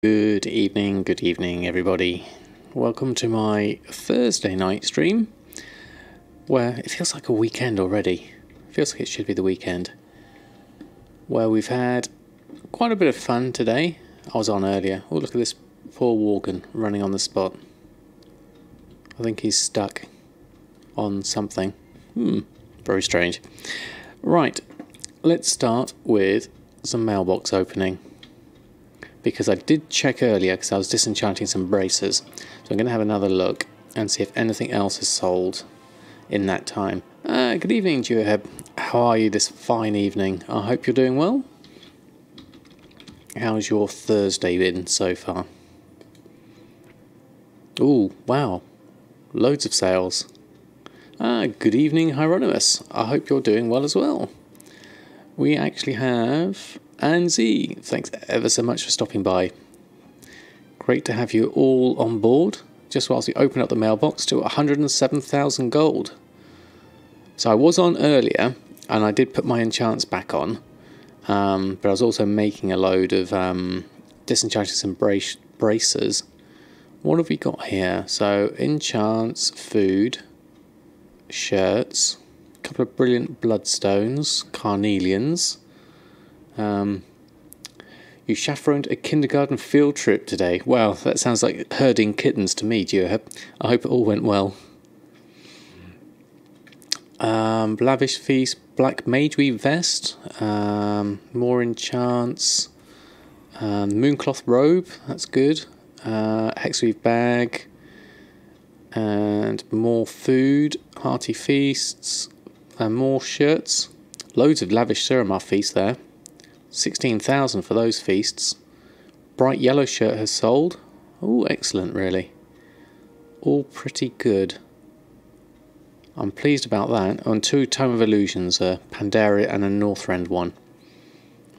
Good evening everybody. Welcome to my Thursday night stream, where it feels like a weekend already. It feels like it should be the weekend. Where we've had quite a bit of fun today. I was on earlier. Oh, look at this poor Worgen running on the spot. I think he's stuck on something. Very strange. Right, let's start with some mailbox opening. Because I did check earlier because I was disenchanting some bracers. So I'm going to have another look and see if anything else is sold in that time. Good evening, Duoheb. How are you this fine evening? I hope you're doing well. How's your Thursday been so far? Ooh, wow. Loads of sales. Good evening, Hieronymus. I hope you're doing well as well. We actually have... Anzi, thanks ever so much for stopping by. Great to have you all on board, just whilst we open up the mailbox to 107,000 gold. So I was on earlier, and I did put my enchants back on, but I was also making a load of disenchanting some bracers. What have we got here? So enchants, food, shirts, a couple of brilliant bloodstones, carnelians. You chaperoned a kindergarten field trip today. Wow, that sounds like herding kittens to me, Duoheb. I hope it all went well. Lavish feast, black mageweave vest, more enchants, mooncloth robe, that's good, hexweave bag, and more food, hearty feasts, and more shirts. Loads of lavish Suramar feasts there. 16,000 for those feasts. Bright yellow shirt has sold. Oh, excellent, really. All pretty good. I'm pleased about that. On 2 Tome of Illusions, a Pandaria and a Northrend one.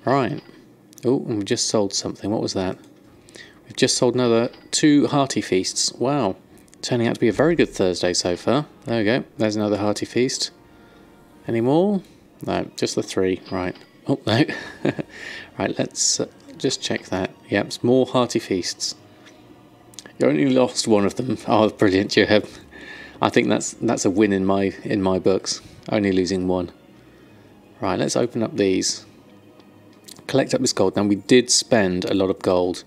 Right. Oh, and we've just sold something. What was that? We've just sold another 2 hearty feasts. Wow. Turning out to be a very good Thursday so far. There we go. There's another hearty feast. Any more? No, just the 3. Right. Oh, no. Right, let's just check that. Yep, it's more hearty feasts. You only lost one of them. Oh, brilliant, you have. I think that's a win in my books. Only losing one. Right, let's open up these. Collect up this gold. Now, we did spend a lot of gold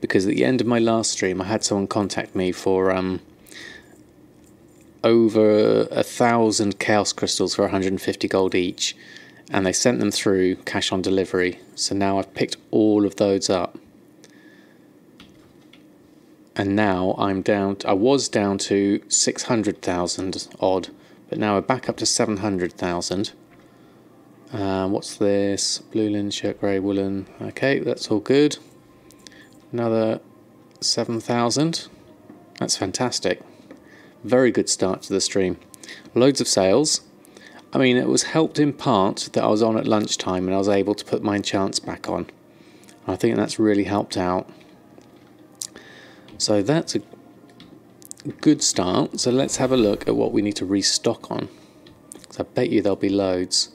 because at the end of my last stream, I had someone contact me for over 1,000 chaos crystals for 150 gold each. And they sent them through cash on delivery. So now I've picked all of those up. And now I was down to 600,000 odd. But now we're back up to 700,000. What's this? Blue linen, shirt, grey, woolen. Okay, that's all good. Another 7,000. That's fantastic. Very good start to the stream. Loads of sales. I mean, it was helped in part that I was on at lunchtime and I was able to put my enchants back on. I think that's really helped out. So that's a good start. So let's have a look at what we need to restock on. So I bet you there'll be loads.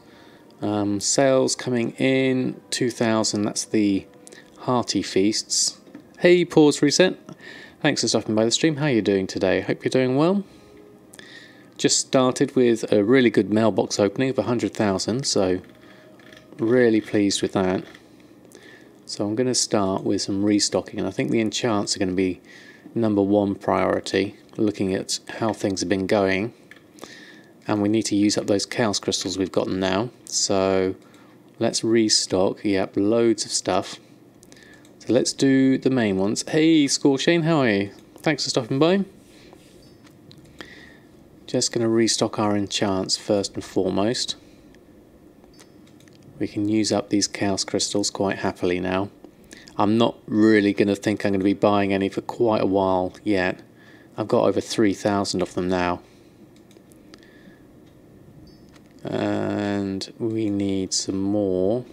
Sales coming in, 2,000. That's the hearty feasts. Hey, pause reset. Thanks for stopping by the stream. How are you doing today? Hope you're doing well. Just started with a really good mailbox opening of 100,000, so really pleased with that. So I'm going to start with some restocking, and I think the enchants are going to be #1 priority, looking at how things have been going. And we need to use up those chaos crystals we've gotten now, so let's restock. Yep, loads of stuff. So let's do the main ones. Hey, Scorchane, how are you? Thanks for stopping by. Just going to restock our enchants first and foremost. We can use up these chaos crystals quite happily now. I'm not really going to think I'm going to be buying any for quite a while yet. I've got over 3,000 of them now. And we need some more.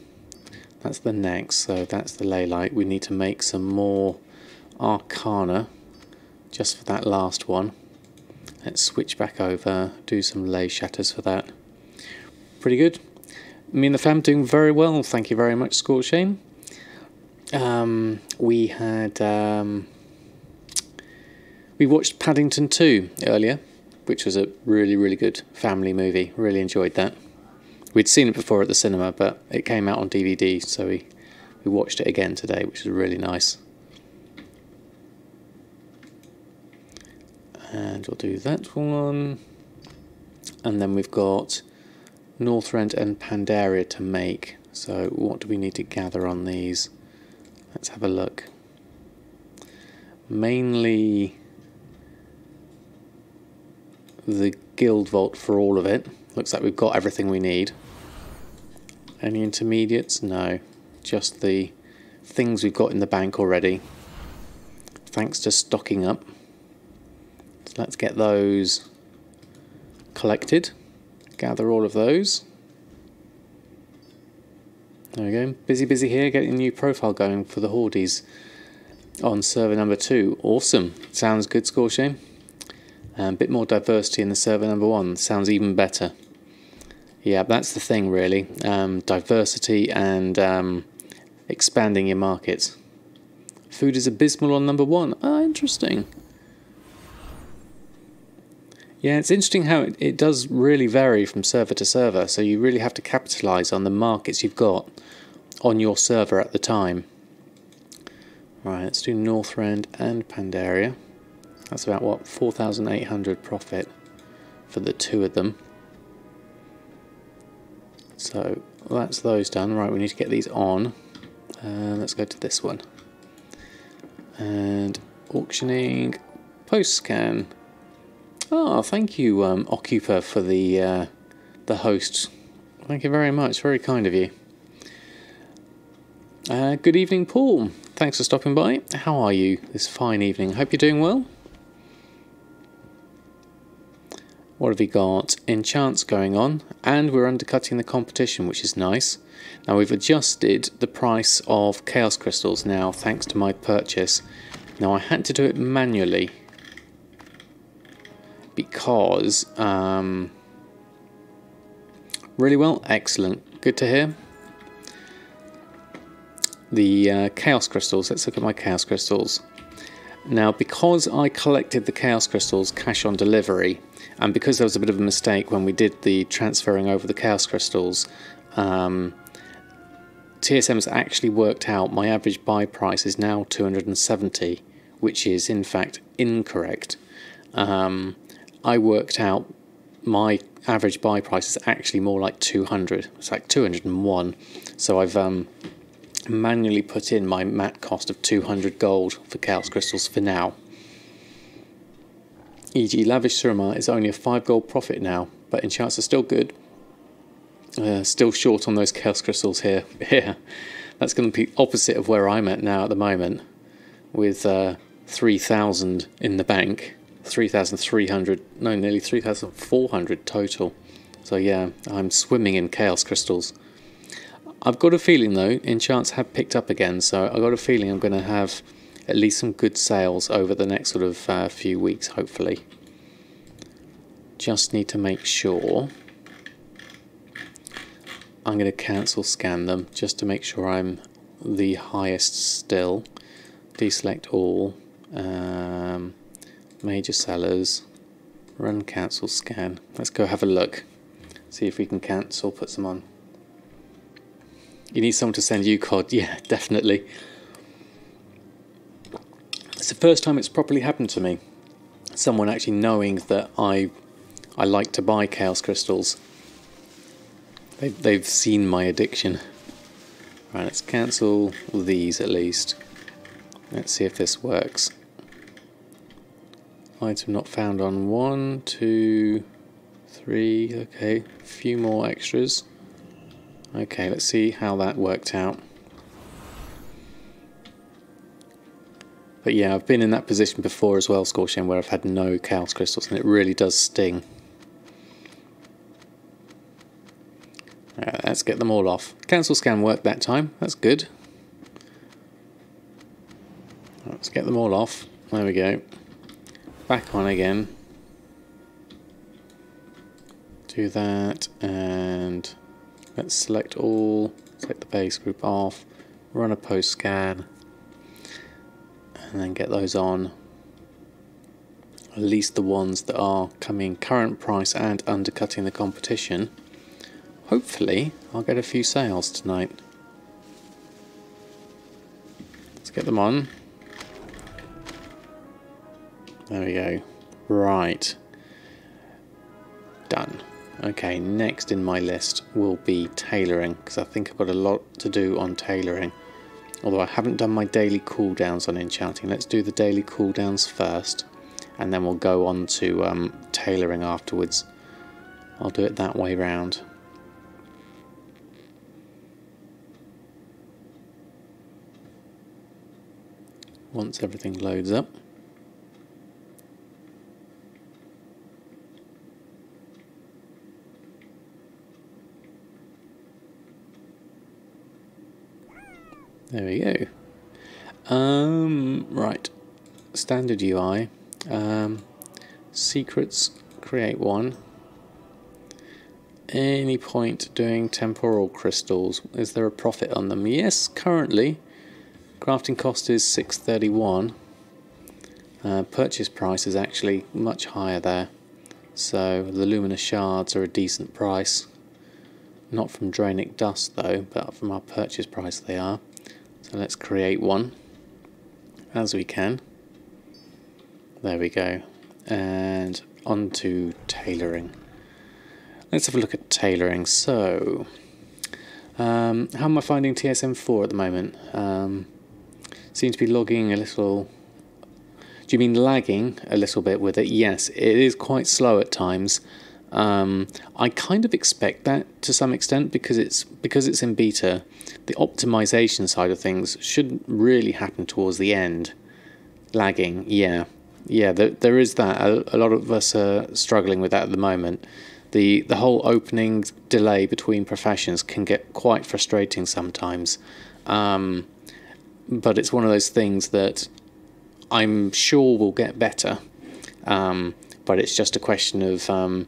That's the next, so that's the ley light. We need to make some more arcana just for that last one. Let's switch back over, do some ley shatters for that. Pretty good. Me and the fam doing very well, thank you very much, Scorchane. We had we watched Paddington 2 earlier, which was a really, really good family movie. Really enjoyed that. We'd seen it before at the cinema, but it came out on DVD, so we watched it again today, which was really nice. And we'll do that one. And then we've got Northrend and Pandaria to make. So what do we need to gather on these? Let's have a look. Mainly the guild vault for all of it. Looks like we've got everything we need. Any intermediates? No. Just the things we've got in the bank already. Thanks to stocking up. So let's get those collected. Gather all of those. There we go. Busy here, getting a new profile going for the Hordes on server number 2. Awesome. Sounds good, Scorshame. A bit more diversity in the server number 1. Sounds even better. Yeah, that's the thing really. Diversity and expanding your markets. Food is abysmal on number 1. Ah, interesting. Yeah, it's interesting how it does really vary from server to server, so you really have to capitalise on the markets you've got on your server at the time. Right, let's do Northrend and Pandaria. That's about, what, 4,800 profit for the 2 of them. So that's those done. Right, we need to get these on. Let's go to this one. And auctioning, post scan. Oh, thank you, Occuper, for the host. Thank you very much. Very kind of you. Good evening, Paul. Thanks for stopping by. How are you this fine evening? Hope you're doing well. What have we got? Enchants going on, and we're undercutting the competition, which is nice. Now we've adjusted the price of Chaos Crystals now, thanks to my purchase. Now I had to do it manually because really well, excellent, good to hear. The Chaos Crystals, let's look at my Chaos Crystals. Now because I collected the Chaos Crystals cash on delivery, and because there was a bit of a mistake when we did the transferring over the Chaos Crystals, TSM's actually worked out my average buy price is now 270, which is in fact incorrect. I worked out my average buy price is actually more like 200. It's like 201. So I've manually put in my mat cost of 200 gold for Chaos Crystals for now. E.g. Lavish Suramar is only a 5 gold profit now, but enchants are still good. Still short on those Chaos Crystals here. Yeah, that's going to be opposite of where I'm at now at the moment, with 3,000 in the bank. 3,300, no, nearly 3,400 total. So yeah, I'm swimming in Chaos Crystals. I've got a feeling though, enchants have picked up again, so I've got a feeling I'm going to have at least some good sales over the next sort of few weeks, hopefully. Just need to make sure. I'm going to cancel scan them, just to make sure I'm the highest still. Deselect all. Major sellers, run cancel scan. Let's go have a look, see if we can cancel, put some on. You need someone to send you COD, yeah, definitely. It's the first time it's properly happened to me. Someone actually knowing that I like to buy Chaos Crystals. They've seen my addiction. Right, let's cancel these at least. Let's see if this works. Item not found on 1, 2, 3, okay, a few more extras. Okay, let's see how that worked out. But yeah, I've been in that position before as well, Scorchien, where I've had no Chaos Crystals, and it really does sting. Let's get them all off. Cancel scan worked that time, that's good. Let's get them all off. There we go. Back on again. Do that, and let's select all, select the base group off. run a post scan, and then get those on. At least the ones that are coming current price and undercutting the competition. Hopefully I'll get a few sales tonight. Let's get them on. There we go. Right. Done. Okay, next in my list will be tailoring, because I think I've got a lot to do on tailoring. Although I haven't done my daily cooldowns on enchanting. Let's do the daily cooldowns first, and then we'll go on to tailoring afterwards. I'll do it that way round. Once everything loads up. There we go. Right. Standard UI. Secrets, create one. Any point doing temporal crystals? Is there a profit on them? Yes, currently. Crafting cost is 631. Purchase price is actually much higher there. So the luminous shards are a decent price. Not from Draenor dust though, but from our purchase price they are. So let's create one as we can. There we go. And on to tailoring. Let's have a look at tailoring. So, how am I finding TSM4 at the moment? Seems to be logging a little. Do you mean lagging a little bit with it? Yes, it is quite slow at times. I kind of expect that to some extent because it's in beta. The optimization side of things should really happen towards the end. Lagging, yeah, there is that. A lot of us are struggling with that at the moment. The whole opening delay between professions can get quite frustrating sometimes. But it's one of those things that I'm sure will get better. But it's just a question of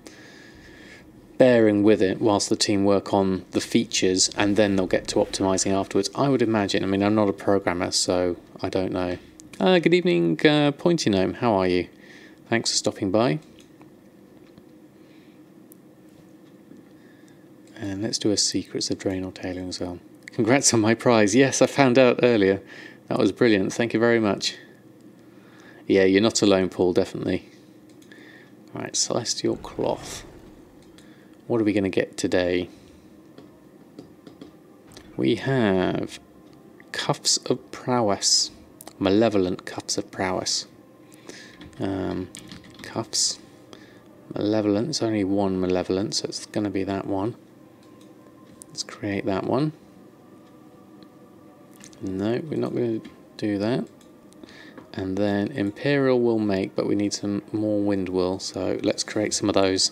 bearing with it whilst the team work on the features, and then they'll get to optimizing afterwards, I would imagine. I mean, I'm not a programmer, so I don't know. Good evening, Pointy Gnome. How are you? Thanks for stopping by. And let's do a Secrets of Draenor tailoring as well. Congrats on my prize. Yes, I found out earlier. That was brilliant. Thank you very much. Yeah, you're not alone, Paul, definitely. Right, Celestial Cloth. What are we going to get today? We have Cuffs of Prowess. Malevolent Cuffs of Prowess. Cuffs. Malevolent. It's only one malevolent, so it's going to be that one. Let's create that one. No, we're not going to do that. And then Imperial we'll make, but we need some more wind wool, so let's create some of those.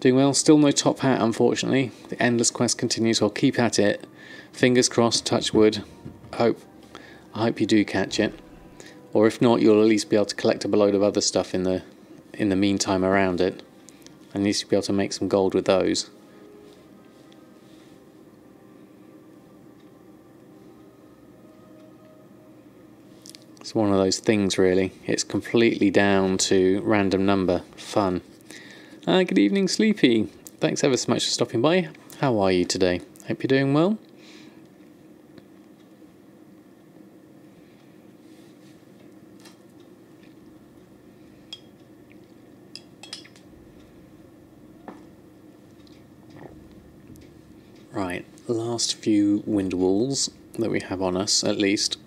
Doing well, still no top hat unfortunately. The endless quest continues, I'll keep at it. Fingers crossed, touch wood. I hope you do catch it. Or if not, you'll at least be able to collect a load of other stuff in the meantime around it. And at least you'll be able to make some gold with those. It's one of those things really. It's completely down to random number. Fun. Good evening, Sleepy. Thanks ever so much for stopping by. How are you today? Hope you're doing well. Right, last few wind wools that we have on us at least,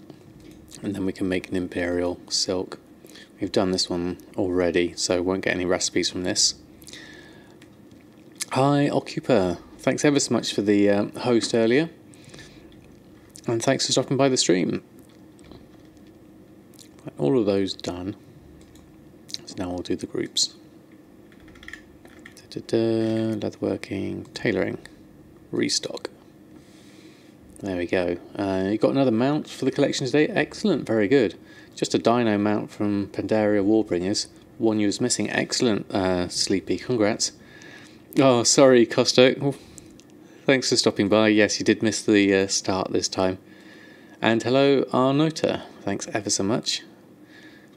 and then we can make an Imperial silk. We've done this one already, so won't get any recipes from this. Hi, Occuper. Thanks ever so much for the host earlier. And thanks for stopping by the stream. All of those done. So now we'll do the groups. Leatherworking, tailoring, restock. There we go. You got another mount for the collection today? Excellent, very good. Just a dino mount from Pandaria Warbringers. One you was missing. Excellent, Sleepy. Congrats. Oh, sorry, Costo. Thanks for stopping by. Yes, you did miss the start this time. And hello Arnota, thanks ever so much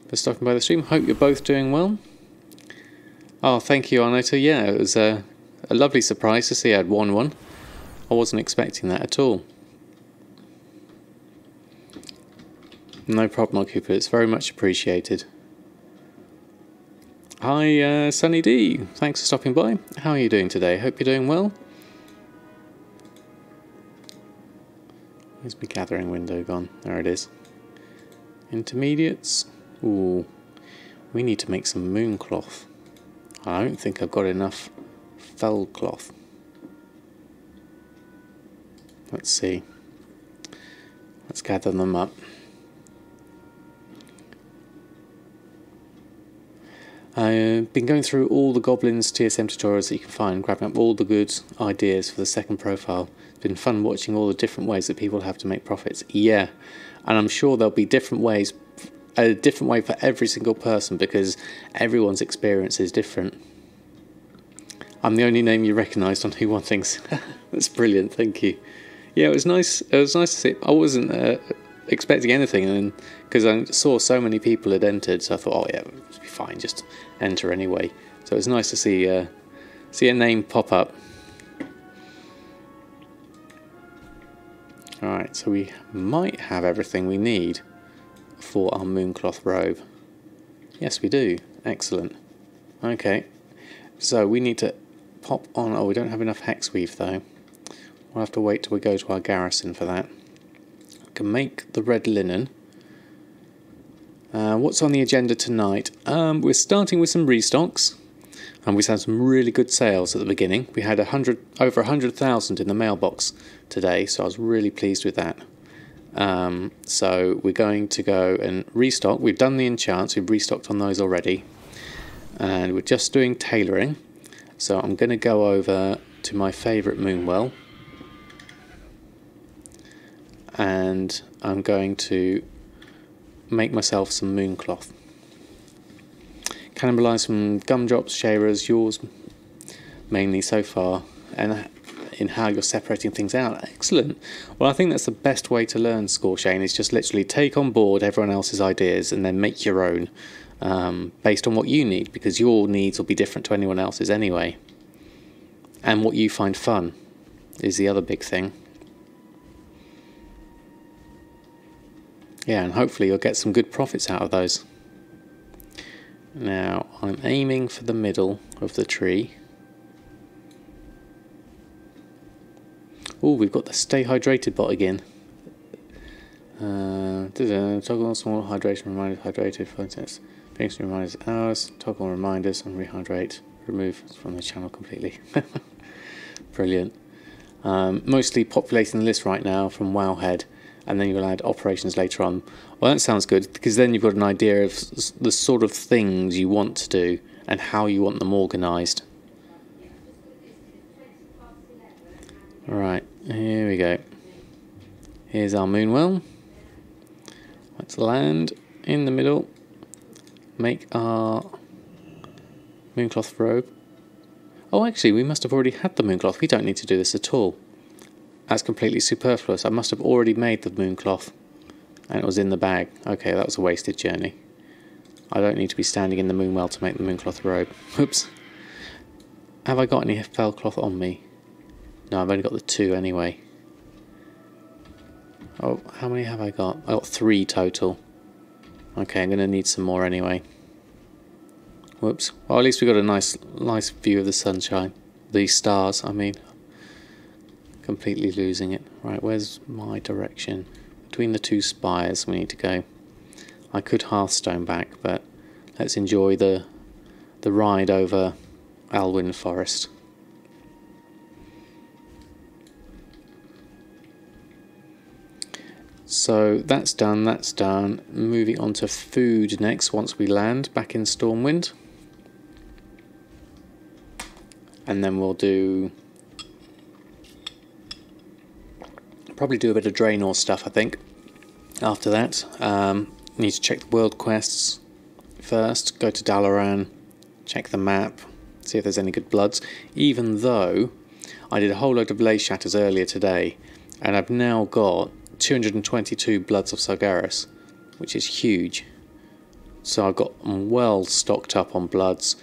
for stopping by the stream. Hope you're both doing well. Oh, thank you Arnota. Yeah, it was a lovely surprise to see I had won one. I wasn't expecting that at all. No problem, Cooper, it's very much appreciated. Hi Sunny D, thanks for stopping by. How are you doing today? Hope you're doing well. Where's my gathering window gone? There it is. Intermediates. Ooh, we need to make some moon cloth. I don't think I've got enough fell cloth. Let's see. Let's gather them up. I've been going through all the Goblins TSM tutorials that you can find, grabbing up all the good ideas for the second profile. It's been fun watching all the different ways that people have to make profits. Yeah, and I'm sure there'll be different ways, a different way for every single person because everyone's experience is different. I'm the only name you recognised on Who Won Things. That's brilliant, thank you. Yeah, it was nice. It was nice to see. I wasn't expecting anything, and because I saw so many people had entered, so I thought, oh yeah, it'll be fine, just enter anyway. So it was nice to see a name pop up. All right, so we might have everything we need for our mooncloth robe. Yes, we do. Excellent. Okay, so we need to pop on. Oh, we don't have enough hex weave though. We'll have to wait till we go to our garrison for that. We can make the red linen. What's on the agenda tonight? We're starting with some restocks, and we've had some really good sales at the beginning. We had over 100,000 in the mailbox today, so I was really pleased with that. So we're going to go and restock. We've done the enchants, we've restocked on those already, and we're just doing tailoring. So I'm going to go over to my favourite moonwell, and I'm going to make myself some mooncloth. Cannibalise some gumdrops, sharers, yours mainly so far, and in how you're separating things out. Excellent. Well, I think that's the best way to learn Scorchane, is just literally take on board everyone else's ideas and then make your own based on what you need, because your needs will be different to anyone else's anyway. And what you find fun is the other big thing. Yeah, and hopefully you'll get some good profits out of those. Now, I'm aiming for the middle of the tree. Oh, we've got the stay hydrated bot again. Toggle on small hydration reminders, hydrated phone sets. Brings reminders hours, toggle on reminders and rehydrate. Remove from the channel completely. Brilliant. Mostly populating the list right now from Wowhead, and then you'll add operations later on. Well, that sounds good, because then you've got an idea of the sort of things you want to do and how you want them organised. Alright, here we go. Here's our moonwell. Let's land in the middle. Make our mooncloth robe. Oh, actually, we must have already had the mooncloth. We don't need to do this at all. That's completely superfluous. I must have already made the mooncloth, and it was in the bag. Okay, that was a wasted journey. I don't need to be standing in the moonwell to make the mooncloth robe. Oops. Have I got any fell cloth on me? No, I've only got the 2 anyway. Oh, how many have I got? I got 3 total. Okay, I'm going to need some more anyway. Whoops. Well, at least we got a nice view of the sunshine. The stars, I mean. Completely losing it. Right, where's my direction? Between the 2 spires we need to go. I could Hearthstone back, but let's enjoy the ride over Alwyn Forest. So that's done, that's done. Moving on to food next once we land back in Stormwind. And then we'll probably do a bit of Draenor stuff, I think. After that, need to check the world quests first. Go to Dalaran, check the map, see if there's any good bloods. Even though I did a whole load of Blaze Shatters earlier today, and I've now got 222 Bloods of Sargeras, which is huge. So I've got well stocked up on Bloods,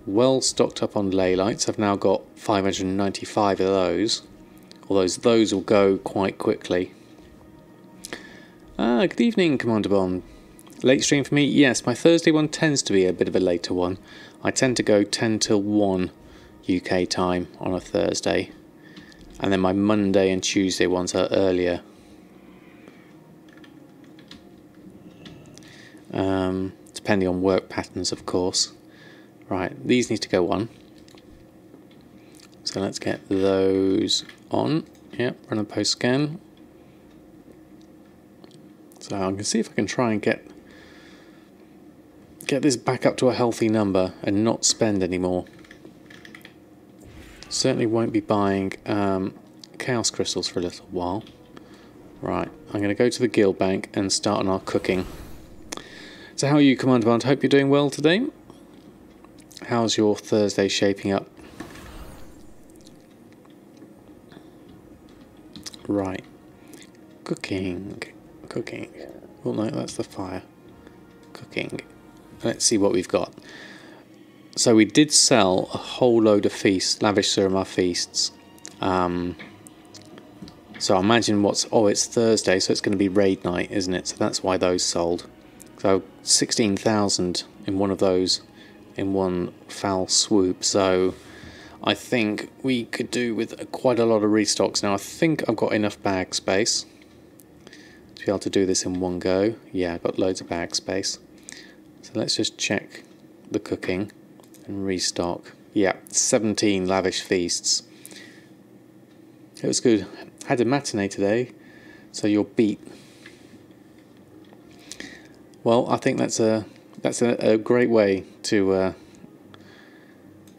well stocked up on Leylights. I've now got 595 of those, although those will go quite quickly. Good evening, Commander Bond. Late stream for me? Yes, my Thursday one tends to be a bit of a later one. I tend to go 10 till 1 UK time on a Thursday. And then my Monday and Tuesday ones are earlier. Depending on work patterns, of course. Right, these need to go on. So let's get those on. Yep, run a post scan. So I can see if I can try and get this back up to a healthy number and not spend any more. Certainly won't be buying chaos crystals for a little while. Right, I'm going to go to the guild bank and start on our cooking. So how are you, Commander Bond? Hope you're doing well today. How's your Thursday shaping up? Right, cooking. Oh no, that's the fire. Cooking. Let's see what we've got. So we did sell a whole load of feasts, lavish Suramar feasts. So I imagine it's Thursday, so it's going to be raid night, isn't it? So that's why those sold. So 16,000 in one of those in one foul swoop. So I think we could do with quite a lot of restocks. Now I think I've got enough bag space to be able to do this in one go. Yeah, I've got loads of bag space. So let's just check the cooking and restock. Yeah, 17 lavish feasts. It was good. Had a matinee today, so you're beat. Well, I think that's a great way to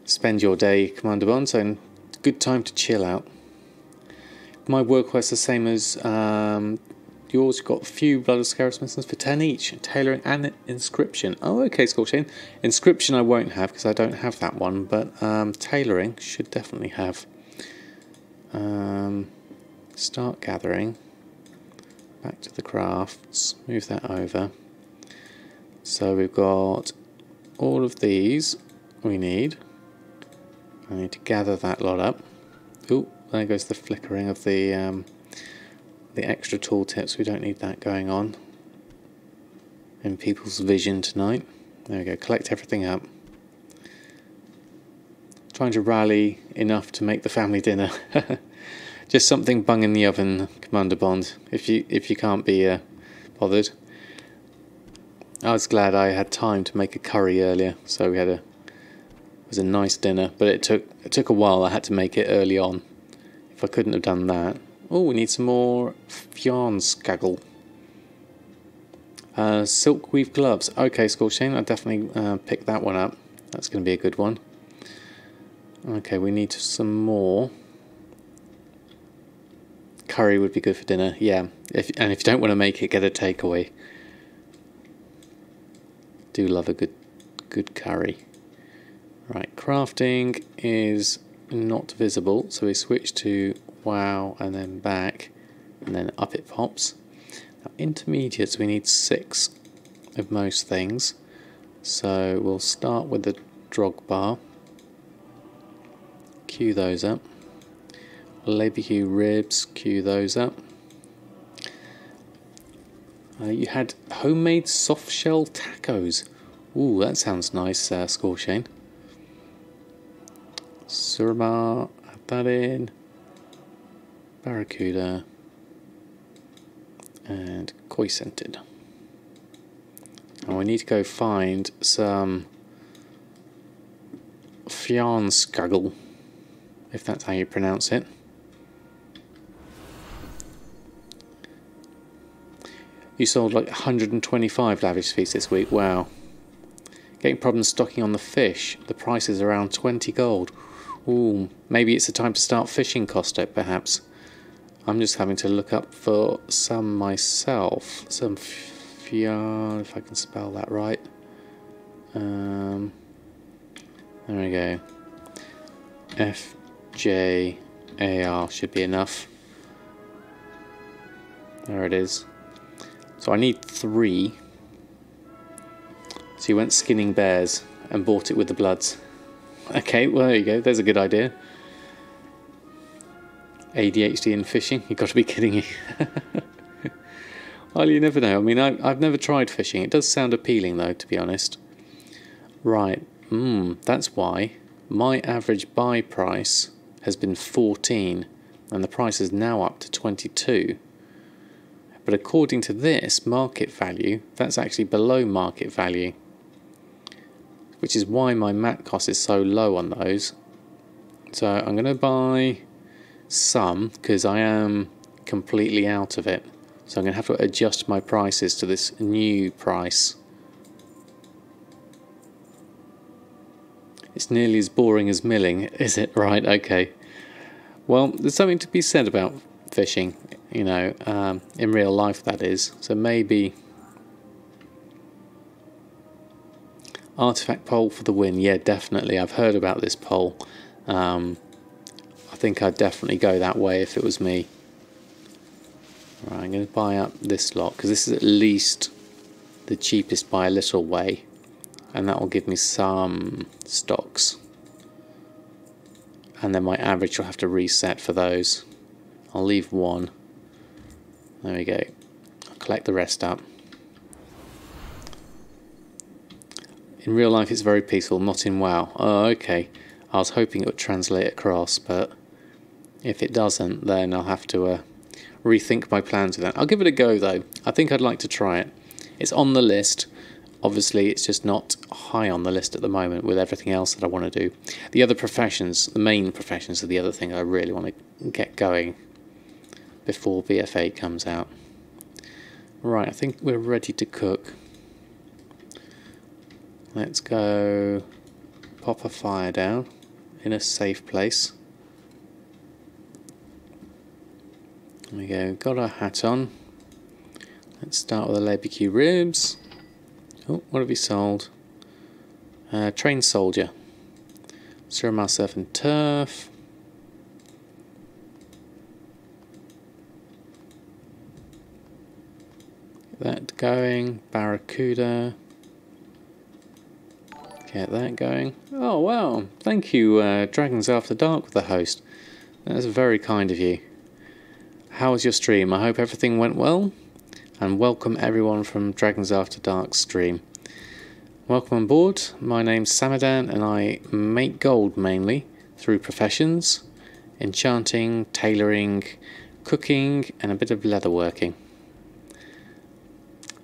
spend your day, Commander Bond. So good time to chill out. My work quest the same as yours. You've got a few Blood of Scarus missions for 10 each. Tailoring and Inscription. Oh, okay, Scorching. Inscription I won't have because I don't have that one, but Tailoring should definitely have. Start gathering. Back to the crafts. Move that over. So we've got all of these we need. I need to gather that lot up. Ooh, there goes the flickering of the extra tooltips. We don't need that going on in people's vision tonight. There we go, collect everything up. Trying to rally enough to make the family dinner. Just something bung in the oven, Commander Bond, if you can't be bothered. I was glad I had time to make a curry earlier, so we had it was a nice dinner, but it took a while. I had to make it early on. If I couldn't have done that. Oh, we need some more Fjarnskaggle. Silk weave gloves. Okay, Scorching, I'll definitely pick that one up. That's going to be a good one. Okay, we need some more. Curry would be good for dinner, yeah. And if you don't want to make it, get a takeaway. Do love a good curry. Right, crafting is not visible, so we switch to WoW and then back, and then up it pops. Now, intermediates, we need 6 of most things, so we'll start with the drog bar. Queue those up. Barbecue ribs, queue those up. You had homemade soft shell tacos. Ooh, that sounds nice, Scorchane. Suramar, add that in. Barracuda. And koi scented. Now we need to go find some Fjarnskaggle, if that's how you pronounce it. You sold like 125 lavish feasts this week. Wow. Getting problems stocking on the fish. The price is around 20 gold. Ooh, maybe it's the time to start fishing Costo, perhaps. I'm just having to look up for some myself. Some Fjarn, if I can spell that right. There we go. FJAR should be enough. There it is. So I need 3. So he went skinning bears and bought it with the bloods. Okay, well there you go. There's a good idea. ADHD in fishing? You've got to be kidding me. Well, you never know. I mean, I've never tried fishing. It does sound appealing, though, to be honest. Right. That's why my average buy price has been 14, and the price is now up to 22. But according to this market value, that's actually below market value, which is why my mat cost is so low on those. So I'm going to buy some because I am completely out of it. So I'm going to have to adjust my prices to this new price. It's nearly as boring as milling, is it? Right, okay. Well, there's something to be said about fishing, you know, in real life that is. So maybe artifact pole for the win. Yeah, definitely. I've heard about this pole. I think I'd definitely go that way if it was me. Right, I'm going to buy up this lot because this is at least the cheapest by a little way, and that will give me some stocks, and then my average will have to reset for those. I'll leave 1. There we go. I'll collect the rest up. In real life it's very peaceful, not in WoW. Oh, okay. I was hoping it would translate across, but if it doesn't, then I'll have to rethink my plans with that. I'll give it a go though. I think I'd like to try it. It's on the list. Obviously it's just not high on the list at the moment with everything else that I want to do. The other professions, the main professions, are the other thing I really want to get going before BF8 comes out. Right, I think we're ready to cook. Let's go pop a fire down in a safe place. There we go, got our hat on. Let's start with the barbecue ribs. Oh, what have we sold? Trained soldier. Serum surf and turf. Get that going. Barracuda. Get that going. Oh wow, thank you Dragons After Dark with the host. That's very kind of you. How was your stream? I hope everything went well, and welcome everyone from Dragons After Dark stream. Welcome on board. My name's Samadan and I make gold mainly through professions, enchanting, tailoring, cooking and a bit of leatherworking.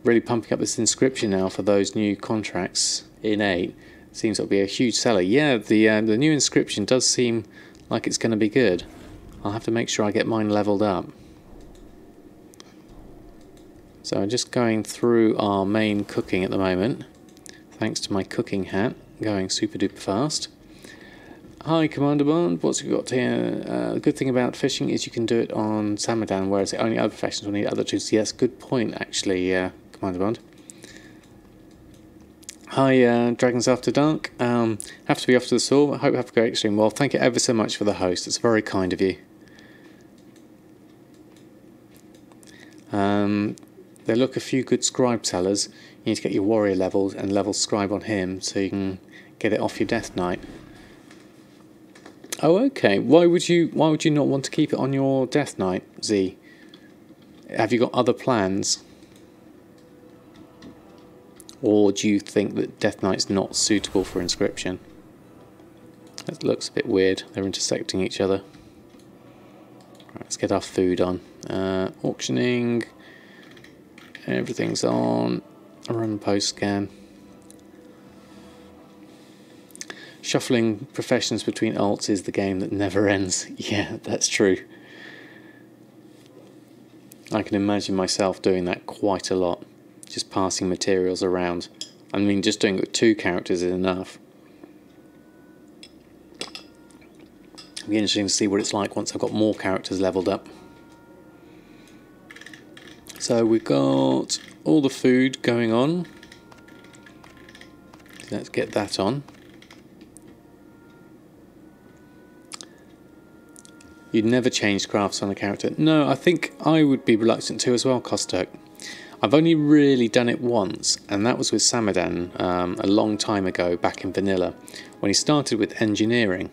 Really pumping up this inscription now for those new contracts in 8. Seems to be a huge seller. Yeah, the new inscription does seem like it's going to be good. I'll have to make sure I get mine leveled up. So I'm just going through our main cooking at the moment, thanks to my cooking hat, going super duper fast. Hi Commander Bond, what's you got here? The good thing about fishing is you can do it on Samadan, whereas the only other professions will need other tools. Yes, good point actually, Commander Bond. Hi Dragons After Dark, have to be off to the store. I hope you have a great stream. Well, thank you ever so much for the host, it's very kind of you. There look a few good scribe sellers. You need to get your warrior levels and level scribe on him so you can get it off your death knight. Oh, okay. Why would you not want to keep it on your death knight, Z? Have you got other plans? Or do you think that death knight's not suitable for inscription? That looks a bit weird. They're intersecting each other. Right, let's get our food on. Auctioning. Everything's on. Run post scan. Shuffling professions between alts is the game that never ends. Yeah, that's true. I can imagine myself doing that quite a lot. Just passing materials around. I mean, just doing it with 2 characters is enough. It'll be interesting to see what it's like once I've got more characters leveled up. So we've got all the food going on. Let's get that on. You'd never change crafts on a character. No, I think I would be reluctant to as well, Kosturk. I've only really done it once, and that was with Samadan a long time ago back in Vanilla, when he started with engineering,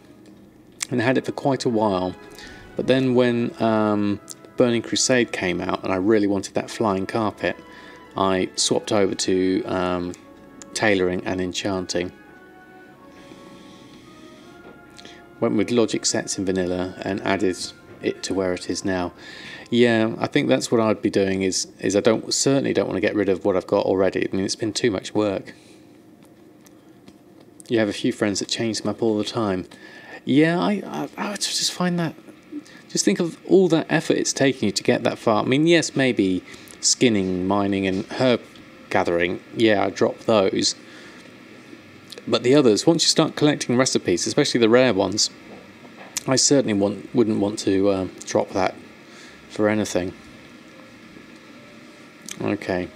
and had it for quite a while. But then when Burning Crusade came out, and I really wanted that flying carpet, I swapped over to Tailoring and Enchanting. Went with logic sets in Vanilla and added it to where it is now. Yeah, I think that's what I'd be doing. Is I certainly don't want to get rid of what I've got already. I mean, it's been too much work. You have a few friends that change them up all the time. Yeah, I just find that. Just think of all that effort it's taking you to get that far. I mean, yes, maybe skinning, mining, and herb gathering. Yeah, I drop those. But the others, once you start collecting recipes, especially the rare ones, I certainly wouldn't want to drop that for anything. Okay.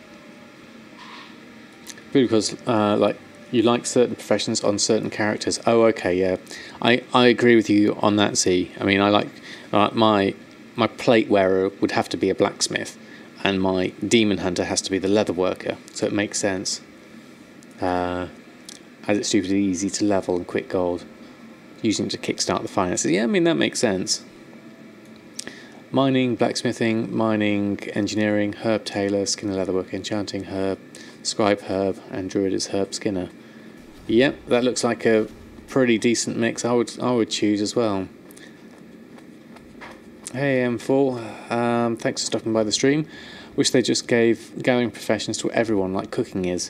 Because like you like certain professions on certain characters. Oh, okay, yeah. I agree with you on that, Z. I mean, I like my plate wearer would have to be a blacksmith, and my demon hunter has to be the leather worker. So it makes sense. As it's stupidly easy to level and quick gold, using it to kickstart the finances. Yeah, I mean, that makes sense. Mining, blacksmithing, mining, engineering, herb tailor, skinner, leatherworker, enchanting, herb, scribe herb, and druid is herb skinner. Yep, that looks like a pretty decent mix. I would choose as well. Hey M4, thanks for stopping by the stream. Wish they just gave going professions to everyone like cooking is.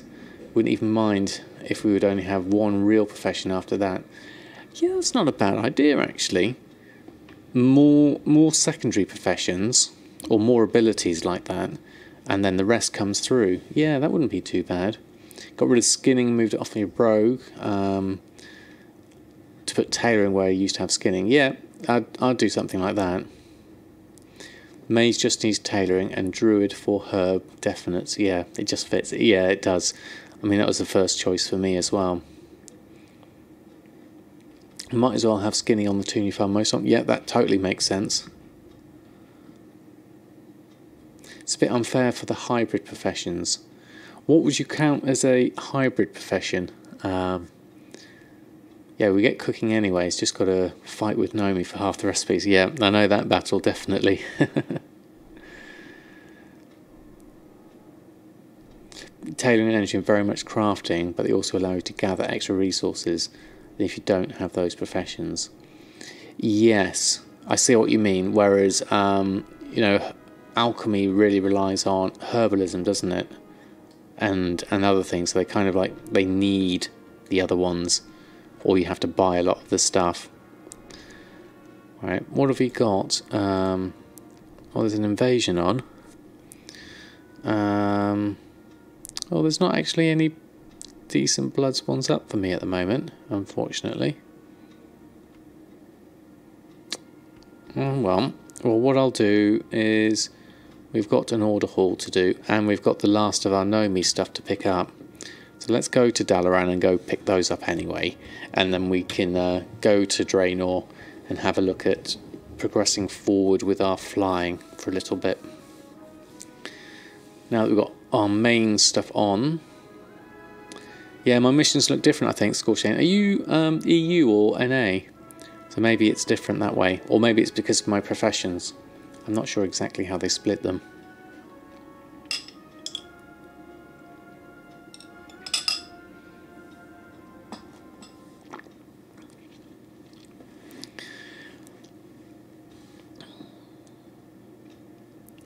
Wouldn't even mind if we would only have one real profession after that. Yeah, that's not a bad idea actually. More secondary professions or more abilities like that, and then the rest comes through. Yeah, that wouldn't be too bad. Got rid of skinning, moved it off my rogue to put tailoring where I used to have skinning. Yeah, I'd do something like that. Mage just needs tailoring, and druid for herb definite. Yeah, it just fits. Yeah, it does. I mean, that was the first choice for me as well. Might as well have skinny on the toon you found most on. Yeah, that totally makes sense. It's a bit unfair for the hybrid professions. What would you count as a hybrid profession? Yeah, we get cooking anyway. It's just got to fight with Nomi for half the recipes. Yeah, I know that battle, definitely. Tailoring and energy are very much crafting, but they also allow you to gather extra resources if you don't have those professions. Yes, I see what you mean. Whereas, you know, alchemy really relies on herbalism, doesn't it? And other things. So they kind of like, they need the other ones, or you have to buy a lot of the stuff. Right, what have we got? Well, there's an invasion on. Well, there's not actually any decent blood spawns up for me at the moment, unfortunately. Well, what I'll do is, we've got an order hall to do, and we've got the last of our Nomi stuff to pick up. So let's go to Dalaran and go pick those up anyway, and then we can go to Draenor and have a look at progressing forward with our flying for a little bit. Now that we've got our main stuff on. Yeah, my missions look different, I think, Scorchane. Are you EU or NA? So maybe it's different that way. Or maybe it's because of my professions. I'm not sure exactly how they split them.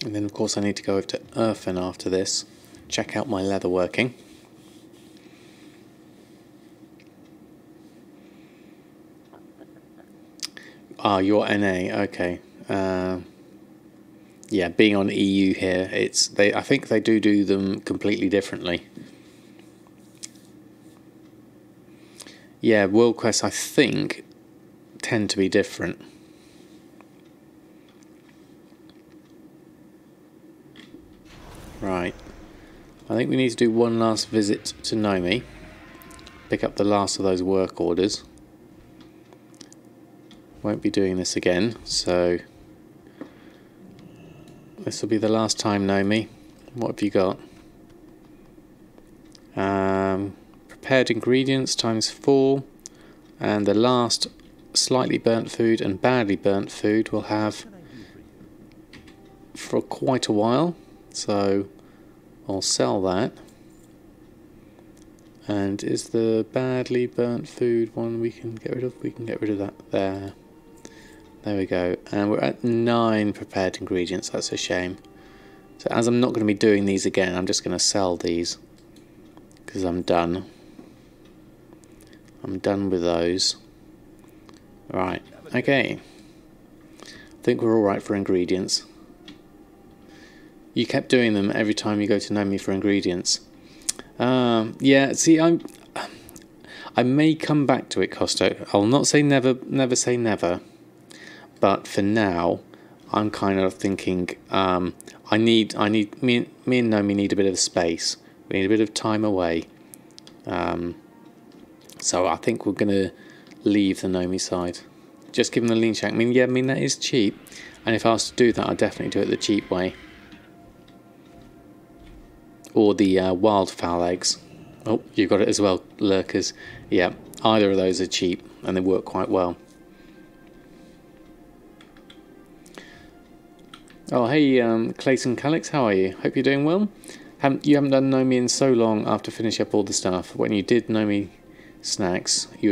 And then, of course, I need to go over to Earthen after this. Check out my leatherworking. Ah, you're NA, okay. Yeah, being on EU here, I think they do them completely differently. Yeah, world quests I think tend to be different. Right. I think we need to do one last visit to Nomi. Pick up the last of those work orders. Won't be doing this again, so this will be the last time, Nomi. What have you got? Prepared ingredients ×4, and the last slightly burnt food and badly burnt food we'll have for quite a while, so I'll sell that. And is the badly burnt food one we can get rid of? We can get rid of that there. There we go. And we're at 9 prepared ingredients. That's a shame. So as I'm not going to be doing these again, I'm just going to sell these because I'm done. I'm done with those. Right. Okay. I think we're all right for ingredients. You kept doing them every time you go to Nomi for ingredients. Yeah, see, I may come back to it, Costo. I'll not say never, never say never. But for now, I'm kind of thinking, me and Nomi need a bit of space. We need a bit of time away. So I think we're gonna leave the Nomi side. Just give them the lean shack. I mean that is cheap. And if I was to do that, I'd definitely do it the cheap way. Or the wildfowl eggs. Oh, you got it as well, lurkers. Yeah, either of those are cheap and they work quite well. Oh, hey, Clayton Calix, how are you? Hope you're doing well. You haven't done Nomi in so long after finishing up all the stuff. When you did Nomi snacks, you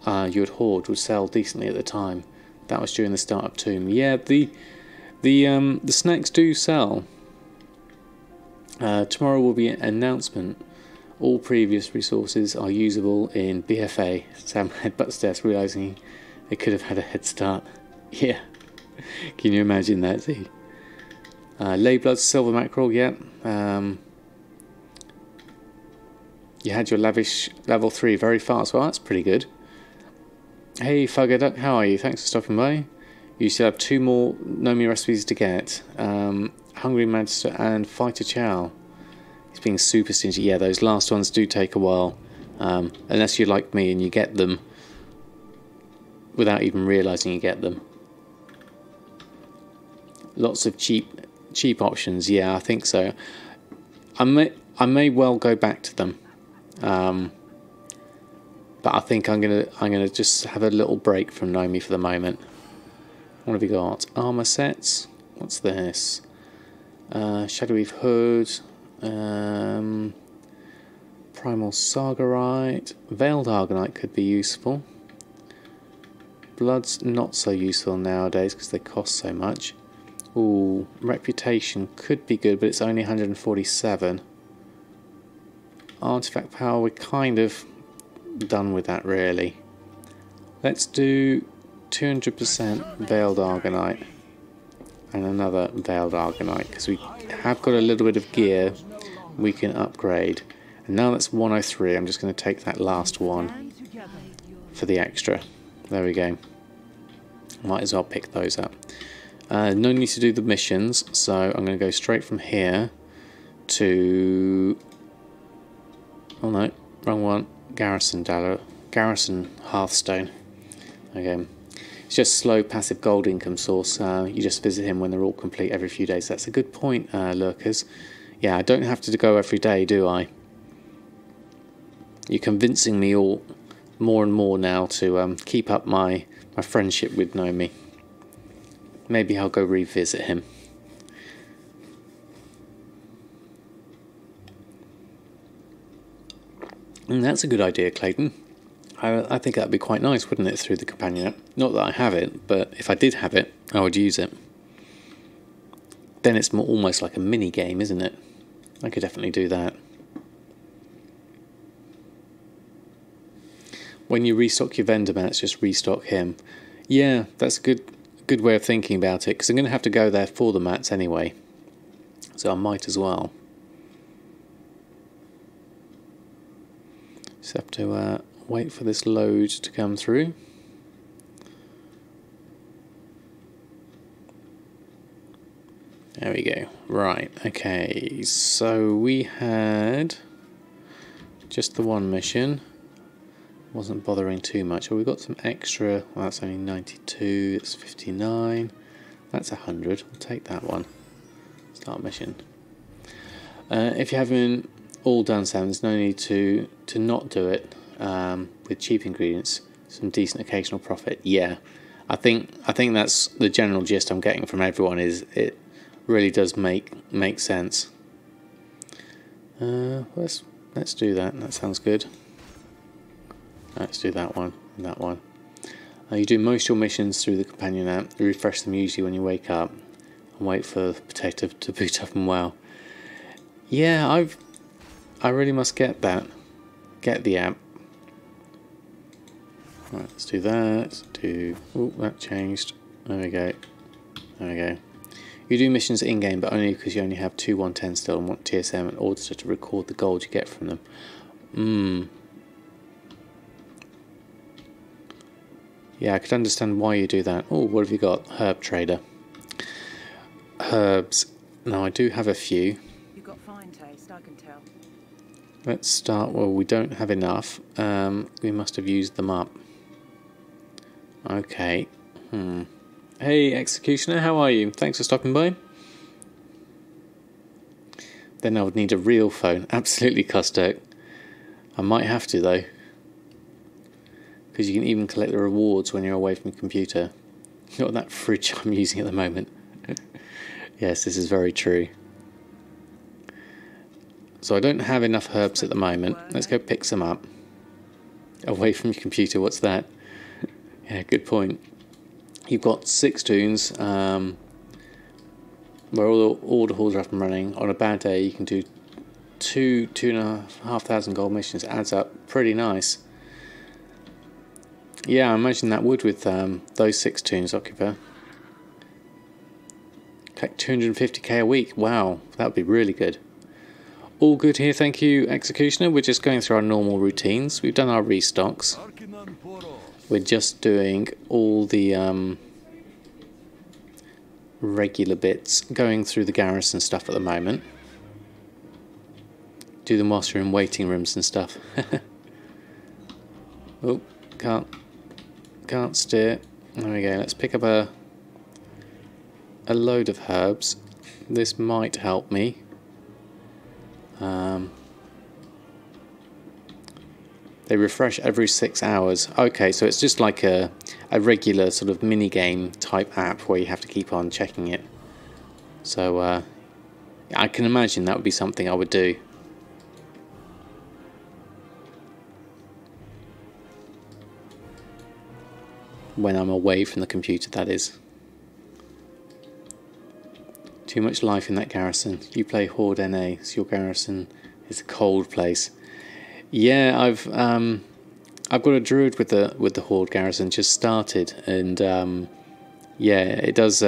would hoard, would sell decently at the time. That was during the startup tomb. Yeah, the snacks do sell. Tomorrow will be an announcement. All previous resources are usable in BFA. Sam headbutts death, realising they could have had a head start. Yeah. Can you imagine that, see? Layblood, silver mackerel, yeah. You had your lavish level 3 very fast. Well, that's pretty good. Hey, Fugger Duck, how are you? Thanks for stopping by. You still have 2 more Nomi recipes to get. Hungry Magister and Fighter Chow. He's being super stingy. Yeah, those last ones do take a while. Unless you're like me and you get them without even realising you get them. Lots of cheap options. Yeah, I think so. I may well go back to them. But I think I'm gonna just have a little break from Nomi for the moment. What have we got? Armour sets. What's this? Shadowy Hood. Primal Sargarite. Veiled Argonite could be useful. Blood's not so useful nowadays because they cost so much. Ooh, Reputation could be good, but it's only 147. Artifact Power, we're kind of done with that really. Let's do 200% Veiled Argonite and another Veiled Argonite because we have got a little bit of gear we can upgrade. And now that's 103. I'm just going to take that last one for the extra. There we go. Might as well pick those up. No need to do the missions, so I'm going to go straight from here to... Oh no, wrong one. Garrison Hearthstone. Okay. It's just slow passive gold income source. You just visit him when they're all complete every few days. That's a good point, lurkers. Yeah, I don't have to go every day, do I? You're convincing me all more and more now to keep up my friendship with Nomi. Maybe I'll go revisit him. And that's a good idea, Clayton. I think that'd be quite nice, wouldn't it, through the companion app? Not that I have it, but if I did have it, I would use it. Then it's almost like a mini game, isn't it? I could definitely do that. When you restock your vendor mats, just restock him. Yeah, that's a good way of thinking about it, because I'm going to have to go there for the mats anyway. So I might as well. Just have to wait for this load to come through. There we go. Right, okay, so we had just the one mission. Wasn't bothering too much. Oh, we've got some extra. Well, that's only 92. It's 59. That's 100. We'll take that one. Start mission. If you're having all done, Sam, there's no need to not do it with cheap ingredients. Some decent occasional profit. Yeah, I think that's the general gist I'm getting from everyone. Is it really does make sense. Let's do that. That sounds good. Let's do that one and that one. You do most of your missions through the companion app. You refresh them usually when you wake up and wait for the potato to boot up and WoW. Yeah, I really must get that. Get the app. Right, let's do that. Oh, that changed. There we go. There we go. You do missions in-game, but only because you only have 2 110 still and want TSM and auditor to record the gold you get from them. Yeah, I could understand why you do that. Oh, what have you got? Herb trader. Herbs. Now, I do have a few. You've got fine taste, I can tell. Let's start. Well, we don't have enough. We must have used them up. Okay. Hey, Executioner, how are you? Thanks for stopping by. Then I would need a real phone. Absolutely, Custek. I might have to, though. Because you can even collect the rewards when you're away from your computer. Not that fridge I'm using at the moment. Yes, this is very true. So I don't have enough herbs at the moment. Let's go pick some up. Away from your computer, what's that? Yeah, good point. You've got 6 tunes, where all the halls are up and running. On a bad day, you can do 2,500 gold missions. It adds up pretty nice. Yeah, I imagine that would with those 6 tunes, Occupa. Collect 250k a week. Wow, that would be really good. All good here, thank you, Executioner. We're just going through our normal routines. We've done our restocks. We're just doing all the regular bits, going through the garrison stuff at the moment. Do them whilst you're in waiting rooms and stuff. Oh, can't steer. There we go. Let's pick up a load of herbs. This might help me. They refresh every 6 hours. Okay, so it's just like a regular sort of mini game type app where you have to keep on checking it. So I can imagine that would be something I would do. When I'm away from the computer, that is. Too much life in that garrison. You play Horde NA, so your garrison is a cold place. Yeah, I've got a druid with the Horde garrison just started, and yeah, it does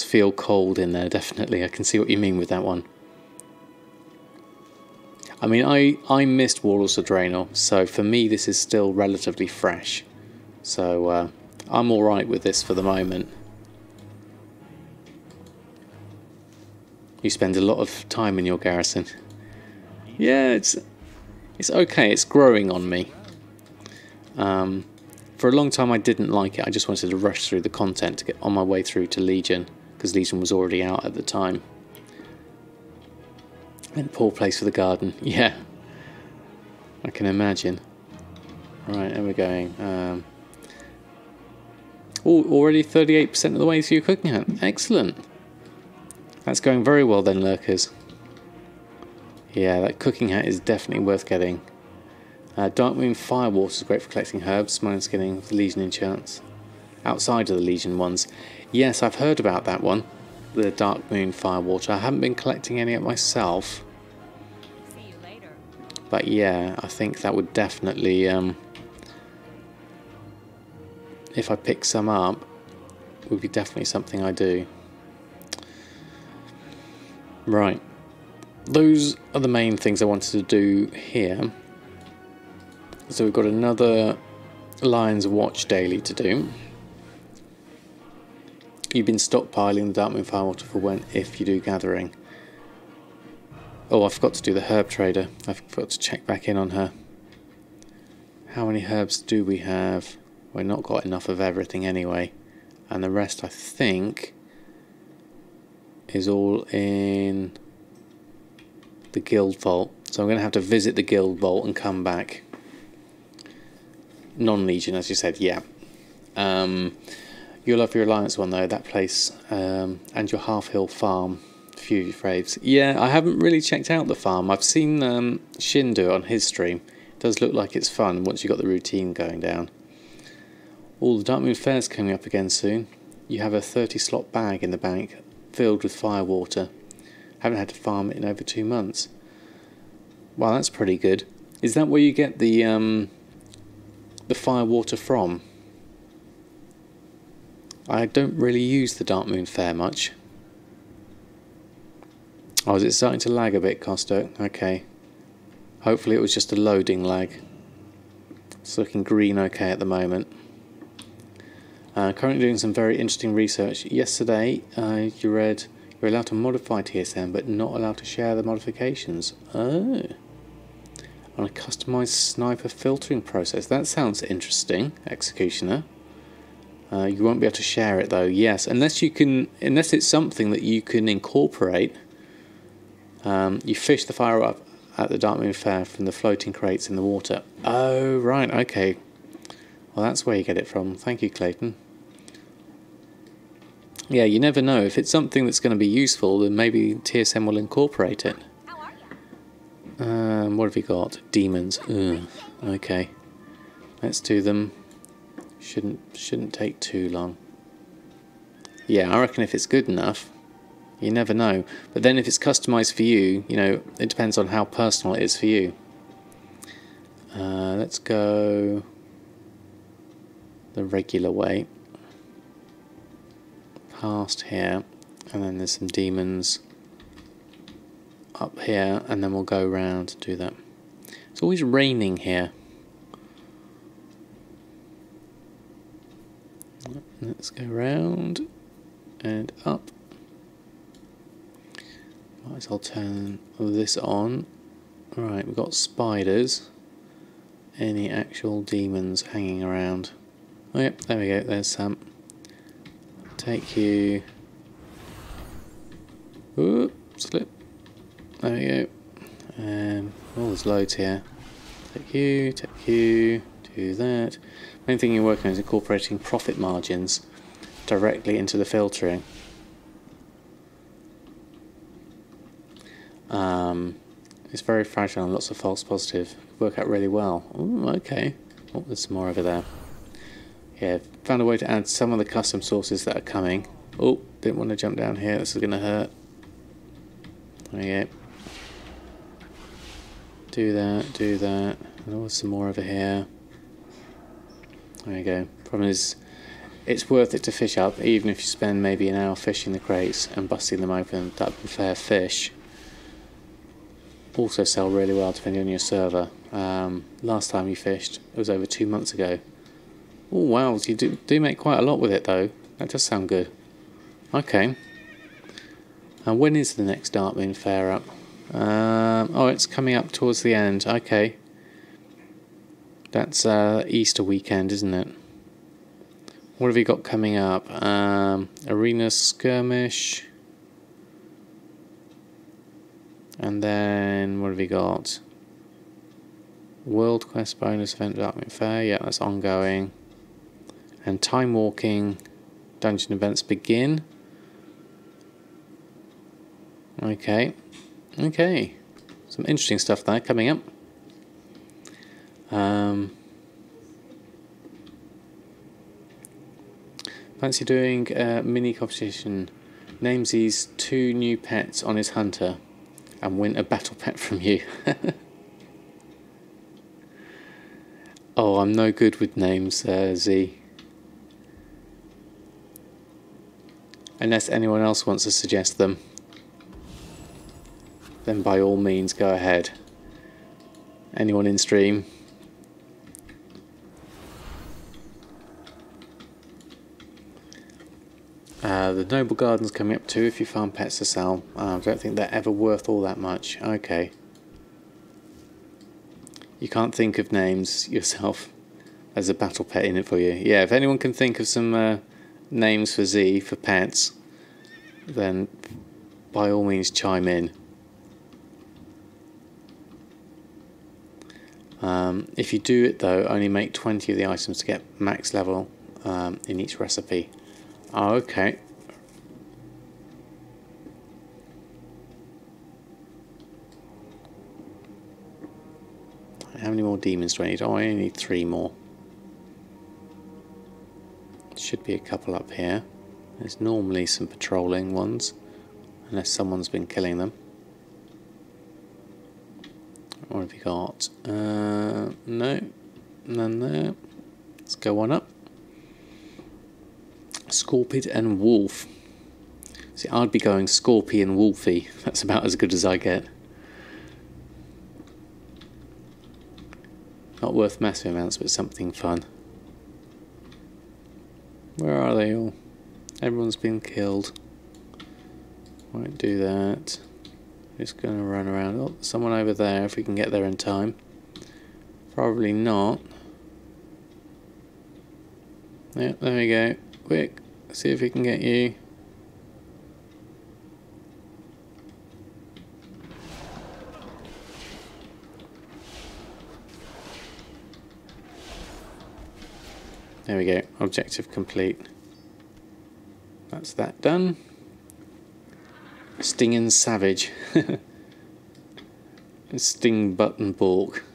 feel cold in there. Definitely, I can see what you mean with that one. I mean, I missed Warlords of Draenor, so for me this is still relatively fresh. So I'm all right with this for the moment. You spend a lot of time in your garrison. Yeah, it's okay. It's growing on me. For a long time I didn't like it. I just wanted to rush through the content to get on my way through to Legion, because Legion was already out at the time. And poor place for the garden. Yeah, I can imagine. Right, and we're going. Oh, already 38% of the way through your cooking hat. Excellent. That's going very well then, lurkers. Yeah, that cooking hat is definitely worth getting. Darkmoon Firewater is great for collecting herbs. Mine's getting the Legion enchants. Outside of the Legion ones. Yes, I've heard about that one. The Darkmoon Firewater. I haven't been collecting any of it myself. See you later. But yeah, I think that would definitely, if I pick some up, would be definitely something I do. Right. Those are the main things I wanted to do here. So we've got another Lion's Watch daily to do. You've been stockpiling the Darkmoon Firewater for when, if you do gathering. Oh, I forgot to do the herb trader. I forgot to check back in on her. How many herbs do we have? We've not got enough of everything anyway. And the rest, I think, is all in the guild vault. So I'm going to have to visit the guild vault and come back. Non-legion, as you said, yeah. You'll love your alliance one though, that place, and your Half Hill farm. Few fraves. Yeah, I haven't really checked out the farm. I've seen Shin do it on his stream. It does look like it's fun once you've got the routine going down. The Darkmoon Fair's coming up again soon. You have a 30 slot bag in the bank filled with firewater. Haven't had to farm it in over 2 months. Wow, that's pretty good. Is that where you get the firewater from? I don't really use the Darkmoon Fair much. Oh, is it starting to lag a bit, Costo? Okay. Hopefully it was just a loading lag. It's looking green okay at the moment. Currently doing some very interesting research. Yesterday you read you're allowed to modify TSM but not allowed to share the modifications. Oh. On a customized sniper filtering process. That sounds interesting, Executioner. You won't be able to share it though. Yes, unless it's something that you can incorporate. You fish the fire up at the Darkmoon Fair from the floating crates in the water. Oh, right, okay. Well, that's where you get it from. Thank you, Clayton. Yeah, you never know. If it's something that's going to be useful, then maybe TSM will incorporate it. How are you? What have you got? Demons. Ugh. Okay. Let's do them. Shouldn't take too long. Yeah, I reckon if it's good enough, you never know. But then if it's customized for you, you know, it depends on how personal it is for you. Let's go the regular way. Past here, and then there's some demons up here, and then we'll go round to do that. It's always raining here. Let's go round and up. Might as well turn this on. Right, we've got spiders. Any actual demons hanging around? Oh yep, there we go, there's some. Take you. Ooh, slip. There we go. And there's loads here. Take you, do that. Main thing you're working on is incorporating profit margins directly into the filtering. It's very fragile and lots of false positive. Work out really well. Ooh, okay. Oh, there's some more over there. Yeah, found a way to add some of the custom sources that are coming. Oh, didn't want to jump down here. This is going to hurt. There you go. Do that, do that. And there's some more over here. There you go. Problem is, it's worth it to fish up, even if you spend maybe an hour fishing the crates and busting them open. That'd be fair fish. Also sell really well depending on your server. Last time you fished, it was over 2 months ago. Oh wow, you do make quite a lot with it though. That does sound good. Okay. And when is the next Darkmoon Fair up? Oh, it's coming up towards the end. Okay. That's Easter weekend, isn't it? What have you got coming up? Arena Skirmish. And then, what have you got? World Quest bonus event Darkmoon Fair. Yeah, that's ongoing. And Time Walking dungeon events begin. Okay. Okay. Some interesting stuff there coming up. Fancy doing a mini competition. Names these 2 new pets on his hunter and win a battle pet from you. Oh, I'm no good with names, Z. Unless anyone else wants to suggest them, then by all means go ahead. Anyone in stream? The Noble Garden's coming up too if you farm pets to sell. I don't think they're ever worth all that much. Okay. You can't think of names yourself. There's a battle pet in it for you. Yeah, if anyone can think of some names for Z, for pets, then by all means chime in. If you do it though, only make 20 of the items to get max level in each recipe. Oh, okay. How many more demons do I need? Oh, I only need 3 more. Should be a couple up here. There's normally some patrolling ones, unless someone's been killing them. What have you got? No, none there. Let's go one up. Scorpion and Wolf. See, I'd be going Scorpion Wolfy. That's about as good as I get. Not worth massive amounts, but something fun. Where are they all? Everyone's been killed. Won't do that. Just going to run around. Oh, someone over there, if we can get there in time. Probably not. Yeah, there we go. Quick, see if we can get you. There we go, objective complete. That's that done. Stinging Savage. Sting Button Balk.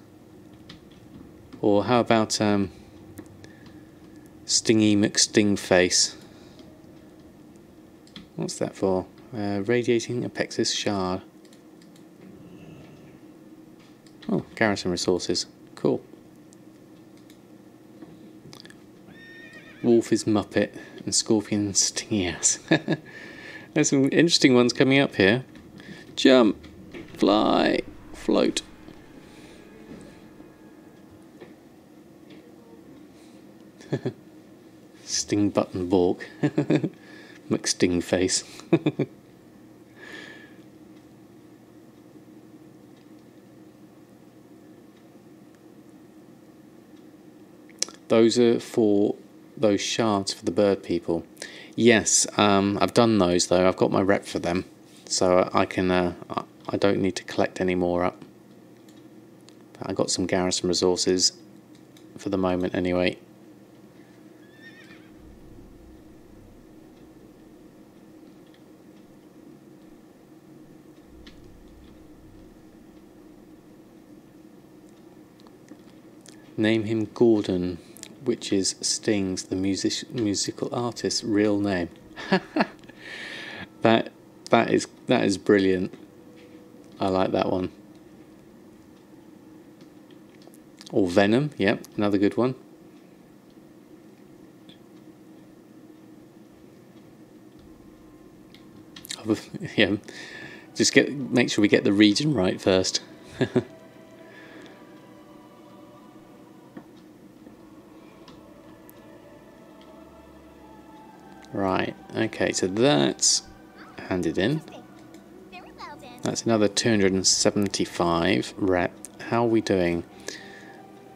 Or how about Stingy McStingface? What's that for? Radiating Apexis Shard. Oh, garrison resources. Cool. Wolf is Muppet and Scorpion Stingy Ass. There's some interesting ones coming up here. Jump, fly, float. Sting Button Balk. McStingface. Those are for those shards for the bird people. Yes, I've done those though. I've got my rep for them, so I can. I don't need to collect any more up. But I got some garrison resources for the moment, anyway. Name him Gordon, which is Sting's, the musical artist's real name. that is brilliant. I like that one. Or Venom, yep, another good one. Yeah, just make sure we get the region right first. Right, okay, so that's handed in. That's another 275 rep. How are we doing?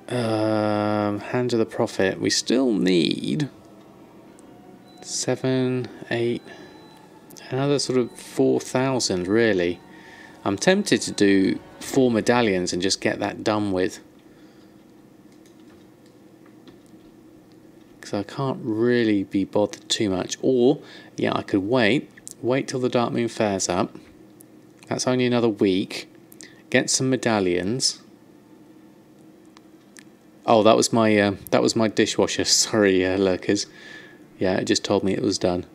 Hand of the Prophet. We still need 7, 8, another sort of 4,000 really. I'm tempted to do 4 medallions and just get that done with. Because I can't really be bothered too much. Or, yeah, I could wait till the Dark Moon fares up. That's only another week. Get some medallions. Oh, that was my dishwasher. Sorry, lurkers. Yeah, it just told me it was done.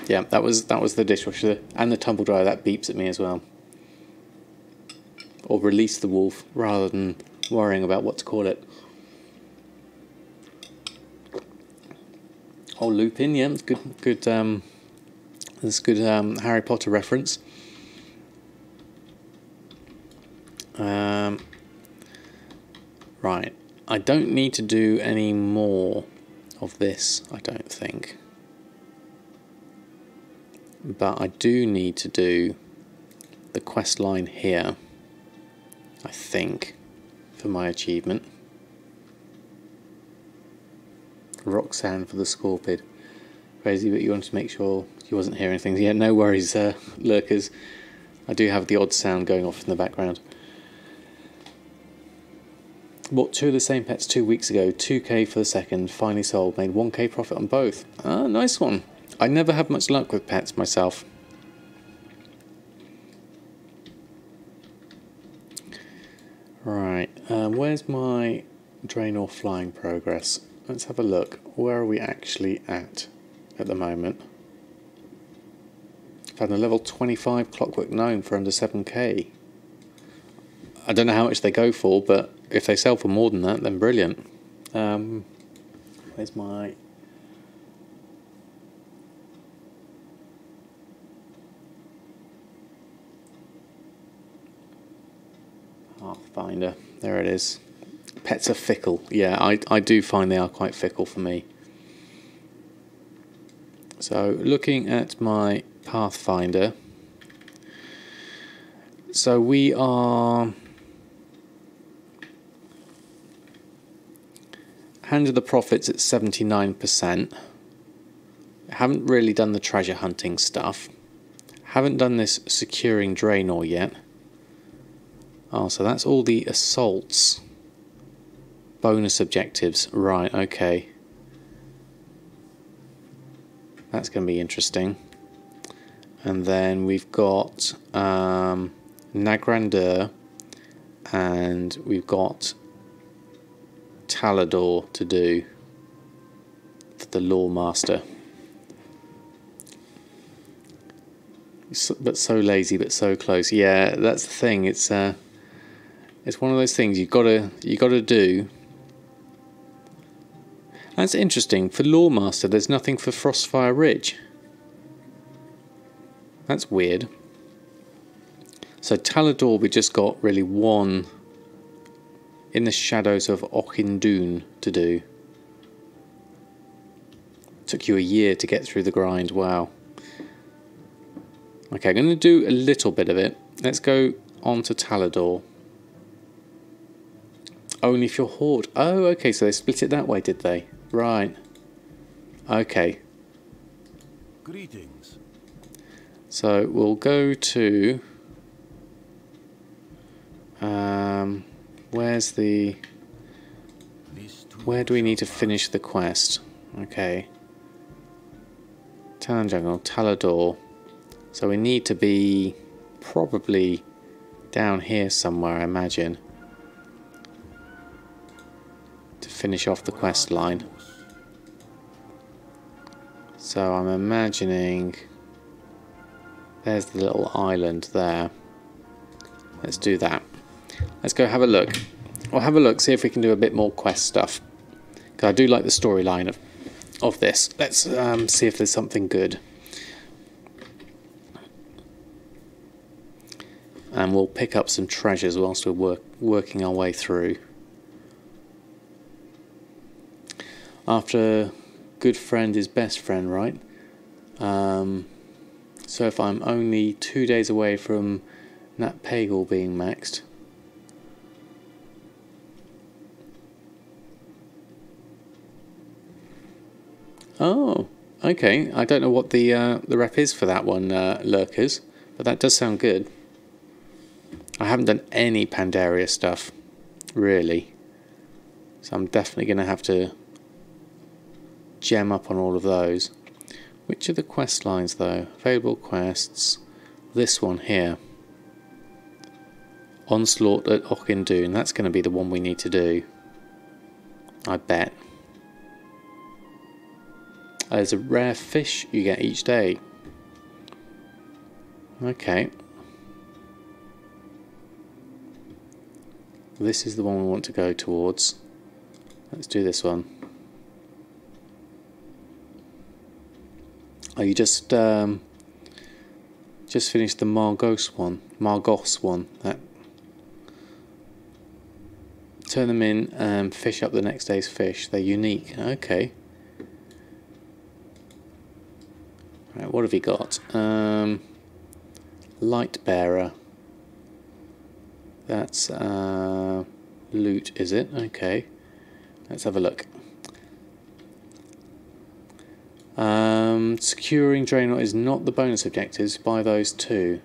Yeah, that was the dishwasher and the tumble dryer. That beeps at me as well. Or release the wolf rather than worrying about what to call it. Oh, Lupin, yeah, it's good. That's good Harry Potter reference. Right, I don't need to do any more of this, I don't think. but I do need to do the quest line here, I think, for my achievement. Roxanne for the Scorpid. Crazy, but you wanted to make sure you wasn't hearing things. Yeah, no worries, lurkers. I do have the odd sound going off in the background. Bought 2 of the same pets 2 weeks ago. 2k for the second. Finally sold. Made 1k profit on both. Ah, nice one. I never have much luck with pets myself. Right, where's my Draenor flying progress? Let's have a look. Where are we actually at the moment? Found a level 25 Clockwork Gnome for under 7k. I don't know how much they go for, but if they sell for more than that, then brilliant. Where's my... Pathfinder. There it is. Pets are fickle. Yeah, I do find they are quite fickle for me. So, looking at my Pathfinder. So we are... Hand of the Profits at 79%. Haven't really done the treasure hunting stuff. Haven't done this securing Draenor yet. Oh, so that's all the assaults. Bonus objectives. Right, okay. That's going to be interesting. And then we've got Nagrandeur, and we've got Talador to do for the Lore Master. But so lazy, but so close. Yeah, that's the thing. It's one of those things you gotta do. That's interesting. For Lore Master, there's nothing for Frostfire Ridge. That's weird. So Talador, we just got really one in the shadows of Auchindoun to do. Took you a year to get through the grind. Wow. Okay, I'm going to do a little bit of it. Let's go on to Talador. Only if you're Horde. Oh, okay, so they split it that way, did they? Right. Okay. Greetings. So we'll go to... where's the... Where do we need to finish the quest? Okay. Talon Jungle, Talador. So we need to be probably down here somewhere, I imagine, to finish off the quest line. So I'm imagining there's the little island there. Let's do that. Let's go have a look. We'll have a look, see if we can do a bit more quest stuff. Because I do like the storyline of this. Let's see if there's something good. And we'll pick up some treasures whilst we're working our way through. After good friend is best friend, right? So if I'm only 2 days away from Nat Pagal being maxed. Oh, okay. I don't know what the rep is for that one, lurkers, but that does sound good. I haven't done any Pandaria stuff, really, so I'm definitely going to have to gem up on all of those. Which are the quest lines, though? Available quests. This one here. Onslaught at Auchindoun. That's going to be the one we need to do, I bet. There's a rare fish you get each day. Okay. This is the one we want to go towards. Let's do this one. Oh, you just finished the Margos one. That. Turn them in and fish up the next day's fish. They're unique. Okay. Right, What have we got? Light bearer. That's loot, is it? Okay. Let's have a look. Securing Draenor is not the bonus objectives. Buy those too.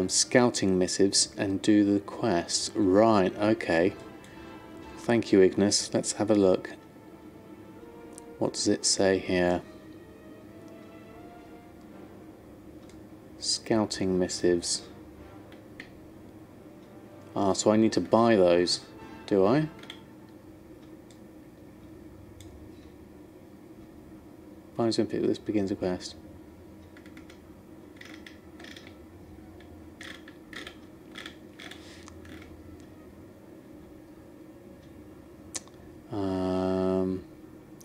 Scouting missives and do the quest. Right, okay. Thank you, Ignis. Let's have a look. What does it say here? Scouting missives. Ah, so I need to buy those, do I? Buy some people, this begins a quest.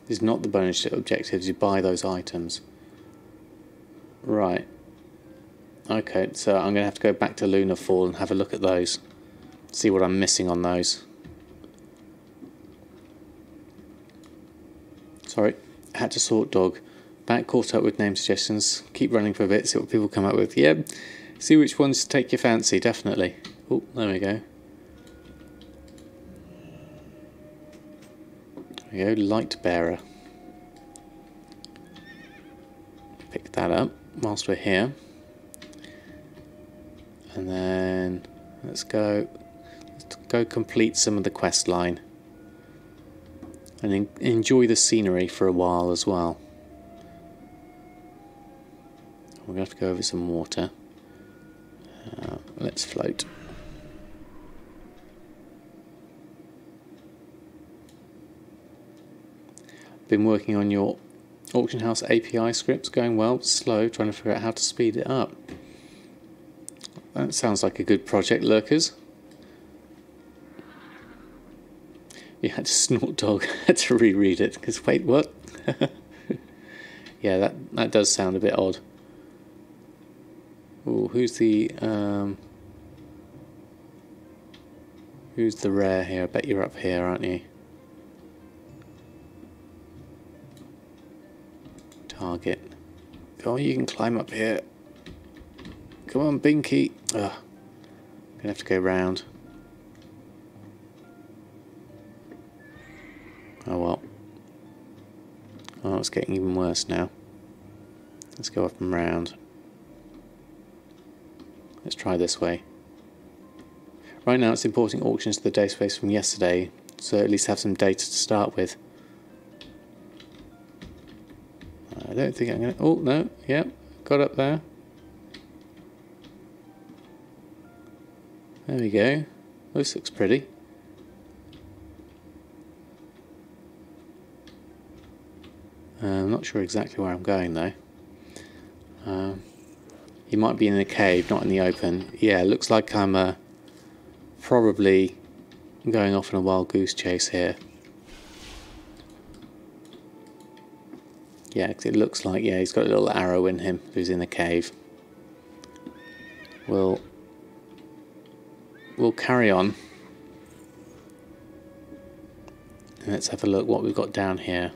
This is not the bonus objectives, you buy those items. Right. Okay, so I'm going to have to go back to Lunar Fall and have a look at those. See what I'm missing on those. Sorry, had to sort dog. Back caught up with name suggestions. Keep running for a bit, see what people come up with. Yep, see which ones take your fancy, definitely. Oh, there we go. There we go, light bearer. Pick that up whilst we're here. And then let's go complete some of the quest line. And enjoy the scenery for a while as well. We're going to have to go over some water. Let's float. Been working on your auction house API scripts, going well, slow, trying to figure out how to speed it up. That sounds like a good project, lurkers. You had to snort dog, had to reread it, because wait, what? Yeah, that does sound a bit odd. Ooh, who's the rare here? I bet you're up here, aren't you? Target. Oh, you can climb up here. Come on, Binky. Ugh. Gonna have to go round. Oh well. Oh, it's getting even worse now. Let's go up and round. Let's try this way. Right now it's importing auctions to the database from yesterday, so at least have some data to start with. I don't think I'm going to... Oh, no. Yep. Got up there. There we go. This looks pretty. I'm not sure exactly where I'm going though. You might be in a cave, not in the open. Yeah, it looks like I'm probably going off on a wild goose chase here. Yeah, 'cause it looks like, yeah, he's got a little arrow in him who's in the cave. We'll carry on. And let's have a look what we've got down here.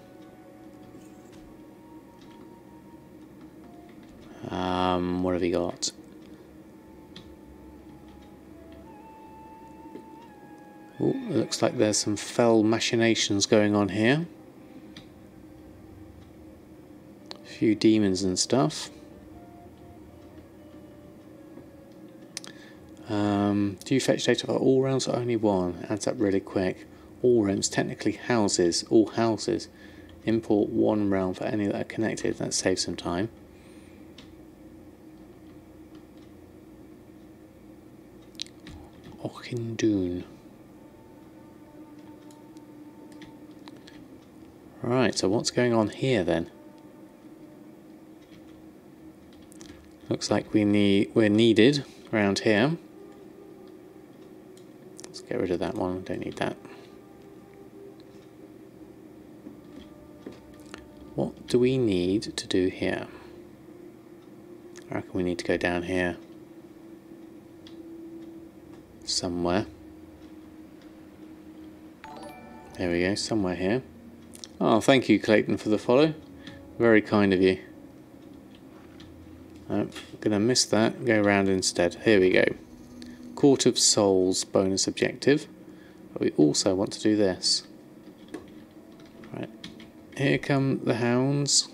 What have we got? Oh, it looks like there's some fell machinations going on here. A few demons and stuff. Do you fetch data for all realms or only one? Adds up really quick. All realms, technically houses, all houses. Import one realm for any that are connected. That saves some time. Ochindoon. Right, so what's going on here then? Looks like we're needed around here. Let's get rid of that one, don't need that. What do we need to do here? I reckon we need to go down here. Somewhere. There we go, somewhere here. Oh, thank you, Clayton, for the follow. Very kind of you. I'm gonna miss that. Go around instead. Here we go. Court of Souls bonus objective. But we also want to do this. Right. Here come the hounds.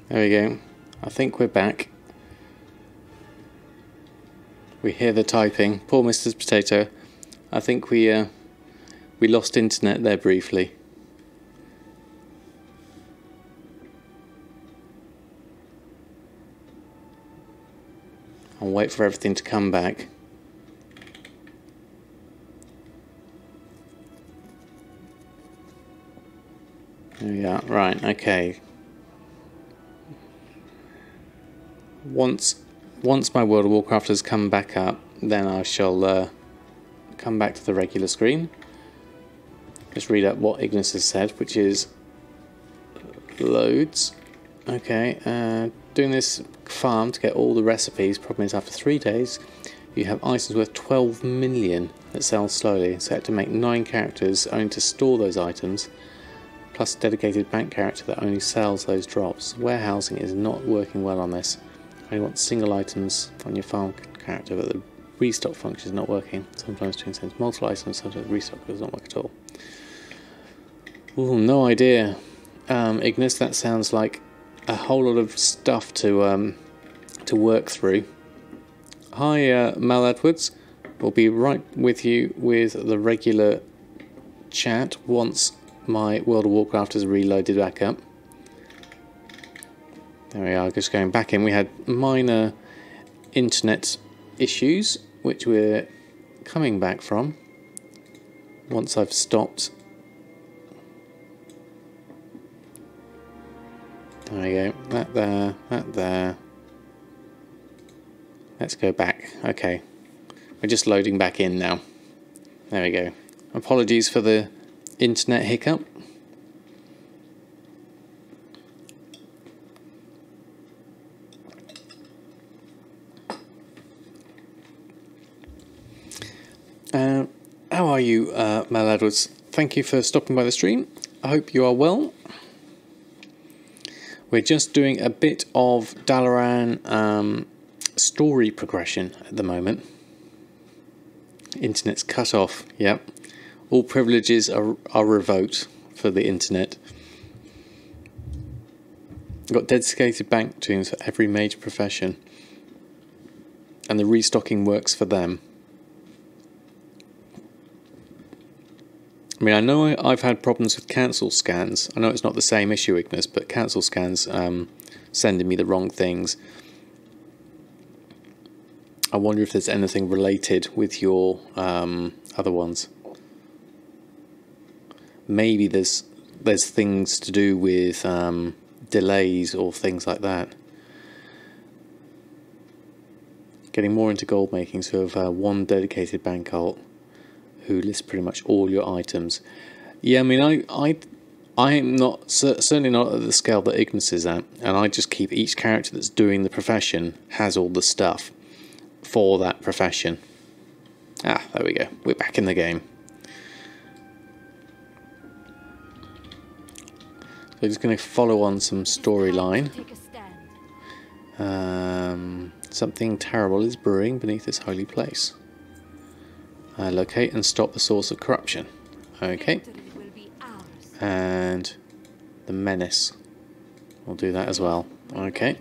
There we go. I think we're back. We hear the typing. Poor Mr. Potato. I think we lost internet there briefly. I'll wait for everything to come back. There we are. Right, okay. Once my World of Warcraft has come back up, then I shall come back to the regular screen. Just read out what Ignis has said, which is loads. Okay, doing this farm to get all the recipes. Problem is, after 3 days, you have items worth 12 million that sell slowly. So I had to make 9 characters only to store those items, plus a dedicated bank character that only sells those drops. Warehousing is not working well on this. You want single items on your farm character, but the restock function is not working. Sometimes doing sends multiple items, sometimes restock does not work at all. Ooh, no idea. Ignis, that sounds like a whole lot of stuff to work through. Hi, Mal Edwards. We'll be right with you with the regular chat once my World of Warcraft is reloaded back up. There we are, just going back in. We had minor internet issues, which we're coming back from once I've stopped. There we go, that there, that there. Let's go back. Okay, we're just loading back in now. There we go. Apologies for the internet hiccup. How are you, Mal Edwards? Thank you for stopping by the stream. I hope you are well. We're just doing a bit of Dalaran story progression at the moment. Internet's cut off, yep. All privileges are revoked for the internet. Got dedicated bank teams for every major profession. And the restocking works for them. I mean, I know I've had problems with cancel scans. I know it's not the same issue, Ignis, but cancel scans sending me the wrong things. I wonder if there's anything related with your other ones. Maybe there's things to do with delays or things like that. Getting more into gold making, so we have one dedicated bank alt who lists pretty much all your items. Yeah, I mean, I am not certainly not at the scale that Ignis is at, and I just keep each character that's doing the profession has all the stuff for that profession. Ah, there we go. We're back in the game. So we're just going to follow on some storyline. Something terrible is brewing beneath this holy place. Locate and stop the source of corruption. Okay. And the menace. We'll do that as well. Okay.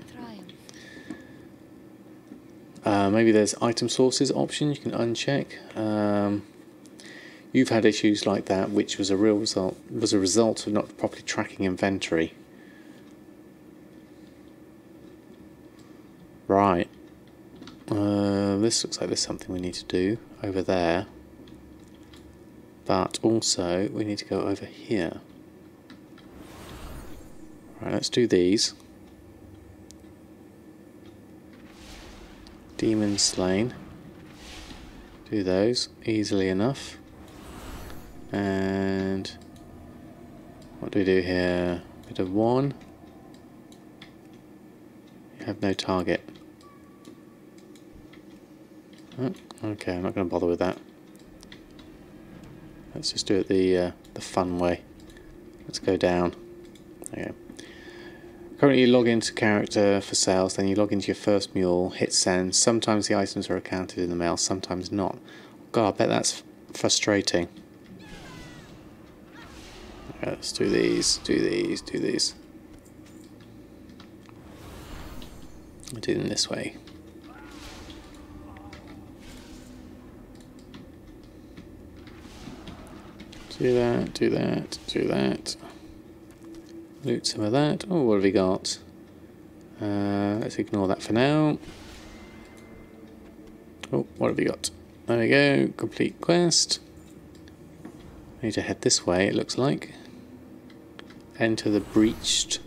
Maybe there's item sources option you can uncheck. You've had issues like that, which was a result of not properly tracking inventory. Right. This looks like there's something we need to do over there. But also, we need to go over here. Right, let's do these. Demon slain. Do those easily enough. And what do we do here? Bit of one. You have no target. Oh, okay, I'm not going to bother with that. Let's just do it the fun way. Let's go down. Okay. Currently you log into character for sales, then you log into your first mule, hit send. Sometimes the items are accounted in the mail, sometimes not. God, I bet that's frustrating. Okay, let's do these, do these, do these. I'll do them this way. Do that, do that, do that. Loot some of that. Oh, what have we got? Let's ignore that for now. Oh, what have we got? There we go. Complete quest. I need to head this way, it looks like. Enter the breached.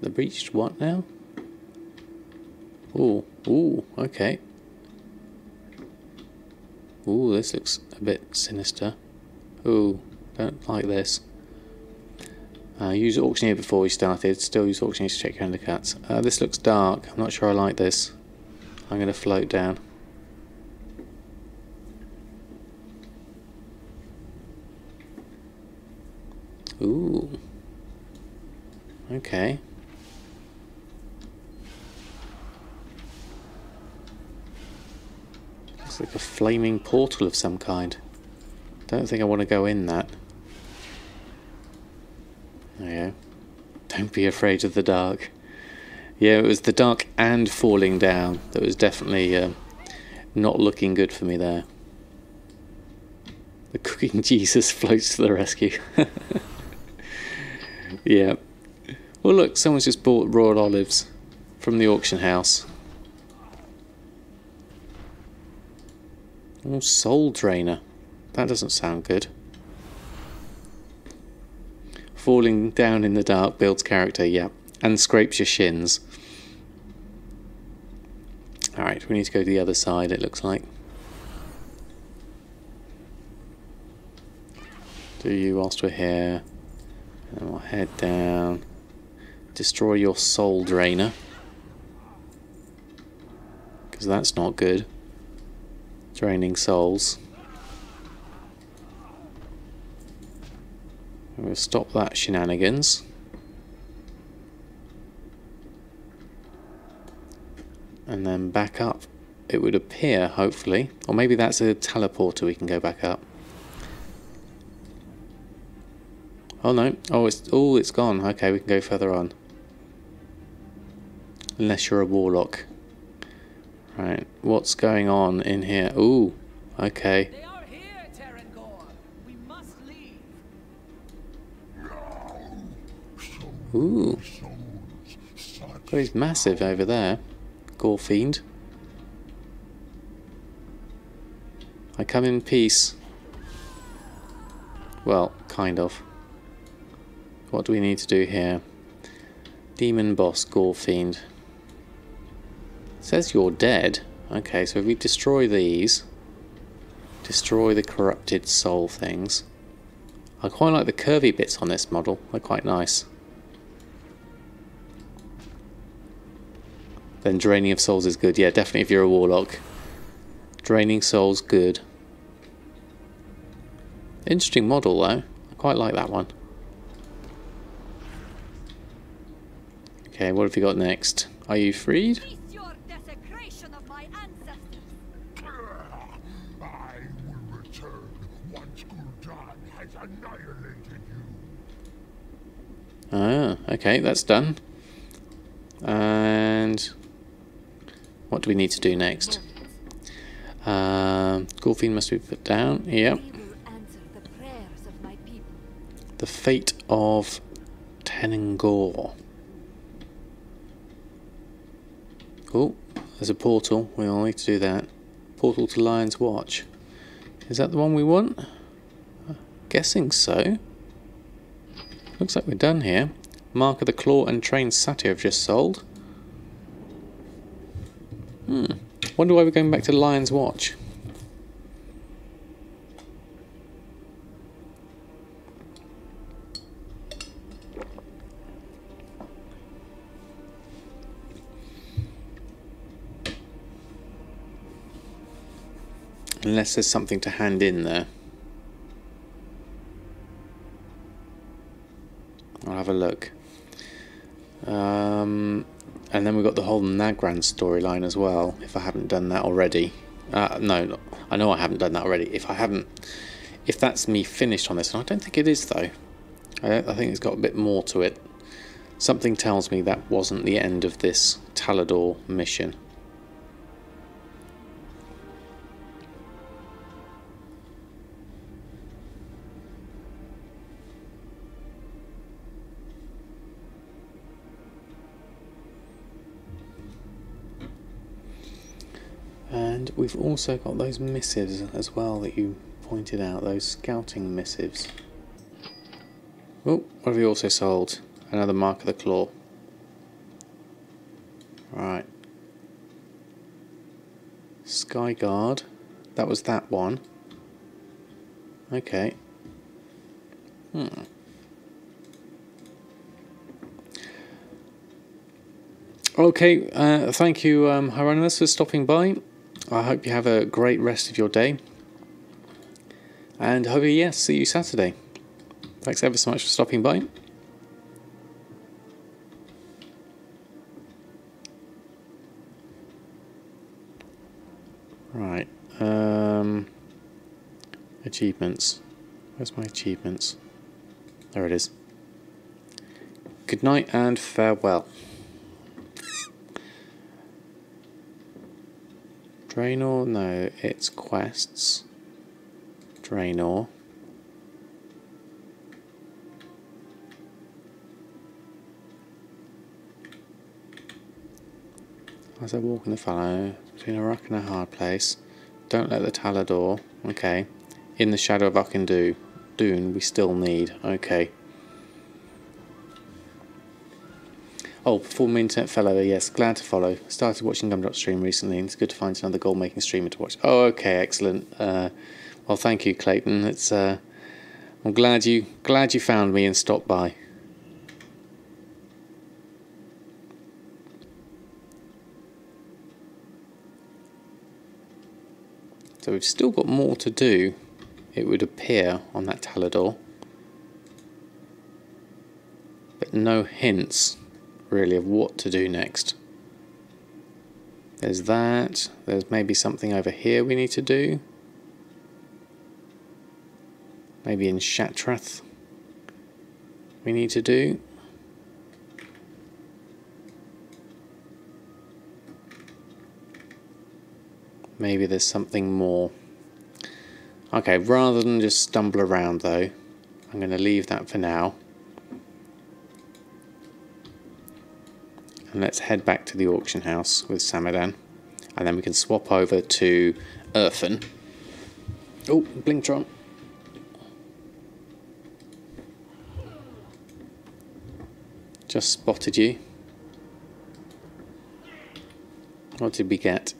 The breached what now? Ooh, ooh, okay. Ooh, this looks a bit sinister. Ooh, don't like this. Use auctioneer before we started. Still use auctioneer to check your undercuts. This looks dark. I'm not sure I like this. I'm going to float down. Ooh. Okay. It's like a flaming portal of some kind. Don't think I want to go in that. There you go. Don't be afraid of the dark. Yeah, it was the dark and falling down that was definitely not looking good for me there. The cooking Jesus floats to the rescue. Yeah. Well, look, someone's just bought raw olives from the auction house. Oh, soul drainer. That doesn't sound good. Falling down in the dark builds character, yeah. And scrapes your shins. Alright, we need to go to the other side, it looks like. Do you whilst we're here. And we'll head down. Destroy your soul drainer. Because that's not good. Draining souls. We'll stop that shenanigans. And then back up, it would appear, hopefully. Or maybe that's a teleporter we can go back up. Oh no, it's gone. Okay, we can go further on. Unless you're a warlock. Right, what's going on in here? Ooh, okay. They are here, Terrangor. We must leave. Ooh. God, he's massive over there. Gore fiend. I come in peace. Well, kind of. What do we need to do here? Demon boss, gore fiend. It says you're dead. Okay, so if we destroy these, destroy the corrupted soul things. I quite like the curvy bits on this model. They're quite nice. Then draining of souls is good. Yeah, definitely if you're a warlock. Draining souls, good. Interesting model though. I quite like that one. Okay, what have you got next? Are you freed? Cease your desecration of my ancestors. I will return once Gul'dan has annihilated you. Ah, okay, that's done. And what do we need to do next? Gul'fiend must be put down. Yep. The fate of Tenengor. Oh, there's a portal. We'll need to do that. Portal to Lion's Watch. Is that the one we want? Guessing so. Looks like we're done here. Mark of the Claw and Trained Satyr have just sold. Wonder why we're going back to Lion's Watch. Unless there's something to hand in there. I'll have a look. And then we've got the whole Nagran storyline as well, if I haven't done that already. No, I know I haven't done that already. If that's me finished on this, and I don't think it is though. I think it's got a bit more to it. Something tells me that wasn't the end of this Talador mission. And we've also got those missives as well that you pointed out, those scouting missives. Oh, what have you also sold? Another Mark of the Claw. Right. Skyguard. That was that one. Okay. Okay, thank you, Hieronymus, for stopping by. I hope you have a great rest of your day. And hopefully, yes, see you Saturday. Thanks ever so much for stopping by. Right. Achievements. Where's my achievements? There it is. Good night and farewell. Draenor? No, it's quests. Draenor. As I walk in the fallow, between a rock and a hard place, don't let the Talador. Okay. In the shadow of Dune we still need. Okay. Oh, former internet fellow, yes, glad to follow. Started watching Gumdrop stream recently, and it's good to find another gold making streamer to watch. Oh, okay, excellent. Well, thank you, Clayton. It's I'm glad you found me and stopped by. So we've still got more to do, it would appear, on that Talador, but no hints really of what to do next. There's that. There's maybe something over here we need to do. Maybe in Shatrath we need to do. Maybe there's something more. Okay, rather than just stumble around though, I'm going to leave that for now. And let's head back to the auction house with Samadan. And then we can swap over to Urfin. Oh, Blinktron. Just spotted you. What did we get?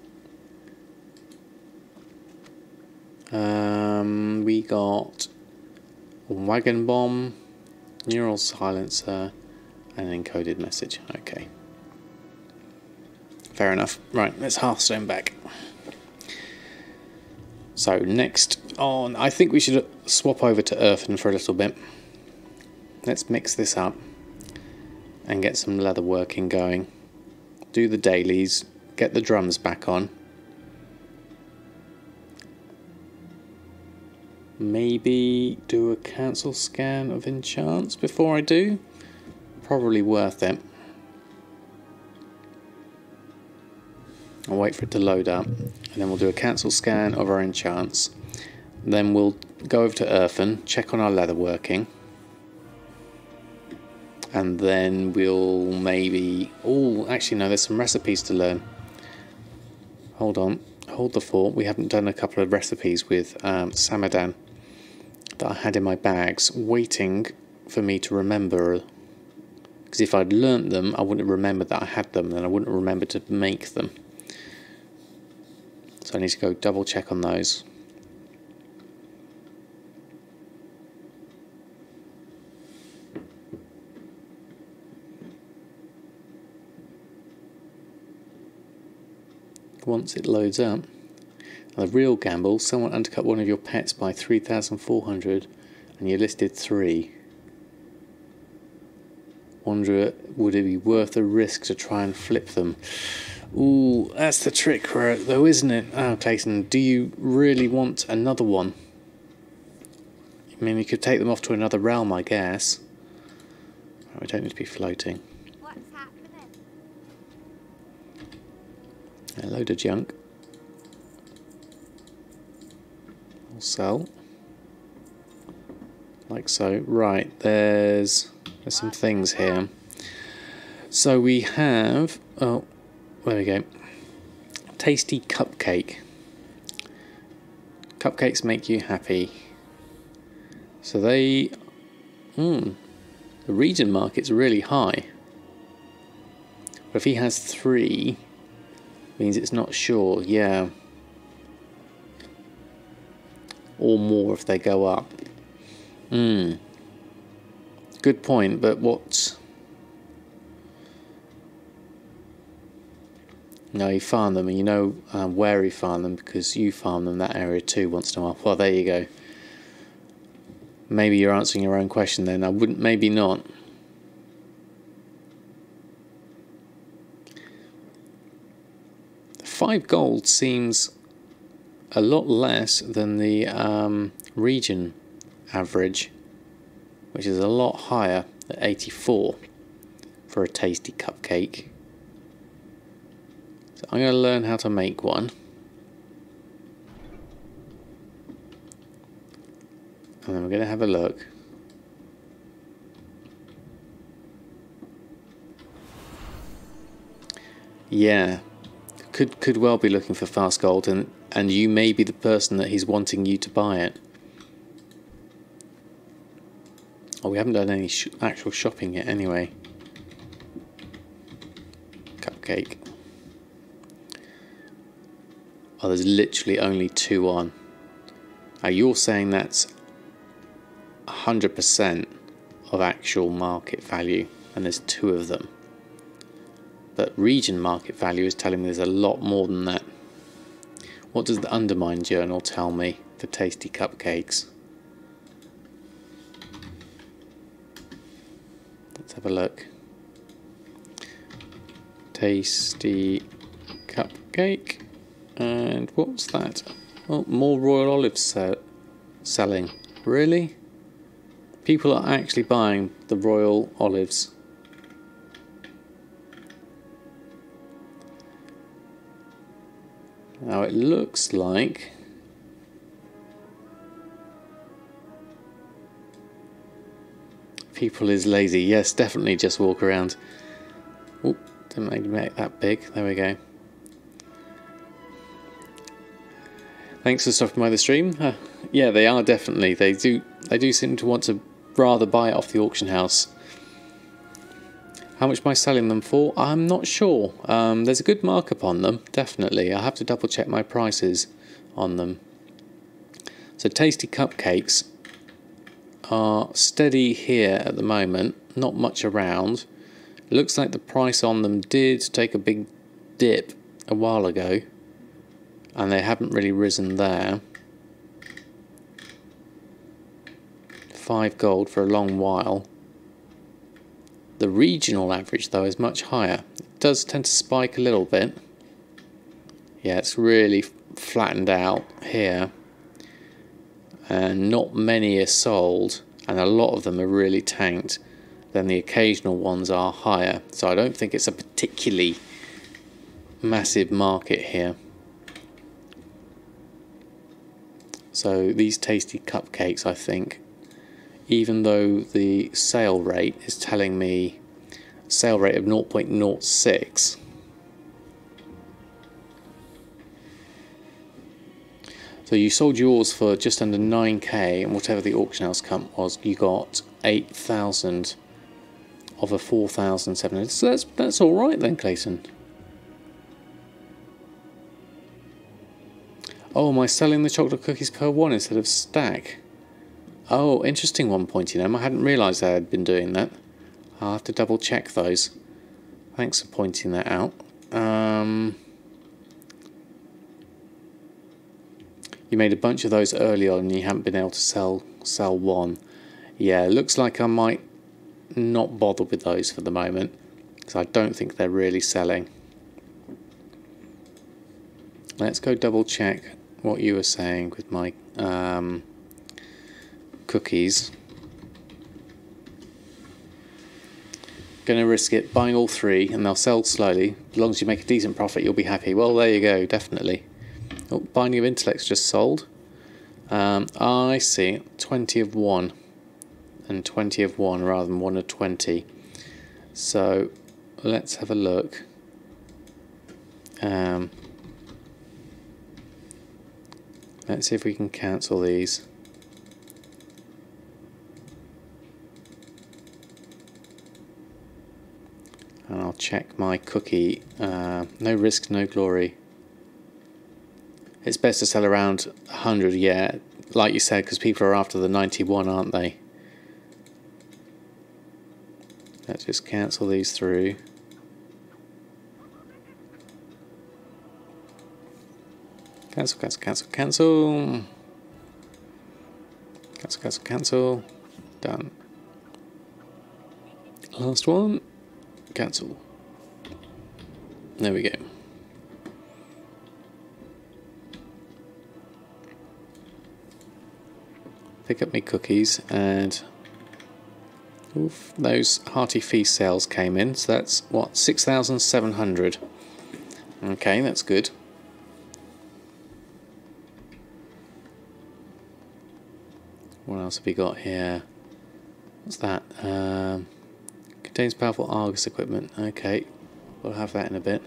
We got a wagon bomb, neural silencer, and an encoded message. Okay. Fair enough. Right, let's Hearthstone back. So next on, I think we should swap over to Urfin for a little bit. Let's mix this up and get some leatherworking going. Do the dailies, get the drums back on. Maybe do a cancel scan of enchants before I do. Probably worth it. I'll wait for it to load up, and then we'll do a cancel scan of our enchants. Then we'll go over to Urfin, check on our leatherworking, and then we'll maybe... Oh, actually no, there's some recipes to learn. Hold on, hold the fort. We haven't done a couple of recipes with Samadan that I had in my bags, waiting for me to remember. Because if I'd learnt them, I wouldn't remember that I had them, and I wouldn't remember to make them. So I need to go double check on those. Once it loads up. A real gamble, someone undercut one of your pets by 3,400 and you listed 3. Wonder, would it be worth the risk to try and flip them? Ooh, that's the trick though, isn't it? Oh, Clayton, do you really want another one? I mean, you could take them off to another realm, I guess. Oh, we don't need to be floating. What's happening? A load of junk. I'll sell. Like so. Right, there's some things here. So we have... Oh, there we go. Tasty cupcake. Cupcakes make you happy. So they... the region market's really high. But if he has 3, means it's not sure, yeah. Or more if they go up. Good point, but what... No, you farm them, and you know where you farm them because you farm them that area too once in a while. Well, there you go. Maybe you're answering your own question then. I wouldn't, maybe not. $5 seems a lot less than the region average, which is a lot higher at 84 for a tasty cupcake. So I'm going to learn how to make one. And then we're going to have a look. Yeah, could well be looking for fast gold, and you may be the person that he's wanting you to buy it. Oh, we haven't done any actual shopping yet anyway. Cupcake. Oh, there's literally only 2 on. Now you're saying that's 100% of actual market value, and there's 2 of them. But region market value is telling me there's a lot more than that. What does the Undermine journal tell me for tasty cupcakes? Let's have a look. Tasty cupcake. And what's that? Oh, more royal olives selling. Really? People are actually buying the royal olives. Now it looks like people is lazy. Yes, definitely just walk around. Oh, didn't make that big. There we go. Thanks for stopping by the stream. Yeah, they are definitely. They do seem to want to rather buy it off the auction house. How much am I selling them for? I'm not sure. There's a good markup on them, definitely. I'll have to double check my prices on them. So tasty cupcakes are steady here at the moment. Not much around. Looks like the price on them did take a big dip a while ago, and they haven't really risen there. $5 for a long while. The regional average though is much higher. It does tend to spike a little bit. Yeah, it's really flattened out here, and not many are sold, and a lot of them are really tanked. Then the occasional ones are higher, so I don't think it's a particularly massive market here. So these tasty cupcakes, I think, even though the sale rate is telling me a sale rate of 0.06, so you sold yours for just under 9k, and whatever the auction house comp was, you got 8,000 of a 4,700. So that's all right then, Clayton. Oh, am I selling the chocolate cookies per one instead of stack? Oh, interesting one, Pointy Gnome. I hadn't realised I had been doing that. I'll have to double check those. Thanks for pointing that out. You made a bunch of those early on and you haven't been able to sell one. Yeah, it looks like I might not bother with those for the moment, because I don't think they're really selling. Let's go double check what you were saying with my cookies. Gonna risk it, buying all three, and they'll sell slowly. As long as you make a decent profit, you'll be happy. Well, there you go, definitely. Oh, Binding of Intellect's just sold. I see, 20 of one and 20 of one rather than 1 of 20. So let's have a look. Let's see if we can cancel these. And I'll check my cookie. No risk, no glory. It's best to sell around 100, yeah, like you said, because people are after the 91, aren't they? Let's just cancel these through. Cancel, cancel, cancel, cancel. Cancel, cancel, cancel. Done. Last one. Cancel. There we go. Pick up my cookies, and oof, those hearty feast sales came in, so that's what, 6,700. Okay, that's good. What else have we got here? What's that? Contains powerful Argus equipment. Okay, we'll have that in a bit.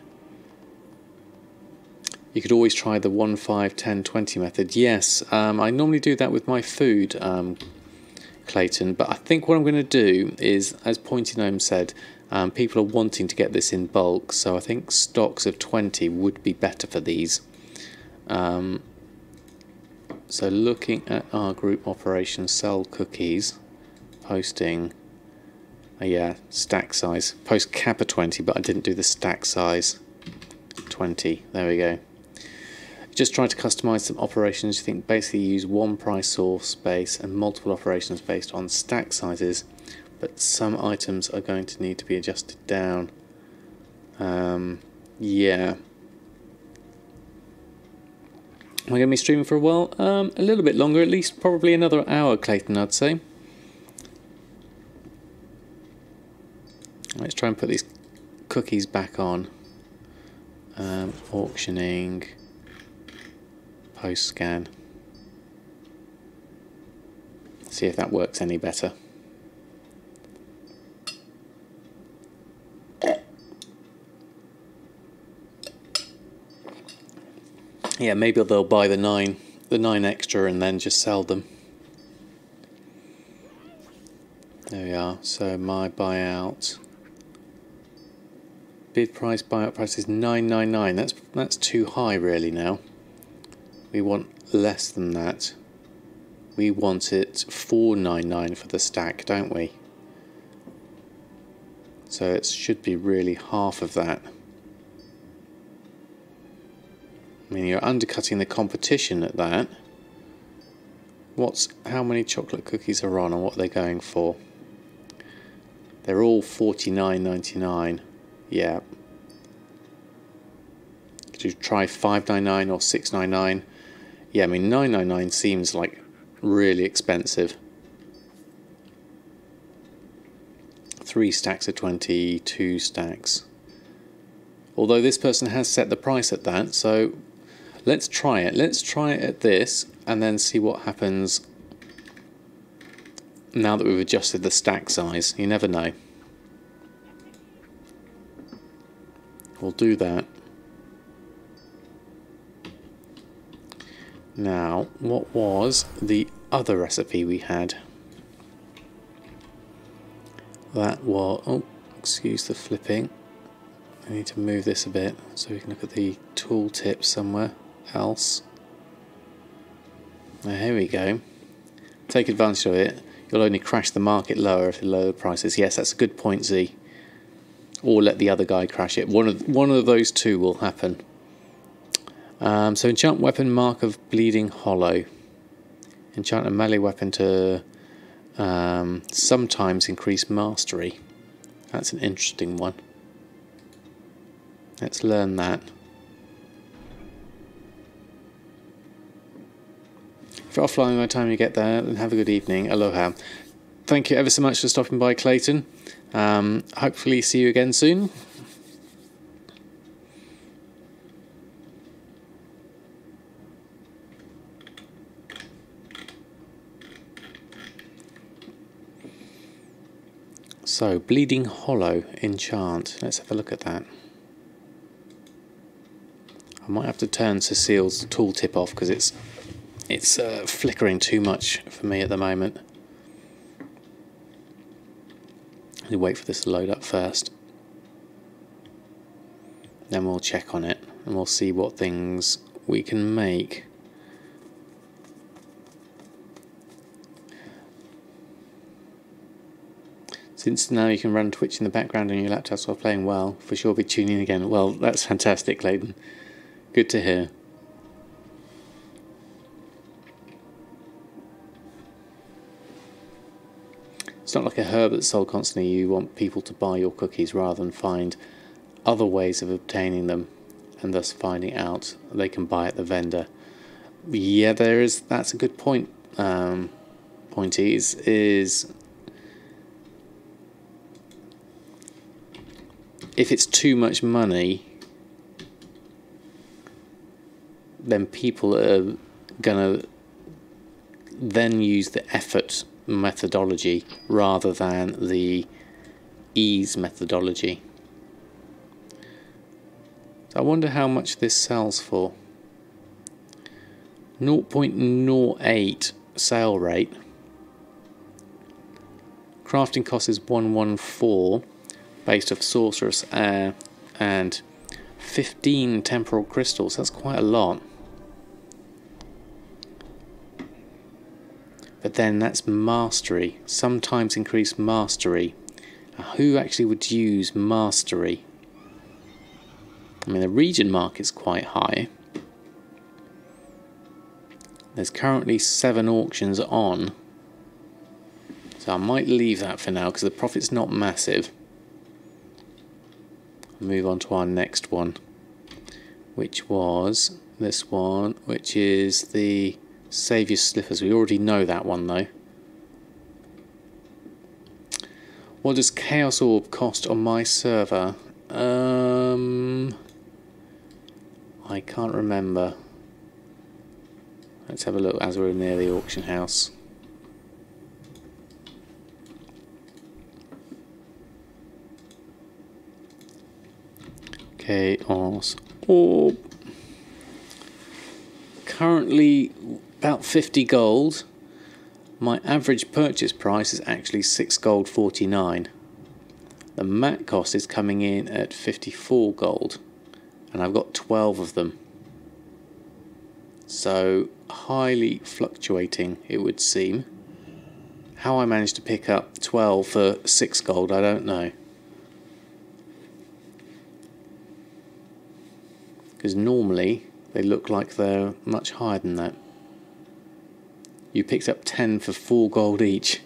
You could always try the 1, 5, 10, 20 method. Yes, I normally do that with my food, Clayton, but I think what I'm going to do is, as Pointy Gnome said, people are wanting to get this in bulk, so I think stocks of 20 would be better for these. So looking at our group operation, sell cookies, posting, yeah, stack size, post cap of 20, but I didn't do the stack size, 20, there we go. Just try to customize some operations. You think basically use one price source base and multiple operations based on stack sizes, but some items are going to need to be adjusted down. Yeah. Am I going to be streaming for a while? A little bit longer, at least probably another hour, Clayton, I'd say. Let's try and put these cookies back on. Auctioning. Post scan. See if that works any better. Yeah, maybe they'll buy the 9 extra and then just sell them. There we are. So my buyout. Bid price, buyout price is 999. That's too high really now. We want less than that. We want it 499 for the stack, don't we? So it should be really half of that. I mean, you're undercutting the competition at that. How many chocolate cookies are on and what they're going for? They're all $49.99. Yeah. Could you try $5.99 or $6.99? Yeah, I mean $9.99 seems like really expensive. 3 stacks of 20, 2 stacks. Although this person has set the price at that, so let's try it. Let's try it at this and then see what happens now that we've adjusted the stack size. You never know. We'll do that. Now, what was the other recipe we had? That was... oh, excuse the flipping. I need to move this a bit so we can look at the tooltip somewhere else. Now, here we go. Take advantage of it. You'll only crash the market lower if you lower the prices. Yes, that's a good point, Z. Or let the other guy crash it. One of those two will happen. So enchant weapon, Mark of Bleeding Hollow. Enchant a melee weapon to sometimes increase mastery. That's an interesting one. Let's learn that. If you're offline by the time you get there, then have a good evening. Aloha. Thank you ever so much for stopping by, Clayton. Hopefully see you again soon. So, Bleeding Hollow enchant. Let's have a look at that. I might have to turn Cecile's tooltip off because it's flickering too much for me at the moment. I'll wait for this to load up first. Then we'll check on it and we'll see what things we can make. Since now you can run Twitch in the background on your laptop while playing WoW, for sure be tuning in again. Well, that's fantastic, Clayton. Good to hear. It's not like a herb that's sold constantly. You want people to buy your cookies rather than find other ways of obtaining them and thus finding out they can buy at the vendor. Yeah, that's a good point. Pointy is if it's too much money, then people are gonna then use the effort methodology rather than the ease methodology. So I wonder how much this sells for. 0.08 sale rate. Crafting cost is 114 based off sorceress air and 15 temporal crystals. That's quite a lot. But then that's mastery. Sometimes increase mastery. Now, who actually would use mastery? I mean, the region market's quite high. There's currently 7 auctions on. So I might leave that for now because the profit's not massive. Move on to our next one, which was this one, which is the Saviour's Slippers. We already know that one though. What does Chaos Orb cost on my server? I can't remember. Let's have a look as we're near the auction house. Chaos Orb. Currently about 50 gold. My average purchase price is actually 6 gold 49. The mat cost is coming in at 54 gold. And I've got 12 of them. So highly fluctuating, it would seem. How I managed to pick up 12 for 6 gold, I don't know. Because normally they look like they're much higher than that. You picked up 10 for 4 gold each.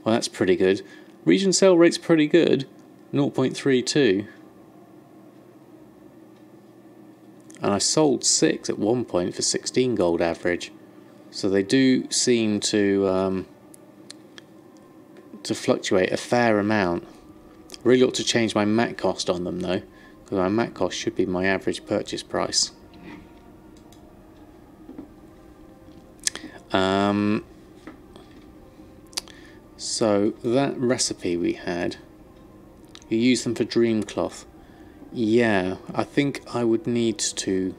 Well, that's pretty good. Region sale rate's pretty good. 0.32. And I sold 6 at one point for 16 gold average. So they do seem to fluctuate a fair amount. Really ought to change my mat cost on them though, because my mat cost should be my average purchase price. So that recipe we had, you use them for dream cloth. Yeah, I think I would need to.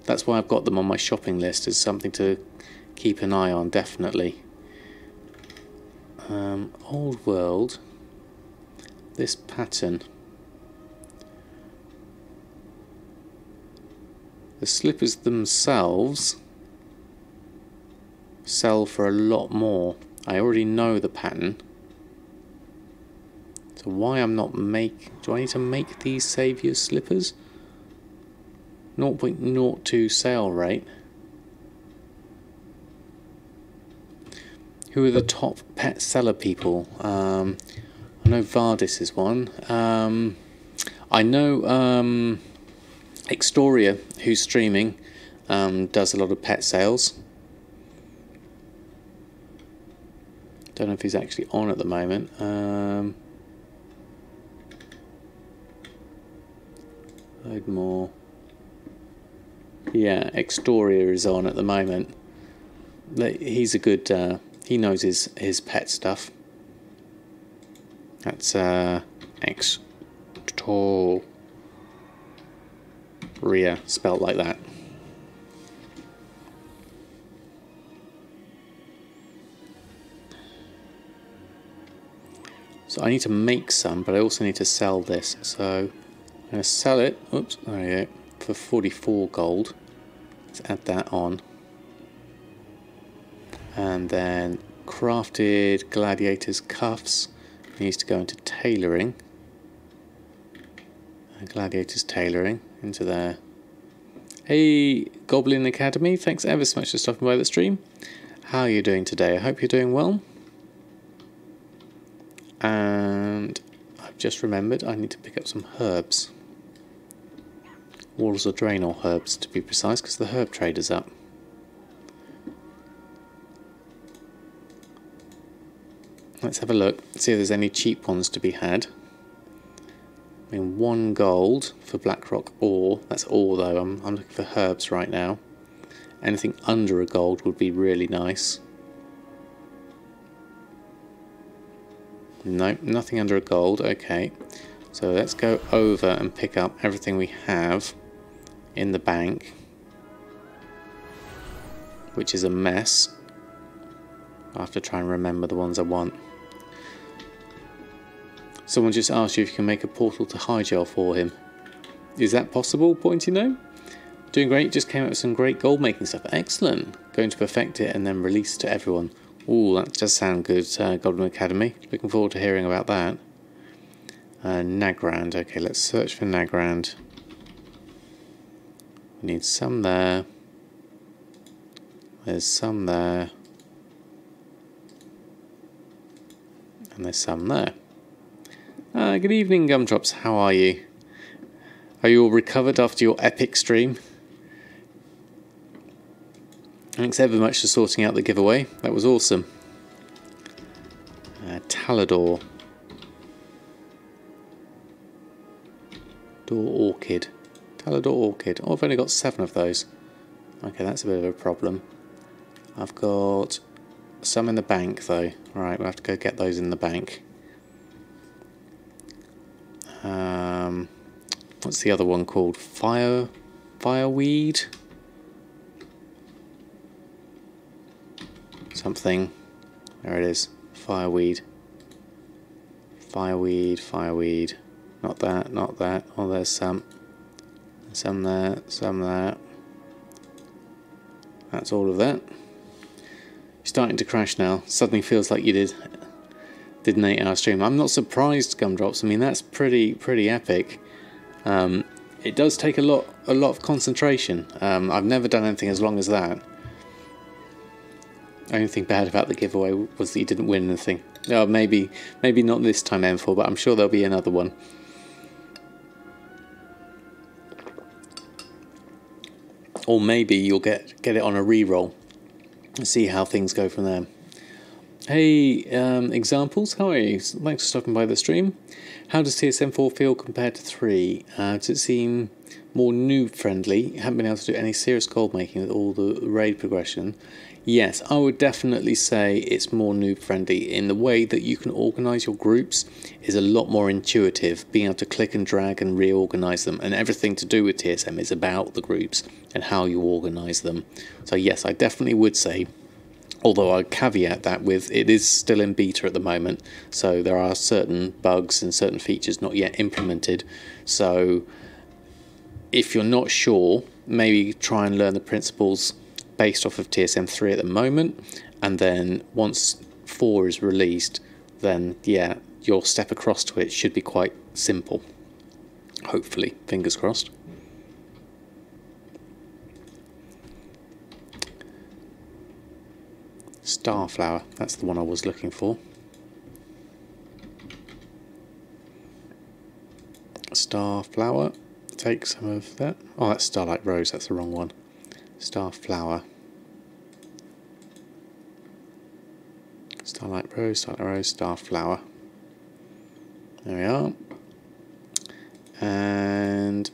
That's why I've got them on my shopping list as something to keep an eye on, definitely. Old world. This pattern. The slippers themselves sell for a lot more. I already know the pattern. So why I'm not do I need to make these saviour slippers? 0.02 sale rate. Who are the top pet seller people? I know Vardis is one. I know Extoria, who's streaming, does a lot of pet sales. Don't know if he's actually on at the moment. Load more. Yeah, Extoria is on at the moment. He's a good. He knows his pet stuff. That's Extoria, spelt like that. So I need to make some, but I also need to sell this. So I'm going to sell it. Oops, there we go. For 44 gold. Let's add that on. And then crafted gladiators cuffs needs to go into tailoring. Gladiators tailoring into there. Hey Goblin Academy, thanks ever so much for stopping by the stream. How are you doing today? I hope you're doing well. And I've just remembered I need to pick up some herbs. Walls of Draenor herbs to be precise, because the herb trader's up. Let's have a look, see if there's any cheap ones to be had. I mean, 1 gold for Blackrock ore. That's ore though. I'm looking for herbs right now. Anything under a gold would be really nice. Nope, nothing under a gold. Okay, so let's go over and pick up everything we have in the bank, which is a mess. I have to try and remember the ones I want. Someone just asked you if you can make a portal to Hygel for him. Is that possible, Pointy No? Doing great, just came up with some great gold making stuff. Excellent. Going to perfect it and then release to everyone. Ooh, that does sound good, Goblin Academy. Looking forward to hearing about that. Nagrand. Okay, let's search for Nagrand. We need some there. There's some there. And there's some there. Good evening, Gumdrops. How are you? Are you all recovered after your epic stream? Thanks ever much for sorting out the giveaway. That was awesome. Talador. Orchid. Talador Orchid. Oh, I've only got 7 of those. Okay, that's a bit of a problem. I've got some in the bank though. Alright, we'll have to go get those in the bank. What's the other one called? Fireweed? Something. There it is. Fireweed. Fireweed. Not that, not that. Oh, there's some. Some there, some there. That's all of that. You're starting to crash now. Suddenly feels like you did an 8-hour stream. I'm not surprised, Gumdrops. I mean, that's pretty epic. It does take a lot of concentration. I've never done anything as long as that. Only thing bad about the giveaway was that you didn't win anything. Oh, maybe not this time, M4, but I'm sure there'll be another one. Or maybe you'll get it on a re-roll and see how things go from there. Hey, Examples, how are you? Thanks for stopping by the stream. How does TSM4 feel compared to 3? Does it seem more noob friendly? Haven't been able to do any serious gold making with all the raid progression. Yes, I would definitely say it's more noob friendly in the way that you can organise your groups is a lot more intuitive, being able to click and drag and reorganise them, and everything to do with TSM is about the groups and how you organise them. So yes, I definitely would say, although I caveat that with it is still in beta at the moment, so there are certain bugs and certain features not yet implemented. So if you're not sure, maybe try and learn the principles based off of TSM 3 at the moment, and then once 4 is released, then yeah, your step across to it should be quite simple. Hopefully, fingers crossed. Starflower, that's the one I was looking for. Starflower, take some of that. Oh, that's Starlight Rose, that's the wrong one. Starflower. Starlight Rose, Starflower. There we are. And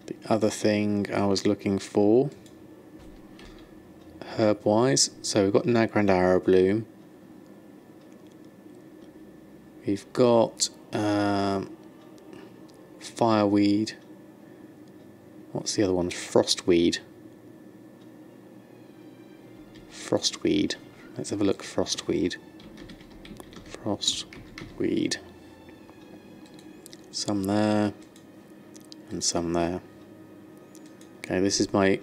the other thing I was looking for, herb-wise, so we've got Nagrand Arrow Bloom. We've got Fireweed. What's the other one? Frostweed. Frostweed. Let's have a look. Frostweed. Frostweed. Some there. And some there. Okay, this is my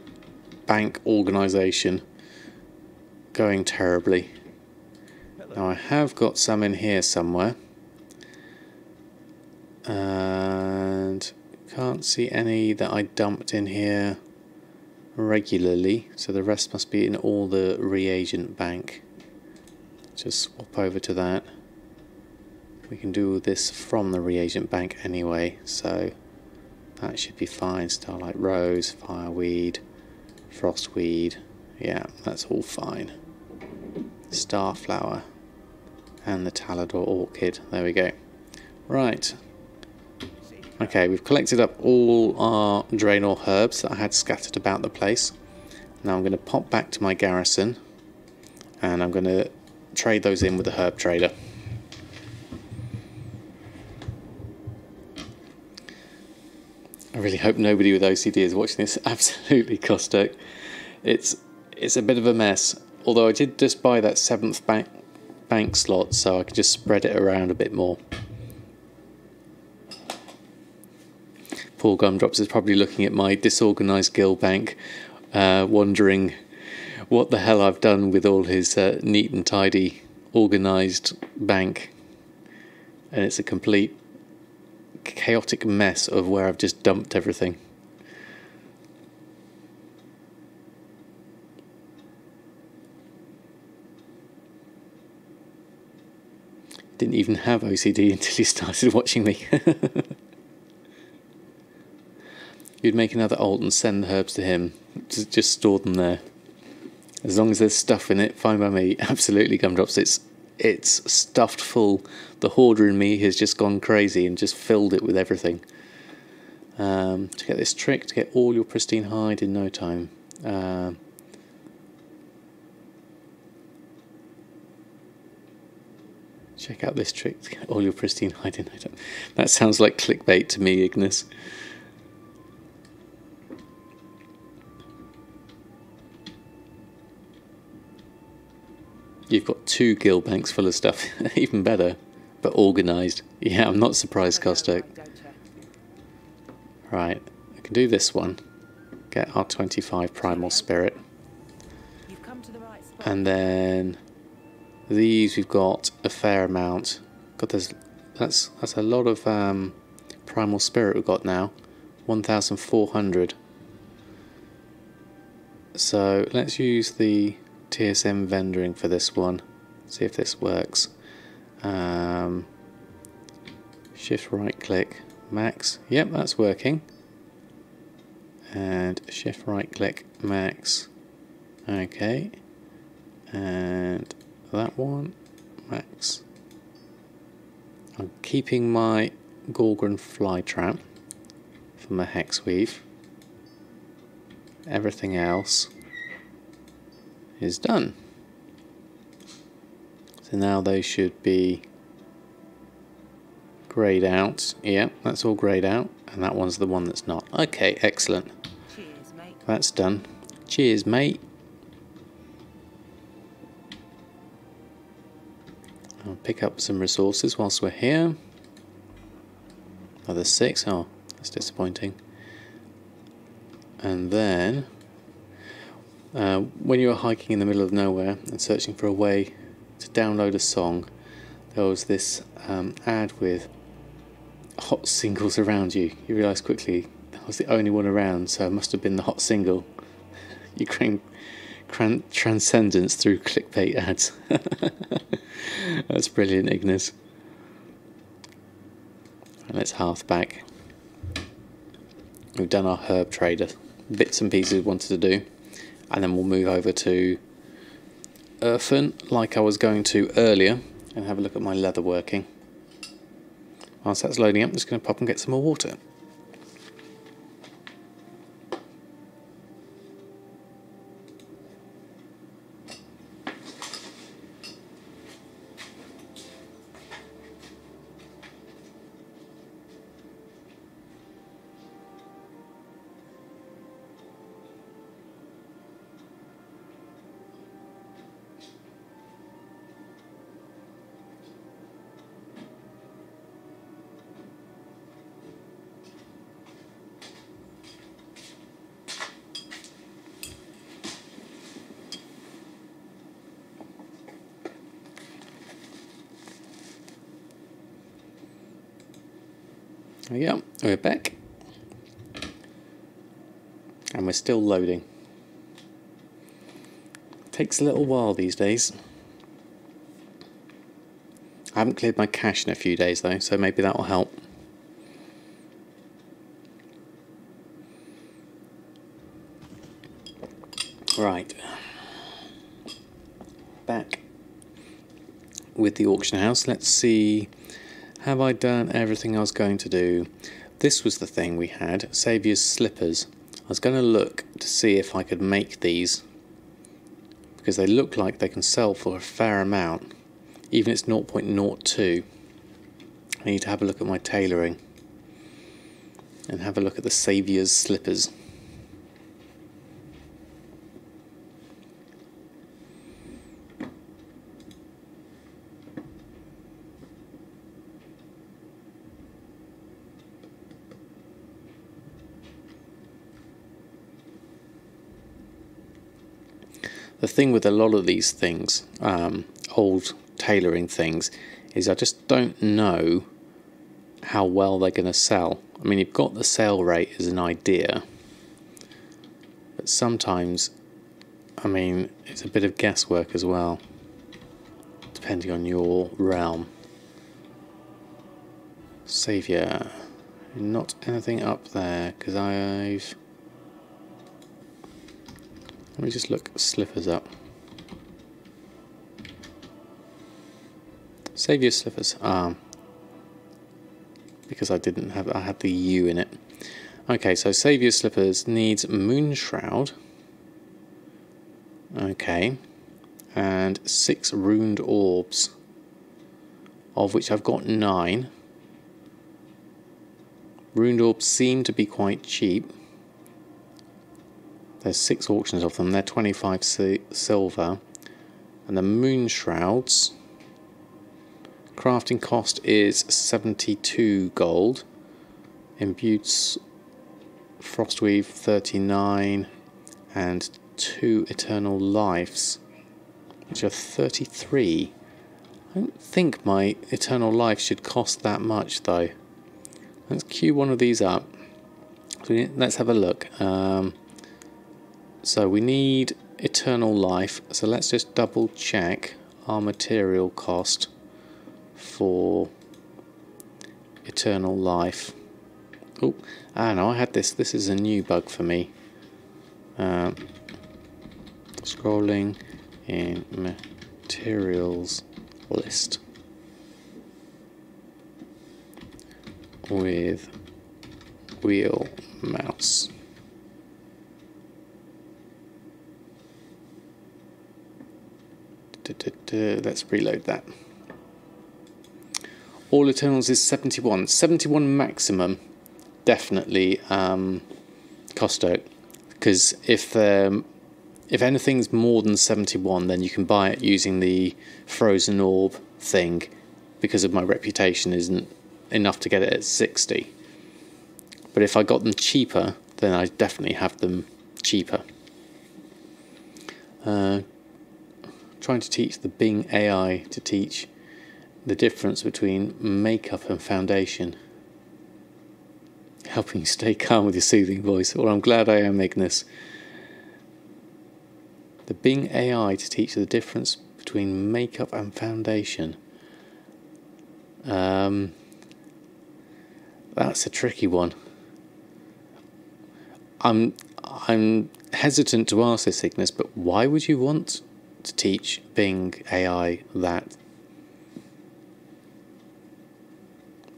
bank organisation going terribly. Now I have got some in here somewhere. And can't see any that I dumped in here regularly, so the rest must be in all the reagent bank. Just swap over to that. We can do this from the reagent bank anyway, so that should be fine. Starlight Rose, Fireweed, Frostweed, yeah, that's all fine. Starflower and the Talador Orchid, there we go. Right. Okay, we've collected up all our Draenor herbs that I had scattered about the place. Now I'm going to pop back to my garrison and I'm going to trade those in with the herb trader. I really hope nobody with OCD is watching this. Absolutely, Kostek. It's a bit of a mess. Although I did just buy that 7th bank slot, so I can just spread it around a bit more. Poor Gumdrops is probably looking at my disorganised guild bank, wondering what the hell I've done with all his neat and tidy, organised bank. And it's a complete chaotic mess of where I've just dumped everything. Didn't even have OCD until he started watching me. You'd make another alt and send the herbs to him. Just store them there. As long as there's stuff in it, fine by me. Absolutely, Gumdrops. It's stuffed full. The hoarder in me has just gone crazy and just filled it with everything. To get this trick, to get all your pristine hide in no time. Check out this trick to get all your pristine hide in no time. That sounds like clickbait to me, Ignis. You've got 2 guild banks full of stuff. Even better, but organised. Yeah, I'm not surprised, Kostek. Right, I can do this one. Get our 25 Primal Spirit. And then these we've got a fair amount. God, that's a lot of Primal Spirit we've got now. 1,400. So let's use the TSM vendoring for this one. See if this works. Shift right click max. Yep, that's working. And shift right click max. Okay. And that one max. I'm keeping my Gorgon fly trap for my hex weave. Everything else is done. So now they should be greyed out. Yeah, that's all greyed out, and that one's the one that's not. Okay, excellent. Cheers, mate. That's done. Cheers, mate. I'll pick up some resources whilst we're here. Oh, there's 6. Oh, that's disappointing. And then when you were hiking in the middle of nowhere and searching for a way to download a song, there was this ad with hot singles around you. You realise quickly I was the only one around, so it must have been the hot single. You claim transcendence through clickbait ads. That's brilliant, Ignis. Let's hearth back. We've done our herb trader. Bits and pieces we wanted to do. And then we'll move over to Earthen, like I was going to earlier, and have a look at my leatherworking. Whilst that's loading up, I'm just going to pop and get some more water. There we go, we're back. And we're still loading. Takes a little while these days. I haven't cleared my cache in a few days though, so maybe that will help. Right. Back with the auction house. Let's see. Have I done everything I was going to do? This was the thing we had, Saviour's Slippers. I was going to look to see if I could make these, because they look like they can sell for a fair amount, even if it's 0.02. I need to have a look at my tailoring and have a look at the Saviour's Slippers. The thing with a lot of these things, old tailoring things, is I just don't know how well they're going to sell. I mean, you've got the sale rate as an idea, but sometimes, I mean, it's a bit of guesswork as well, depending on your realm. Saviour, not anything up there, because I've... Let me just look slippers up. Saviour's Slippers. Because I didn't have, I had the U in it. Okay, so Saviour's Slippers needs Moon Shroud. Okay. And 6 Runed Orbs, of which I've got 9. Runed Orbs seem to be quite cheap. There's 6 auctions of them, they're 25 silver. And the Moon Shrouds, crafting cost is 72 gold. Imbued Frostweave 39, and 2 Eternal Lives, which are 33. I don't think my Eternal Life should cost that much though. Let's queue one of these up. So let's have a look. So we need Eternal Life, so let's just double check our material cost for Eternal Life. Oh, no, I had this. This is a new bug for me. Scrolling in materials list with wheel mouse. Let's reload that. All Eternals is 71. 71 maximum, definitely Costo, because if anything's more than 71, then you can buy it using the Frozen Orb thing, because of my reputation isn't enough to get it at 60. But if I got them cheaper, then I definitely have them cheaper. Trying to teach the Bing AI to teach the difference between makeup and foundation. Helping you stay calm with your soothing voice. Well, I'm glad I am, Ignis. The Bing AI to teach the difference between makeup and foundation. That's a tricky one. I'm hesitant to ask this, Ignis, but why would you want to teach Bing AI that?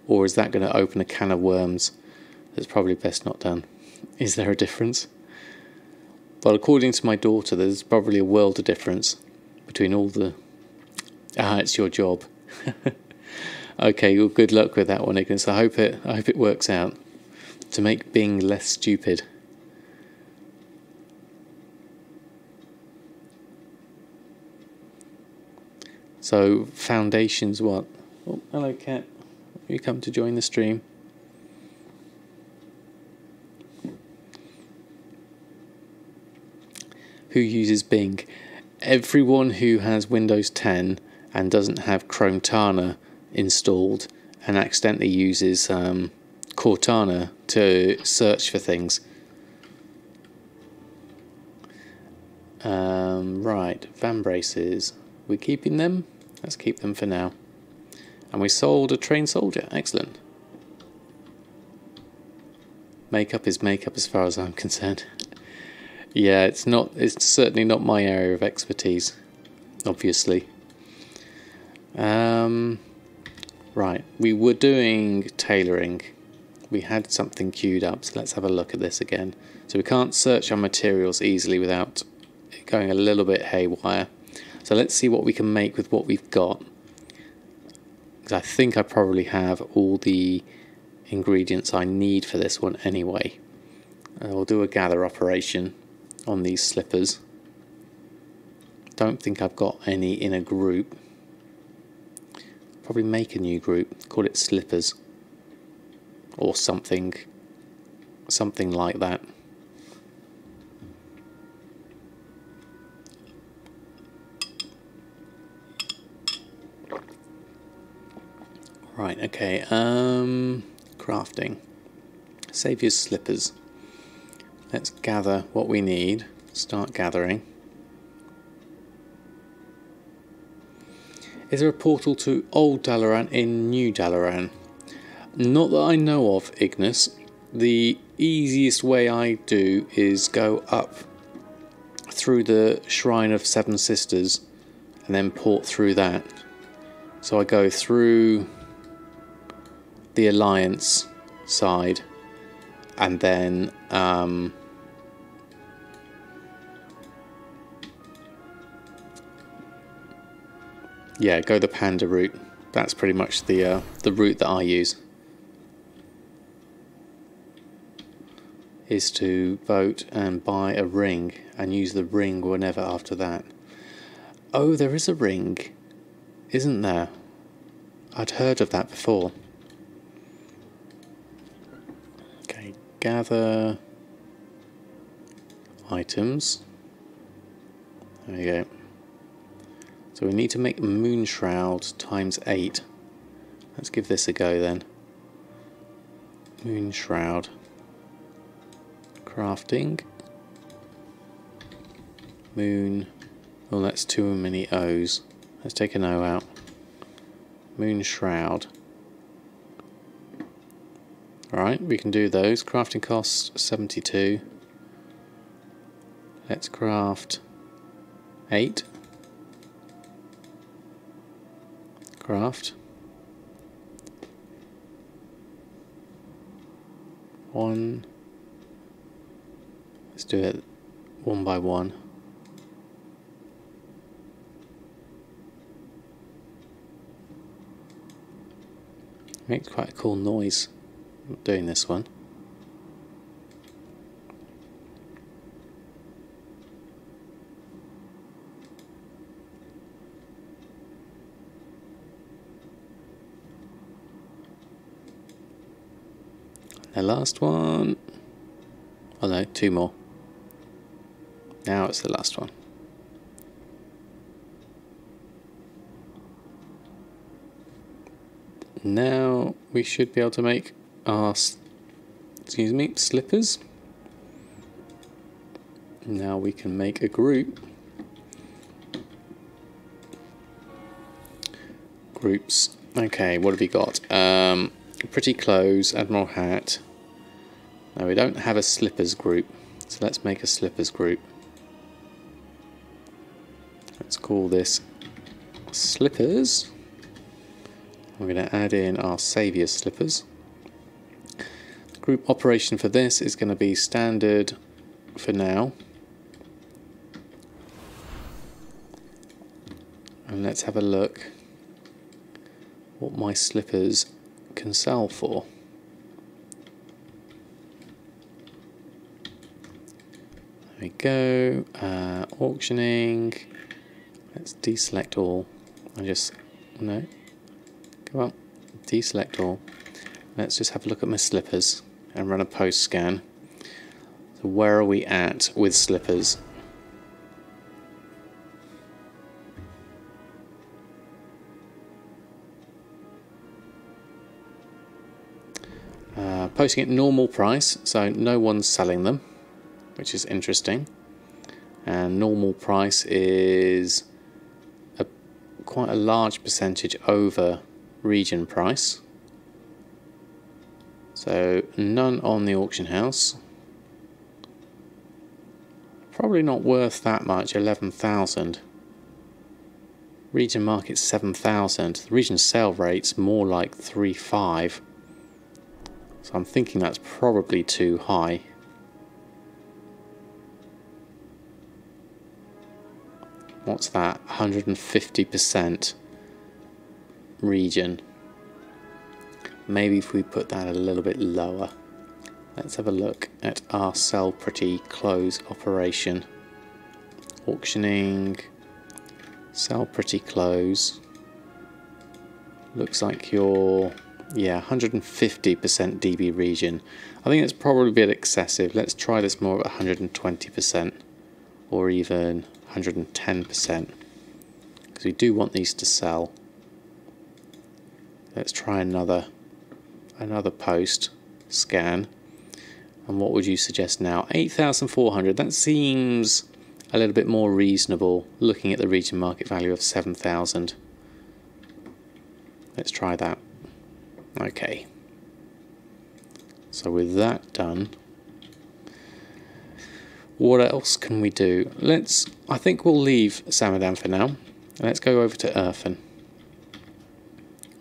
Or is that going to open a can of worms that's probably best not done? Is there a difference? Well, according to my daughter, there's probably a world of difference between all the... it's your job. Okay, well, good luck with that one, Ignis. I hope it works out to make Bing less stupid. So, foundations what? Oh, hello, cat. You come to join the stream. Who uses Bing? Everyone who has Windows 10 and doesn't have Cortana installed and accidentally uses Cortana to search for things. Right, van braces. We're keeping them? Let's keep them for now. And we sold a trained soldier. Excellent. Makeup is makeup as far as I'm concerned. Yeah, it's certainly not my area of expertise, obviously. Right, we were doing tailoring. We had something queued up, so let's have a look at this again. So we can't search our materials easily without it going a little bit haywire. So let's see what we can make with what we've got. Because I think I probably have all the ingredients I need for this one anyway. We'll do a gather operation on these slippers. Don't think I've got any in a group. Probably make a new group, call it slippers or something like that. Right, okay, crafting. Save your slippers. Let's gather what we need. Start gathering. Is there a portal to Old Dalaran in New Dalaran? Not that I know of, Ignis. The easiest way I do is go up through the Shrine of Seven Sisters and then port through that. So I go through the Alliance side and then yeah, go the Panda route. That's pretty much the route that I use. Is to vote and buy a ring and use the ring whenever after that. Oh, there is a ring, isn't there? I'd heard of that before. Okay, gather items. There we go. So we need to make Moon Shroud times 8. Let's give this a go then. Moon Shroud. Crafting. Moon. Oh, that's too many O's. Let's take an O out. Moon Shroud. Alright, we can do those. Crafting cost 72. Let's craft 8. Craft. 1. Let's do it one by one. Makes quite a cool noise doing this one. The last one. Oh no, 2 more. Now it's the last one. Now we should be able to make our, excuse me, slippers. Now we can make a group. Groups. Okay, what have we got? Pretty clothes, Admiral hat. No, we don't have a slippers group, so let's make a slippers group. Let's call this slippers. I'm going to add in our Saviour's slippers. The group operation for this is going to be standard for now. And let's have a look what my slippers can sell for. There we go. Auctioning. Let's deselect all. No. Come on. Deselect all. Let's just have a look at my slippers and run a post scan. So where are we at with slippers? Posting at normal price, so no one's selling them, which is interesting. And normal price is quite a large percentage over region price. So none on the auction house. Probably not worth that much, 11,000. Region market 7,000. The region sale rate's more like 3.5. So I'm thinking that's probably too high. What's that? 150% region. Maybe if we put that a little bit lower. Let's have a look at our sell pretty clothes operation. Auctioning. Sell pretty clothes. Looks like you're... yeah, 150% DB region. I think it's probably a bit excessive. Let's try this more at 120% or even 110%, because we do want these to sell. Let's try another post scan. And what would you suggest now? 8,400. That seems a little bit more reasonable looking at the region market value of 7,000. Let's try that. Okay, so with that done, what else can we do? I think we'll leave Samadan for now. Let's go over to Earthen.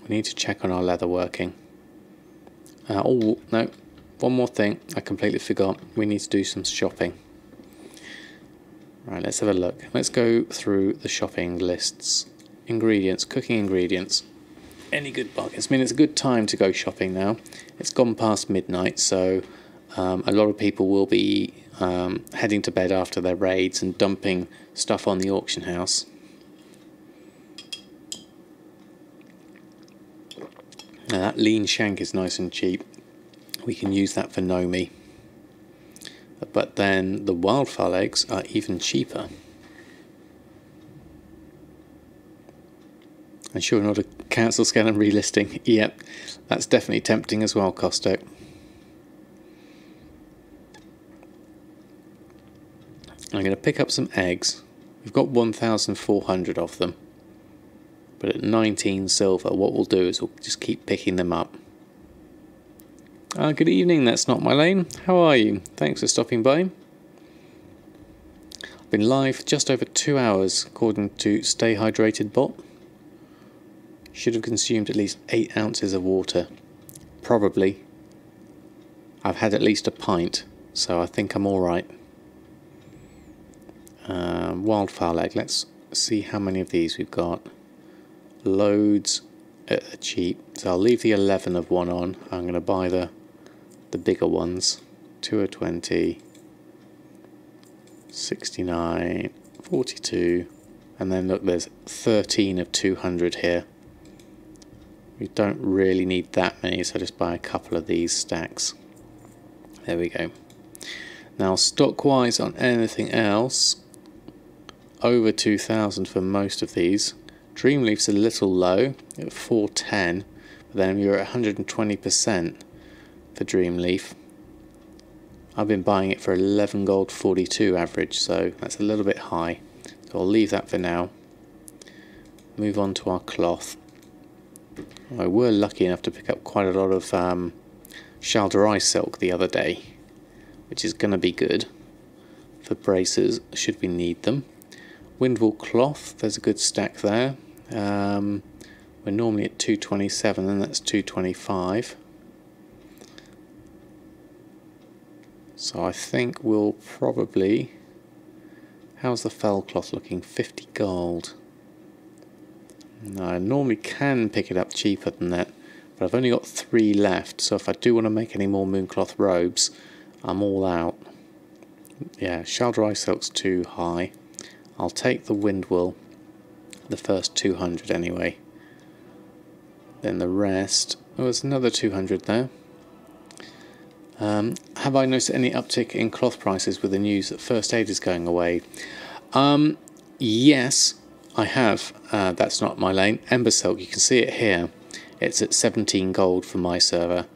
We need to check on our leatherworking. Oh no, one more thing, I completely forgot. We need to do some shopping. Right, let's have a look. Let's go through the shopping lists. Ingredients, cooking ingredients. Any good bargains? I mean, it's a good time to go shopping now. It's gone past midnight, so a lot of people will be heading to bed after their raids and dumping stuff on the auction house. Now that lean shank is nice and cheap. We can use that for Nomi. But then the wildfire legs are even cheaper. And sure, not a cancel scan and relisting. Yep, that's definitely tempting as well, Costo. I'm going to pick up some eggs. We've got 1,400 of them. But at 19 silver, what we'll do is we'll just keep picking them up. Good evening, that's not my lane. How are you? Thanks for stopping by. I've been live just over 2 hours, according to Stay Hydrated bot. Should have consumed at least 8 ounces of water. Probably. I've had at least a pint, so I think I'm alright. Wildfire leg, let's see how many of these we've got. Loads at cheap, so I'll leave the 11 of one on. I'm going to buy the bigger ones. 2 are 20, 69, 42, and then look, there's 13 of 200 here. We don't really need that many, so just buy a couple of these stacks. There we go. Now stock wise on anything else, over 2,000 for most of these. Dreamleaf's a little low at 410, but then you're at 120% for Dreamleaf. I've been buying it for 11 gold 42 average, so that's a little bit high. So I'll leave that for now. Move on to our cloth. I were lucky enough to pick up quite a lot of Shalderai silk the other day, which is going to be good for braces should we need them. Windwall cloth, there's a good stack there. We're normally at 227 and that's 225. So I think we'll probably... How's the fell cloth looking? 50 gold. No, I normally can pick it up cheaper than that, but I've only got 3 left, so if I do want to make any more mooncloth robes, I'm all out. Yeah, Shalderai silk's too high. I'll take the Windwall, the first 200 anyway. Then the rest... Oh, there's another 200 there. Have I noticed any uptick in cloth prices with the news that First Aid is going away? Yes, I have. That's not my lane. Ember Silk, you can see it here. It's at 17 gold for my server.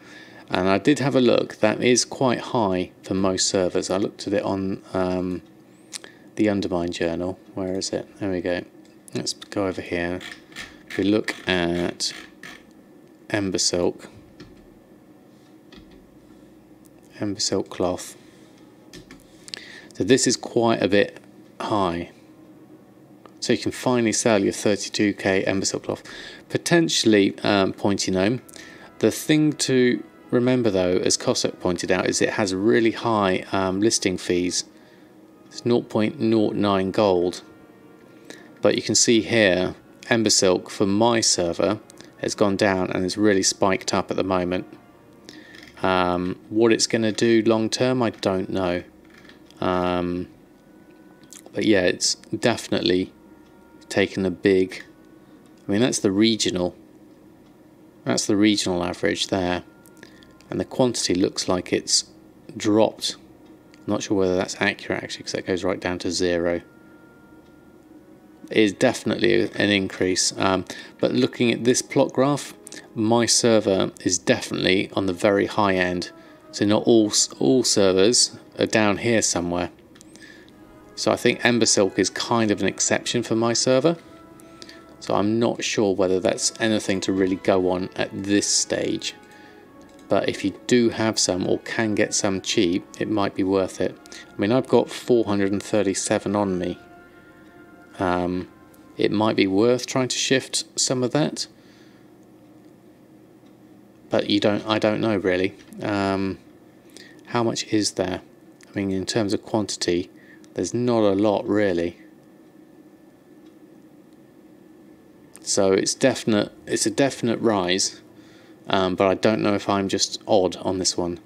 And I did have a look. That is quite high for most servers. I looked at it on the Undermine journal. Where is it? There we go. Let's go over here. If we look at Ember Silk. Ember Silk cloth. So this is quite a bit high. So you can finally sell your 32k Ember Silk cloth. Potentially Pointy Gnome. The thing to remember though, as Cossack pointed out, is it has really high listing fees. It's 0.09 gold. But you can see here, Ember Silk for my server has gone down and is really spiked up at the moment. What it's going to do long term, I don't know. But yeah, it's definitely taken a big... I mean, that's the regional. That's the regional average there. And the quantity looks like it's dropped. I'm not sure whether that's accurate actually, because that goes right down to 0. It is definitely an increase. But looking at this plot graph, my server is definitely on the very high end. So not all servers are down here somewhere. So I think Ember Silk is kind of an exception for my server. So I'm not sure whether that's anything to really go on at this stage. But if you do have some or can get some cheap, it might be worth it. I mean, I've got 437 on me. It might be worth trying to shift some of that. But I don't know really. How much is there? I mean, in terms of quantity, there's not a lot really. So it's a definite rise, but I don't know if I'm just odd on this one.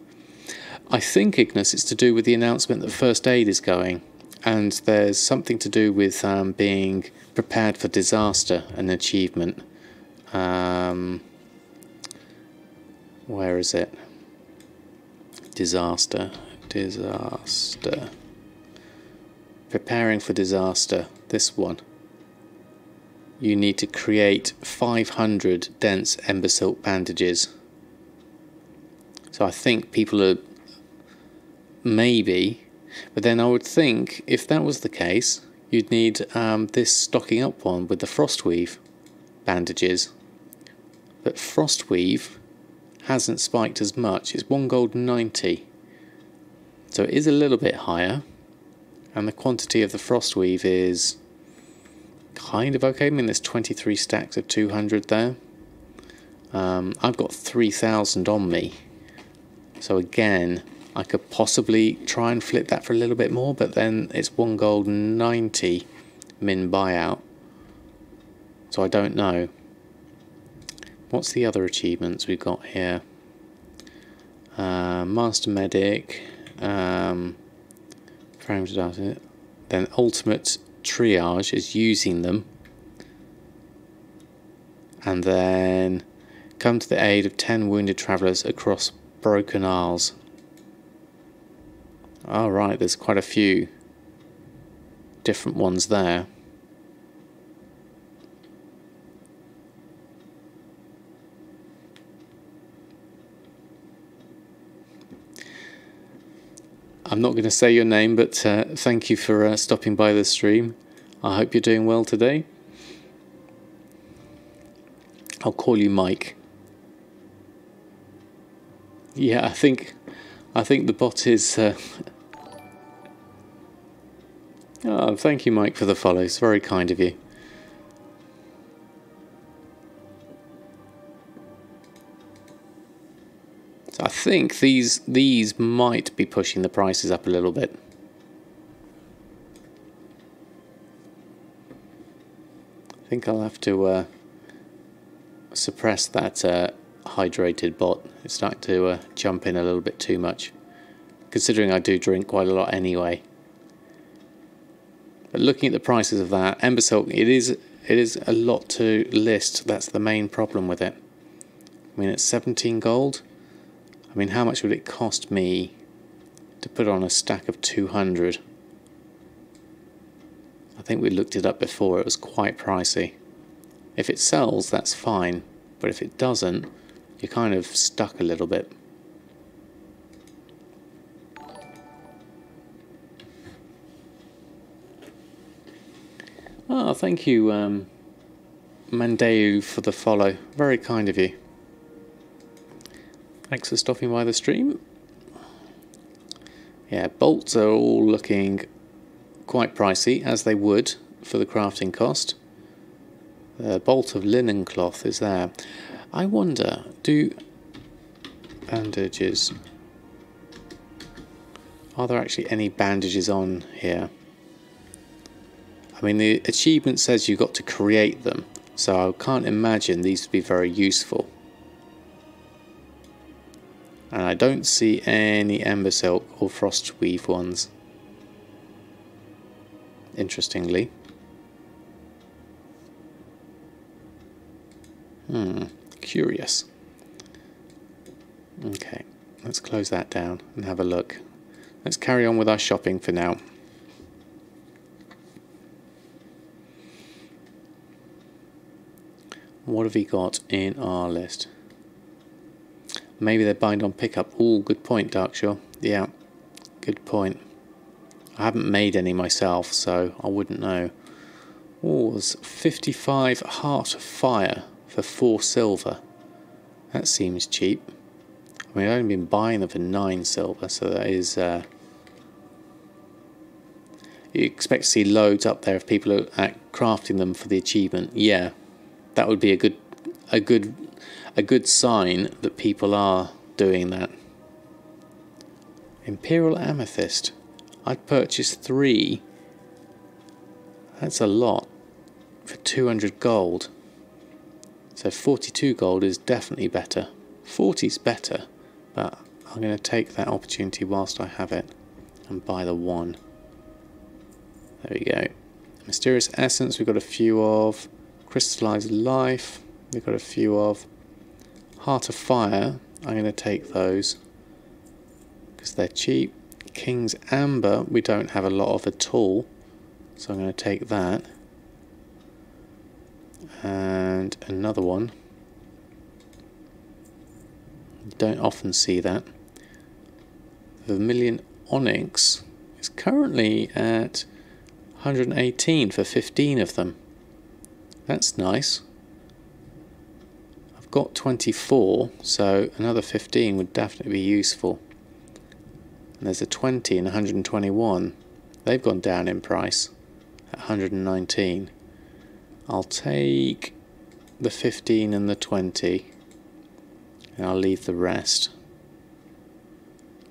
I think, Ignis, it's to do with the announcement that First Aid is going, and there's something to do with being prepared for disaster, an achievement. Where is it? Disaster. Preparing for disaster. This one. You need to create 500 dense Ember Silk bandages. So I think people are maybe, but then I would think if that was the case, you'd need this stocking up one with the Frostweave bandages. But Frostweave hasn't spiked as much. It's 1 gold 90. So it is a little bit higher. And the quantity of the Frostweave is kind of okay. I mean, there's 23 stacks of 200 there. I've got 3,000 on me. So again, I could possibly try and flip that for a little bit more, but then it's 1 gold 90 min buyout. So I don't know. What's the other achievements we've got here? Master Medic, then Ultimate Triage is using them, and then come to the aid of 10 wounded travellers across Broken Isles. Alright, there's quite a few different ones there. I'm not going to say your name, but thank you for stopping by the stream. I hope you're doing well today. I'll call you Mike. Yeah, I think the bot is... Oh, thank you, Mike, for the follow. It's very kind of you. So I think these might be pushing the prices up a little bit. I think I'll have to suppress that hydrated bot. It's starting to jump in a little bit too much, considering I do drink quite a lot anyway. But looking at the prices of that, Ember Silk, it is a lot to list. That's the main problem with it. I mean, it's 17 gold. I mean, how much would it cost me to put on a stack of 200? I think we looked it up before. It was quite pricey. If it sells, that's fine. But if it doesn't, you're kind of stuck a little bit. Oh, thank you, Mandeu, for the follow. Very kind of you. Thanks for stopping by the stream. Yeah, bolts are all looking quite pricey, as they would for the crafting cost. The bolt of linen cloth is there. I wonder, do bandages... Are there actually any bandages on here? I mean, the achievement says you've got to create them, so I can't imagine these to be very useful. And I don't see any Ember Silk or Frostweave ones, interestingly. Curious. Okay, let's close that down and have a look. Let's carry on with our shopping for now. What have we got in our list? Maybe they're bind on pickup. Oh, good point, Darkshaw. Yeah, good point. I haven't made any myself, so I wouldn't know. Oh, there's 55 Heart of Fire for 4 silver. That seems cheap. I mean, I've only been buying them for 9 silver, so that is... You expect to see loads up there if people are crafting them for the achievement. Yeah, that would be a good sign that people are doing that. Imperial Amethyst. I'd purchase 3. That's a lot for 200 gold. So 42 gold is definitely better. 40 is better, but I'm going to take that opportunity whilst I have it and buy the 1. There we go. Mysterious Essence we've got a few of. Crystallized Life we've got a few of. Heart of Fire, I'm going to take those because they're cheap. King's Amber we don't have a lot of at all, so I'm going to take that. And another one. Don't often see that. Vermilion Onyx is currently at 118 for 15 of them. That's nice. I've got 24, so another 15 would definitely be useful. And there's a 20 and 121. They've gone down in price at 119. I'll take the 15 and the 20, and I'll leave the rest.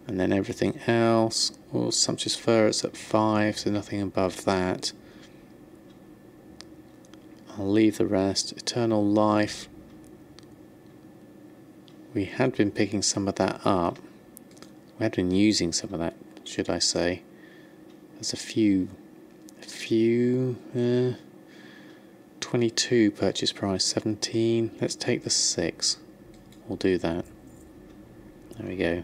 And then everything else, well, Sumptuous Fur, it's at 5, so nothing above that. I'll leave the rest. Eternal Life, we had been picking some of that up. We had been using some of that, should I say. There's a few 22 purchase price, 17. Let's take the 6. We'll do that. There we go.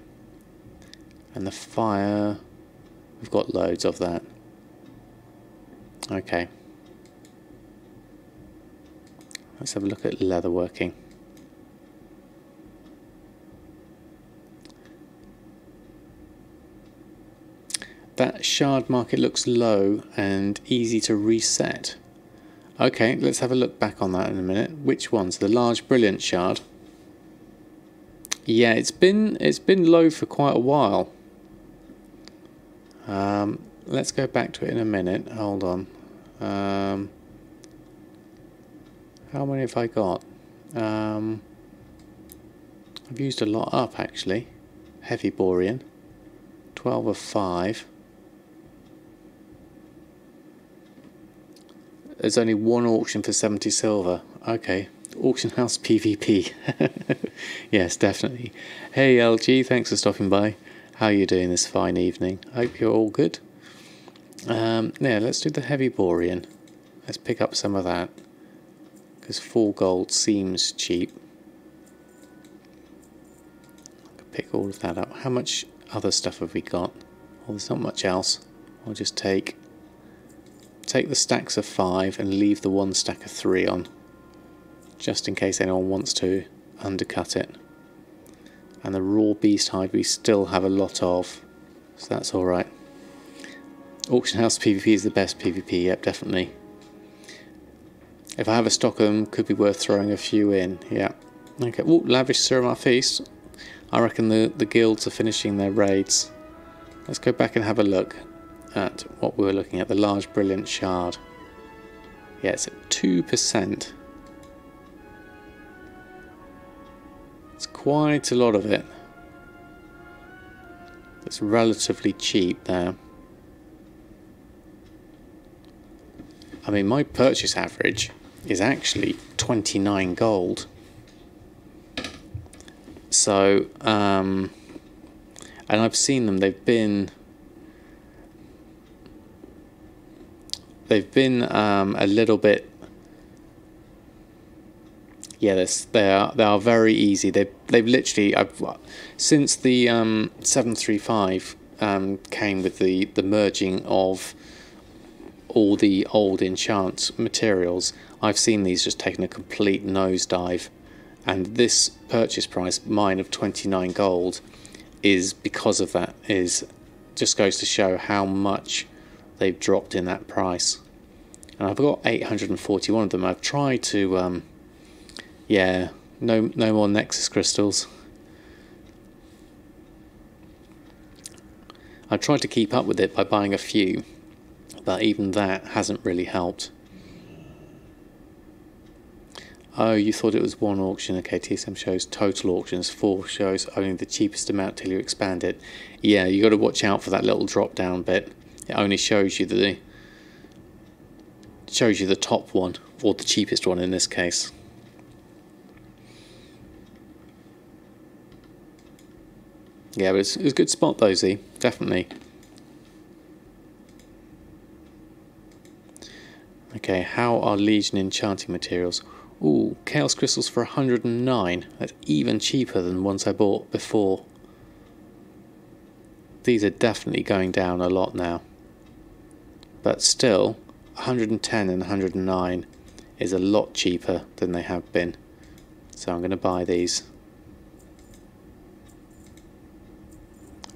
And the fire, We've got loads of that. Okay. Let's have a look at leatherworking. That shard market looks low and easy to reset. Okay, let's have a look back on that in a minute. Which one's the large brilliant shard? Yeah, it's been low for quite a while. Let's go back to it in a minute. Hold on. How many have I got? I've used a lot up actually. Heavy borean. 12 of 5. There's only one auction for 70 silver. Okay. Auction house PvP. Yes, definitely. Hey LG, thanks for stopping by. How are you doing this fine evening? Hope you're all good. Yeah, let's do the heavy borean. Let's pick up some of that. Because 4 gold seems cheap. I could pick all of that up. How much other stuff have we got? Well, there's not much else. I'll just take the stacks of 5 and leave the 1 stack of 3 on, just in case anyone wants to undercut it. And the raw beast hide we still have a lot of, so that's alright. Auction house PvP is the best PvP, yep, definitely. If I have a stock of them, could be worth throwing a few in, yeah. Okay, ooh, lavish Suramar feast. I reckon the guilds are finishing their raids. Let's go back and have a look at what we were looking at, the large brilliant shard. Yeah, it's at 2%. It's quite a lot of it. It's relatively cheap there. I mean, my purchase average is actually 29 gold. So, and I've seen them, they've been a little bit, yeah, they are very easy. They've literally, since the 735 came with the merging of all the old enchant materials, I've seen these just taking a complete nosedive, and this purchase price, mine of 29 gold, is because of that. Just goes to show how much they've dropped in that price. And I've got 841 of them. I've tried to yeah, no more Nexus crystals. I tried to keep up with it by buying a few, but even that hasn't really helped. Oh, you thought it was one auction. Okay, TSM shows total auctions, 4 shows only the cheapest amount till you expand it. Yeah, you got to watch out for that little drop down bit. It only shows you the top one, or the cheapest one in this case. Yeah, but it's a good spot though, Z, definitely. Okay, how are Legion enchanting materials? Ooh, Chaos Crystals for 109. That's even cheaper than ones I bought before. These are definitely going down a lot now. But still, 110 and 109 is a lot cheaper than they have been. So I'm going to buy these.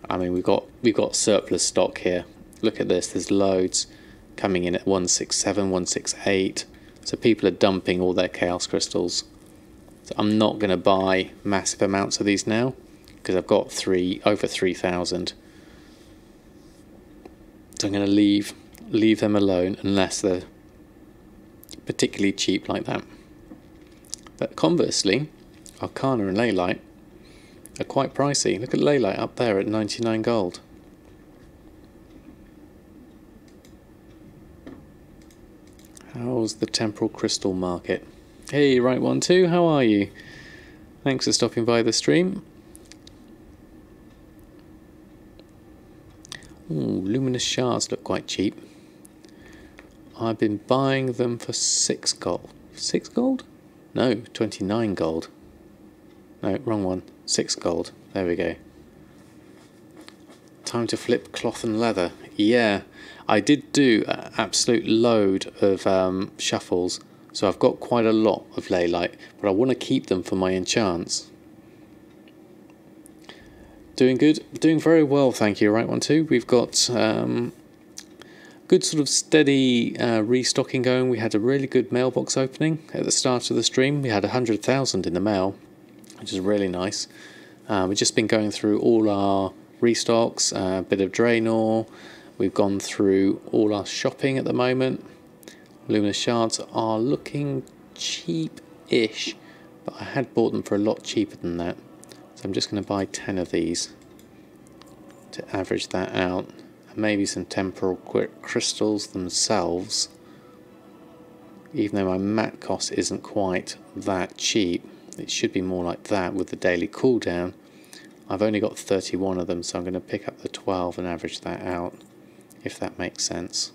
I mean, we've got surplus stock here. Look at this, there's loads coming in at 167, 168. So people are dumping all their Chaos Crystals. So I'm not going to buy massive amounts of these now, because I've got over 3,000. So I'm going to leave them alone unless they're particularly cheap like that. But conversely, Arcana and Leylight are quite pricey. Look at Leylight up there at 99 gold. How's the temporal crystal market? Hey, right one too, how are you? Thanks for stopping by the stream. Ooh, luminous shards look quite cheap. I've been buying them for 6 gold. 6 gold? No, 29 gold. No, wrong one. 6 gold. There we go. Time to flip cloth and leather. Yeah, I did do an absolute load of shuffles, so I've got quite a lot of Leylight, but I want to keep them for my enchants. Doing good, doing very well, thank you, right one too. We've got good sort of steady restocking going. We had a really good mailbox opening at the start of the stream. We had 100,000 in the mail, which is really nice. We've just been going through all our restocks, a bit of Draenor. We've gone through all our shopping at the moment. Luminous shards are looking cheap-ish, but I had bought them for a lot cheaper than that. So I'm just going to buy 10 of these to average that out. And maybe some temporal crystals themselves, even though my mat cost isn't quite that cheap. It should be more like that with the daily cooldown. I've only got 31 of them, so I'm going to pick up the 12 and average that out, if that makes sense.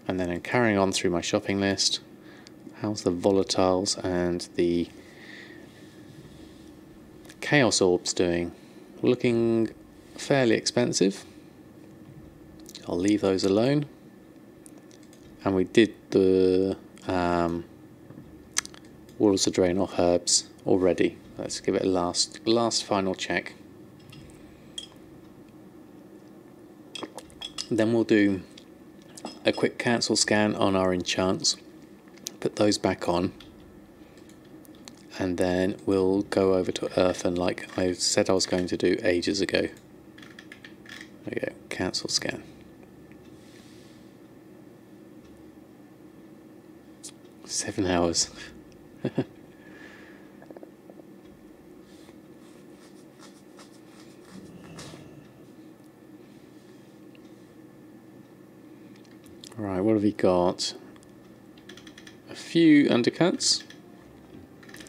And then I'm carrying on through my shopping list. How's the volatiles and the chaos orbs doing? Looking fairly expensive. I'll leave those alone. And we did the Walls of Draenor herbs already. Let's give it a last final check. Then we'll do a quick cancel scan on our enchants, put those back on, and then we'll go over to Earthen like I said I was going to do ages ago. There we go, cancel scan. Seven hours. Right, what have we got? A few undercuts.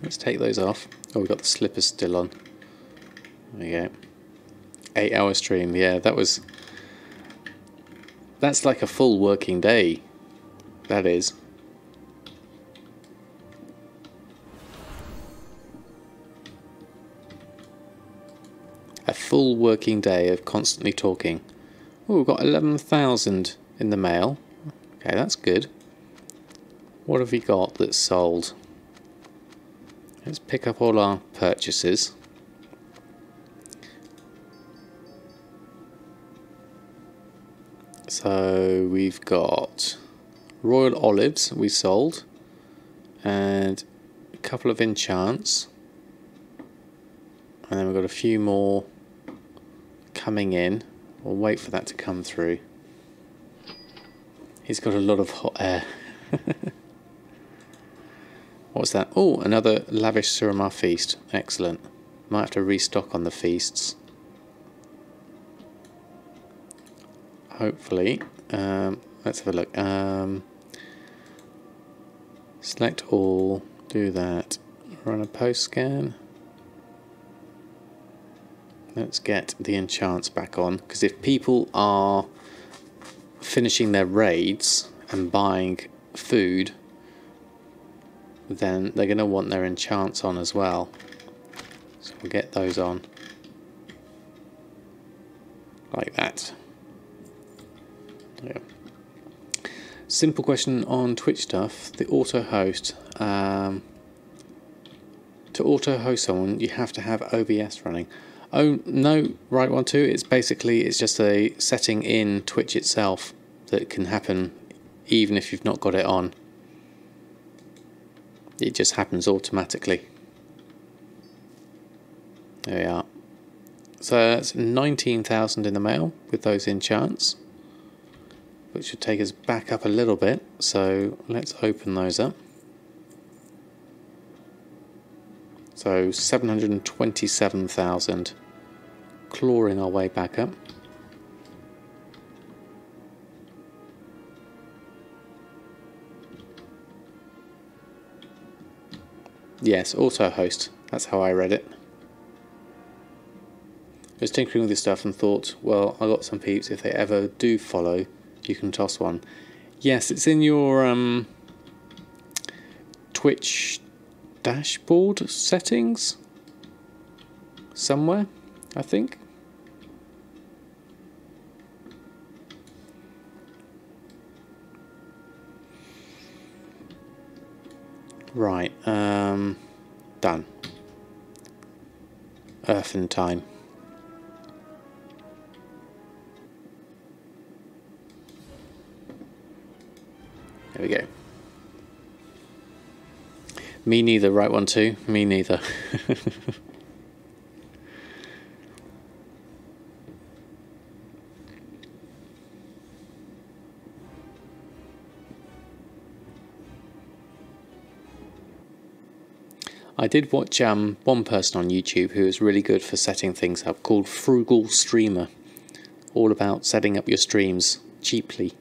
Let's take those off. Oh, we've got the slippers still on. There we go. 8-hour stream. Yeah, that's like a full working day. That is. A full working day of constantly talking. Oh, we've got 11,000 in the mail. Okay, that's good. What have we got that's sold? Let's pick up all our purchases. So we've got royal olives we sold, and a couple of enchants, and then we've got a few more coming in. We'll wait for that to come through. He's got a lot of hot air. What's that? Oh, another lavish Suramar feast. Excellent. Might have to restock on the feasts. Hopefully. Let's have a look. Select all. Do that. Run a post scan. Let's get the enchants back on, because if people are finishing their raids and buying food, then they're going to want their enchants on as well. So we'll get those on. Like that. Yeah. Simple question on Twitch stuff. The auto host. To auto host someone, you have to have OBS running. Oh no, right one too. It's just a setting in Twitch itself that can happen even if you've not got it on. It just happens automatically. There we are. So that's 19,000 in the mail with those enchants, which should take us back up a little bit. So let's open those up. So 727,000, clawing our way back up. Yes, auto host. That's how I read it. I was tinkering with this stuff and thought, well, I got some peeps. If they ever do follow, you can toss one. Yes, it's in your Twitch dashboard settings somewhere, I think. Right, done. Earthen time. There we go. Me neither, right one too? Me neither. I did watch one person on YouTube who is really good for setting things up, called Frugal Streamer, all about setting up your streams cheaply,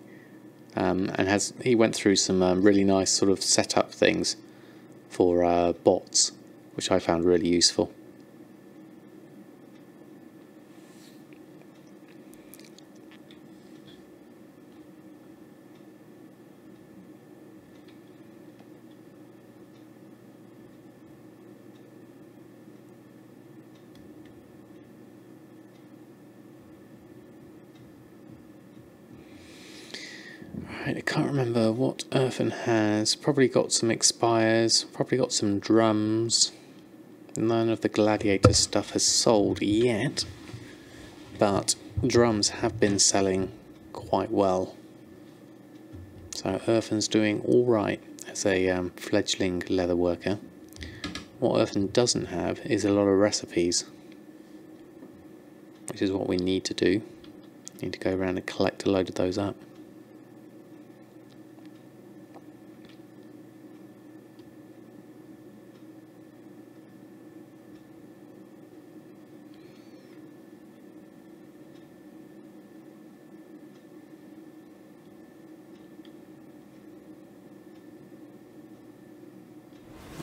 and he went through some really nice sort of setup things for bots, which I found really useful. Right, I can't remember what Earthen has. Probably got some expires, probably got some drums. None of the gladiator stuff has sold yet, but drums have been selling quite well. So Earthen's doing alright as a fledgling leather worker. What Earthen doesn't have is a lot of recipes, which is what we need to do. Need to go around and collect a load of those up.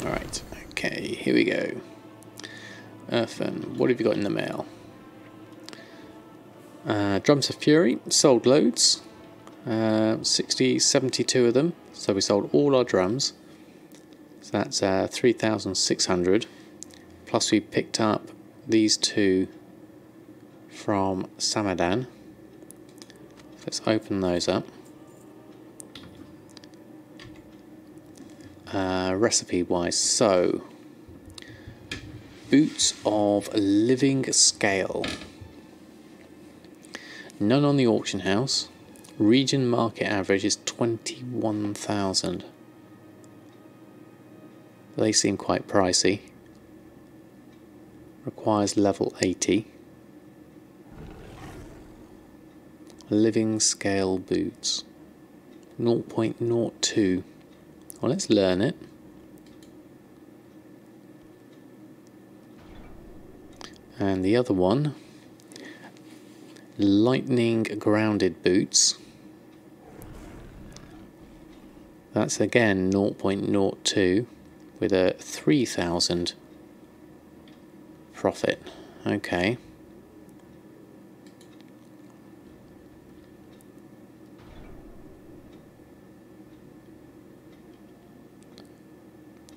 Alright, okay, here we go. Earthen, what have you got in the mail? Drums of Fury, sold loads. 72 of them, so we sold all our drums. So that's 3,600. Plus we picked up these two from Samadan. Let's open those up. Recipe wise, so boots of living scale, none on the auction house. Region market average is 21,000. They seem quite pricey. Requires level 80. Living scale boots, 0.02. Well, let's learn it. And the other one, lightning grounded boots. That's again 0.02 with a 3,000 profit. Okay.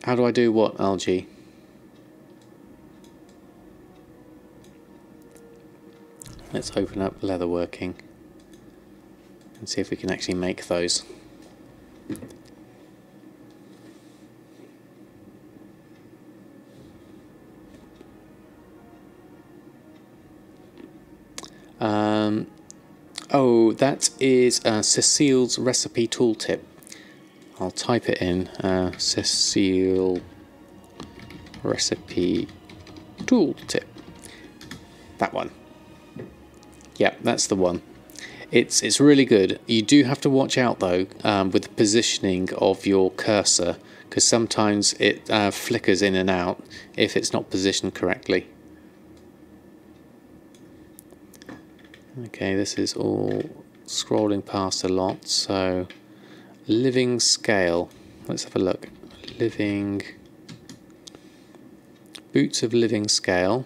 How do I do what, Algae? Let's open up Leatherworking and see if we can actually make those. Oh, that is Cecile's recipe tooltip. I'll type it in, Cecile recipe tooltip. That one. Yeah, that's the one. It's really good. You do have to watch out though with the positioning of your cursor, because sometimes it flickers in and out if it's not positioned correctly. Okay, this is all scrolling past a lot, so living scale. Let's have a look. Living boots of living scale.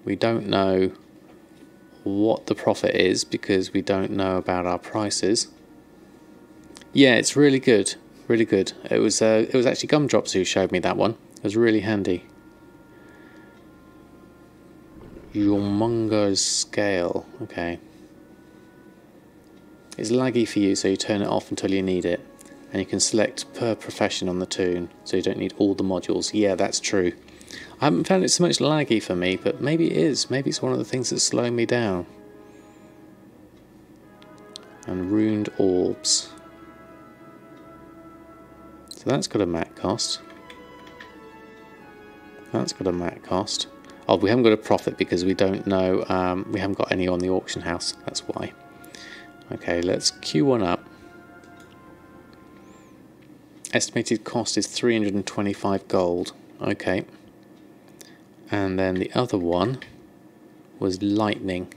We don't know what the profit is because we don't know about our prices. Yeah, it's really good, really good. It was actually Gumdrops who showed me that one. It was really handy. Humongous scale. Okay. It's laggy for you, so you turn it off until you need it, And you can select per profession on the toon, so you don't need all the modules. Yeah, that's true. I haven't found it so much laggy for me, but maybe it is. Maybe it's one of the things that's slowing me down. And runed orbs. So that's got a mat cost. That's got a mat cost. Oh, we haven't got a profit because we don't know. We haven't got any on the auction house. That's why. Okay, let's queue one up. Estimated cost is 325 gold. Okay. And then the other one was lightning.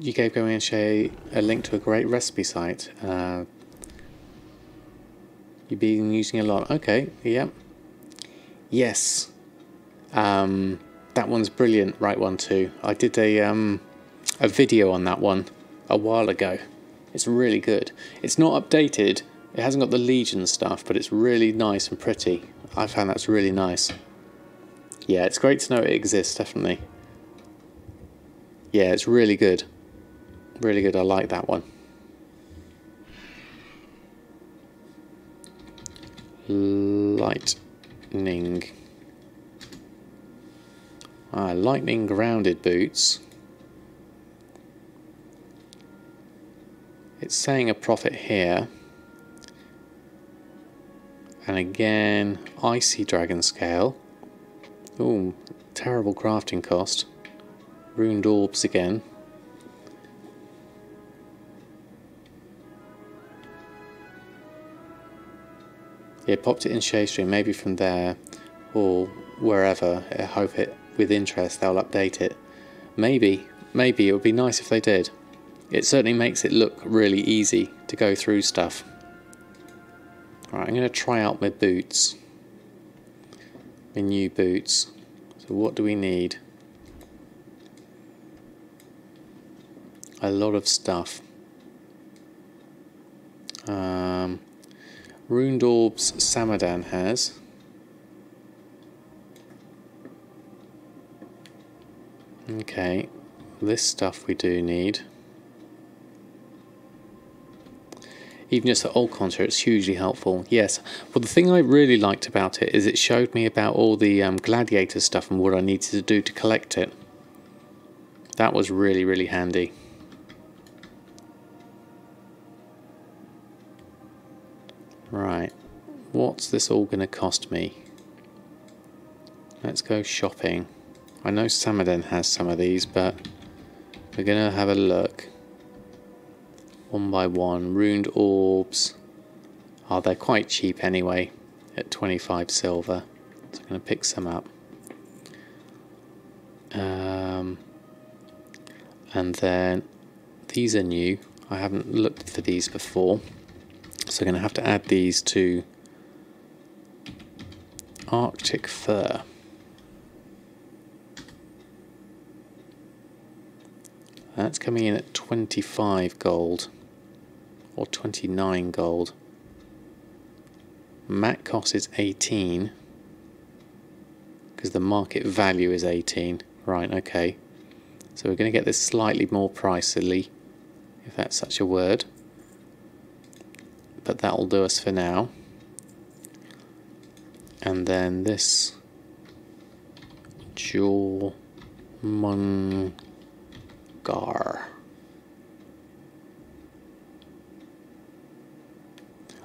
You gave Going and Shay a link to a great recipe site. You've been using a lot. Okay, yep. Yes. That one's brilliant, right one too. I did a video on that one a while ago. It's really good. It's not updated. It hasn't got the Legion stuff, but it's really nice and pretty. I found that's really nice. Yeah, it's great to know it exists, definitely. Yeah, it's really good. Really good, I like that one. Lightning. Lightning grounded boots. It's saying a profit here. And again, icy dragon scale. Ooh, terrible crafting cost. Runed orbs again. Yeah, popped it in Shade Stream, maybe from there or wherever. I hope it, with interest, they'll update it. Maybe it would be nice if they did. It certainly makes it look really easy to go through stuff. Alright, I'm going to try out my boots. My new boots. So what do we need? A lot of stuff. Runed orbs Samadan has. Okay, this stuff we do need. Even just the old content, it's hugely helpful. Yes, well the thing I really liked about it is it showed me about all the gladiator stuff and what I needed to do to collect it. That was really, really handy. Right, what's this all going to cost me? Let's go shopping. I know Samadan has some of these, but we're going to have a look. One by one. Runed orbs. Oh, they're quite cheap anyway, at 25 silver. So I'm going to pick some up. And then these are new. I haven't looked for these before. So I'm going to have to add these to Arctic fur. That's coming in at 25 gold. Or 29 gold. Mat cost is 18. Because the market value is 18. Right, okay. So we're going to get this slightly more pricily. If that's such a word. But that'll do us for now. And then this Jormungar.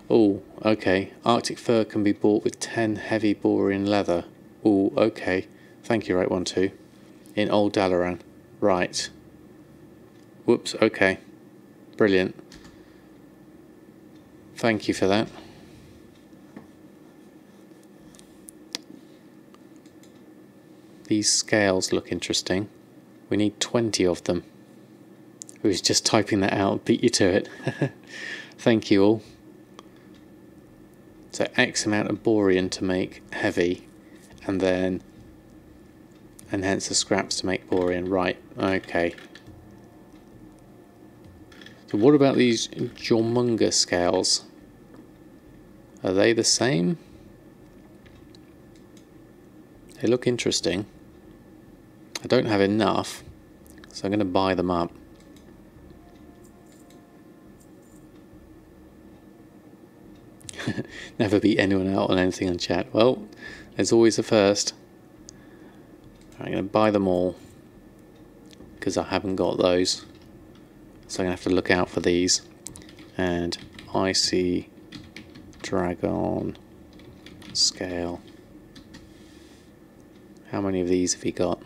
Oh, okay. Arctic fur can be bought with 10 heavy borean leather. Oh, okay. Thank you, right one too. In Old Dalaran. Right. Whoops, okay. Brilliant. Thank you for that. These scales look interesting. We need 20 of them. Who's just typing that out, beat you to it. Thank you all. So X amount of borean to make heavy, and then enhance the scraps to make borean. Right, okay. So what about these Jormungar scales? Are they the same? They look interesting. I don't have enough, so I'm going to buy them up. Never beat anyone out on anything on chat. Well, there's always a first. I'm going to buy them all because I haven't got those, so I'm going to have to look out for these. And Icy Dragon Scale. How many of these have he got?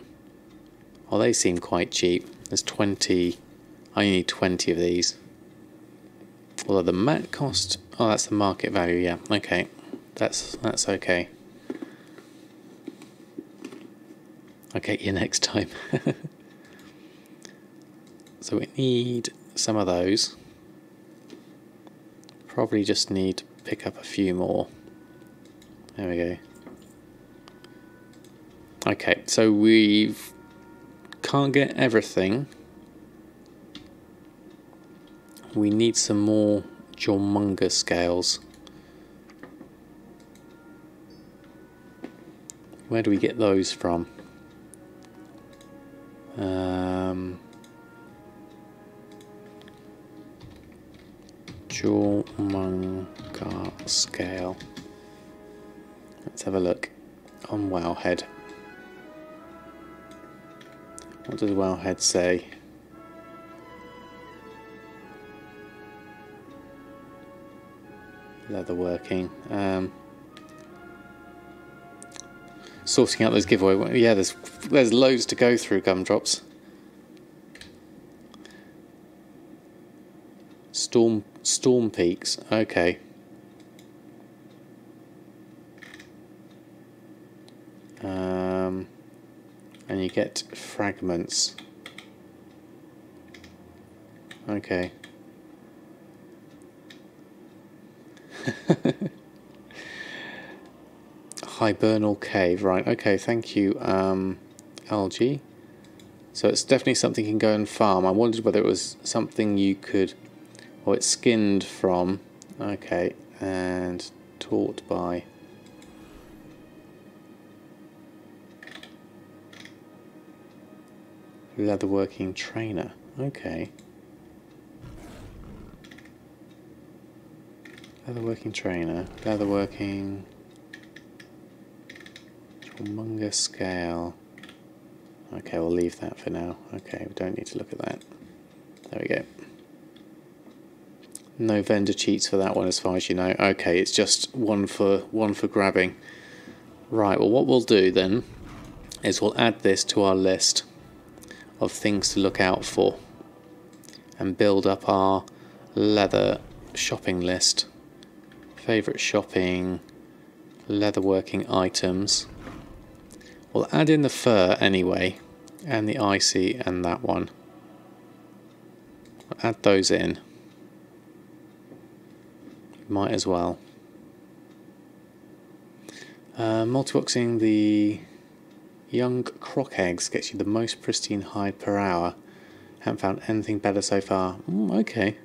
Oh, they seem quite cheap. There's 20. I need 20 of these. Although the mat cost... Oh, that's the market value, yeah. Okay. That's okay. I'll get you next time. So we need some of those. Probably just need to pick up a few more. There we go. Okay, so we can't get everything. We need some more Jormunga scales. Where do we get those from? Jormunga scale. Let's have a look on Wowhead. What does Wowhead say? Leatherworking. Sorting out those giveaway. Yeah, there's loads to go through, Gumdrops. Storm Peaks. Okay. And you get fragments. Okay. Hibernal Cave, right, okay, thank you, Algae. So it's definitely something you can go and farm. I wondered whether it was something you could... Oh, it's skinned from... Okay, and taught by... Leatherworking trainer, okay. Leatherworking trainer, leatherworking... Jormunga scale. Okay, we'll leave that for now. Okay, we don't need to look at that. There we go. No vendor cheats for that one as far as you know. Okay, it's just one for grabbing. Right, well what we'll do then is we'll add this to our list of things to look out for and build up our leather shopping list. Favourite shopping, leatherworking items. We'll add in the fur anyway, and the icy and that one. We'll add those in. Might as well. Multiboxing the young croc eggs gets you the most pristine hide per hour. Haven't found anything better so far. Okay.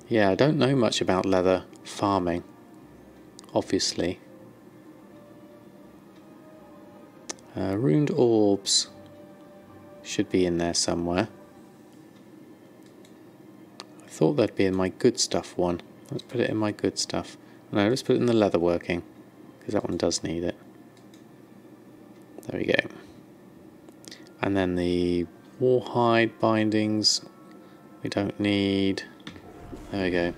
Yeah, I don't know much about leather farming, obviously. Ruined orbs should be in there somewhere. I thought they'd be in my good stuff one. Let's put it in my good stuff. No, let's put it in the leatherworking, because that one does need it. There we go. And then the warhide bindings we don't need. There we go.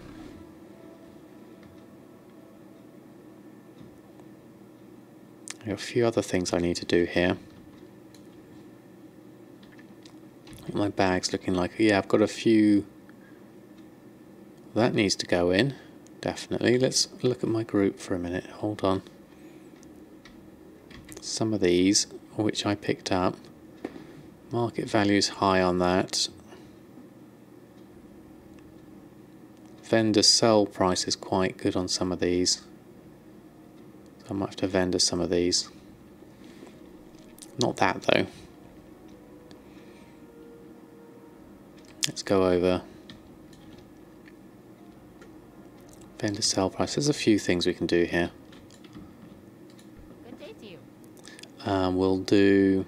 I've got a few other things I need to do here. My bag's looking like... Yeah, I've got a few... That needs to go in, definitely. Let's look at my group for a minute. Hold on. Some of these, which I picked up. Market value's high on that. Vendor sell price is quite good on some of these. So I might have to vendor some of these. Not that though. Let's go over. Vendor sell price. There's a few things we can do here. Good day to you. We'll do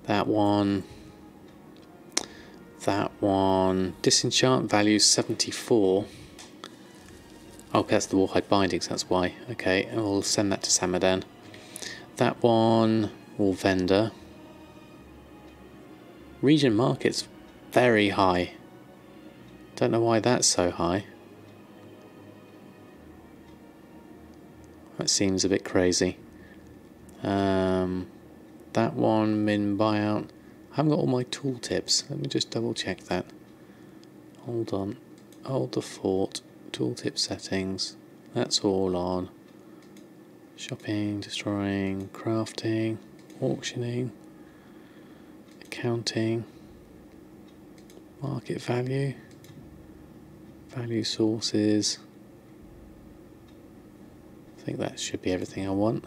that one. That one. Disenchant value 74. Oh, that's the Warhide bindings, that's why. Okay, and we'll send that to Samadan. That one will vendor. Region market's very high. Don't know why that's so high. That seems a bit crazy. That one, min buyout. I haven't got all my tooltips. Let me just double check that. Hold on. Hold the fort. Tooltip settings. That's all on. Shopping, destroying, crafting, auctioning, accounting, market value, value sources. I think that should be everything I want.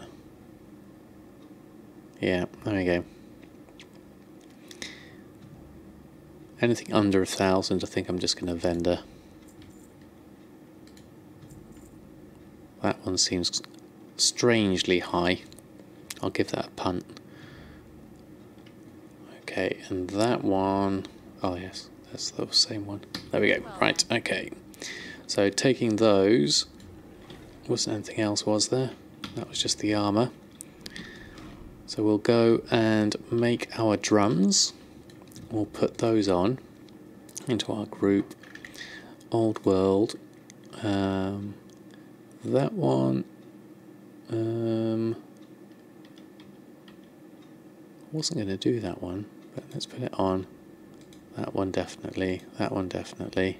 Yeah, there we go. Anything under 1,000, I think I'm just going to vendor. That one seems strangely high. I'll give that a punt. Okay, and that one, oh yes, that's the same one. There we go. Right, okay. So taking those, wasn't anything else, was there? That was just the armor. So we'll go and make our drums. We'll put those on into our group. Old World. That one. I wasn't going to do that one, but let's put it on. That one definitely. That one definitely.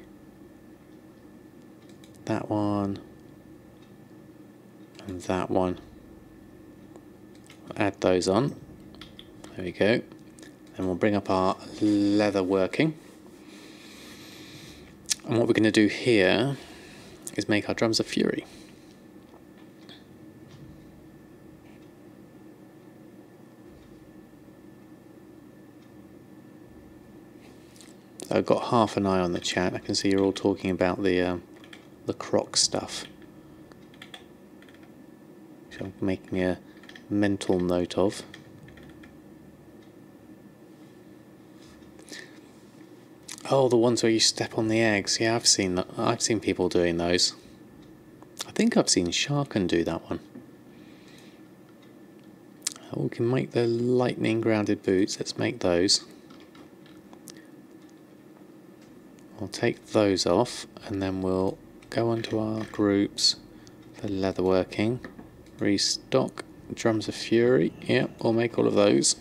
That one. And that one. Add those on. There we go. Then we'll bring up our leatherworking. And what we're going to do here is make our drums of fury. So I've got half an eye on the chat. I can see you're all talking about the croc stuff, which I'm making a mental note of. Oh, the ones where you step on the eggs. Yeah, I've seen that. I've seen people doing those. I think I've seen Sharkan do that one. Oh, we can make the lightning grounded boots. Let's make those. I'll take those off, and then we'll go onto our groups for leatherworking. Restock. Drums of Fury. Yep, we'll make all of those.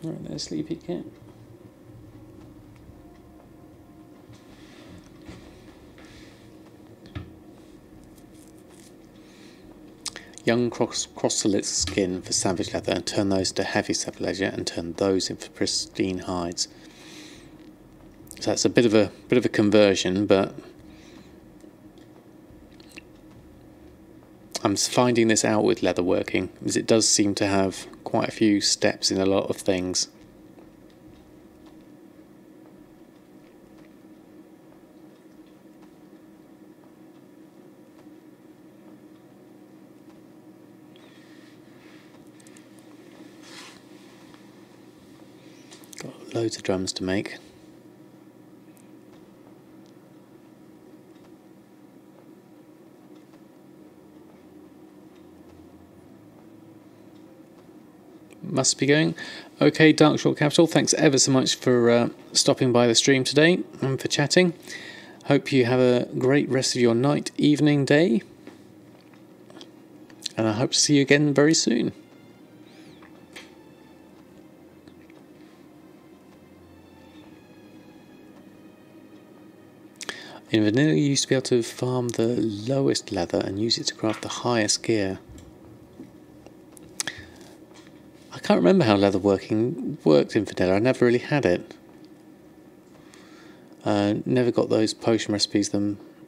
Alright, there's Sleepy Cat. Young crossolet skin for savage leather, and turn those to heavy savage leather, and turn those into pristine hides. So that's a bit of a conversion, but I'm finding this out with leatherworking, because it does seem to have quite a few steps in a lot of things. Got loads of drums to make. Must be going. Okay, Dark Short Capital, thanks ever so much for stopping by the stream today and for chatting. Hope you have a great rest of your night, evening, day. And I hope to see you again very soon. In vanilla, you used to be able to farm the lowest leather and use it to craft the highest gear. I can't remember how leatherworking worked in vanilla. I never really had it. Never got those potion recipes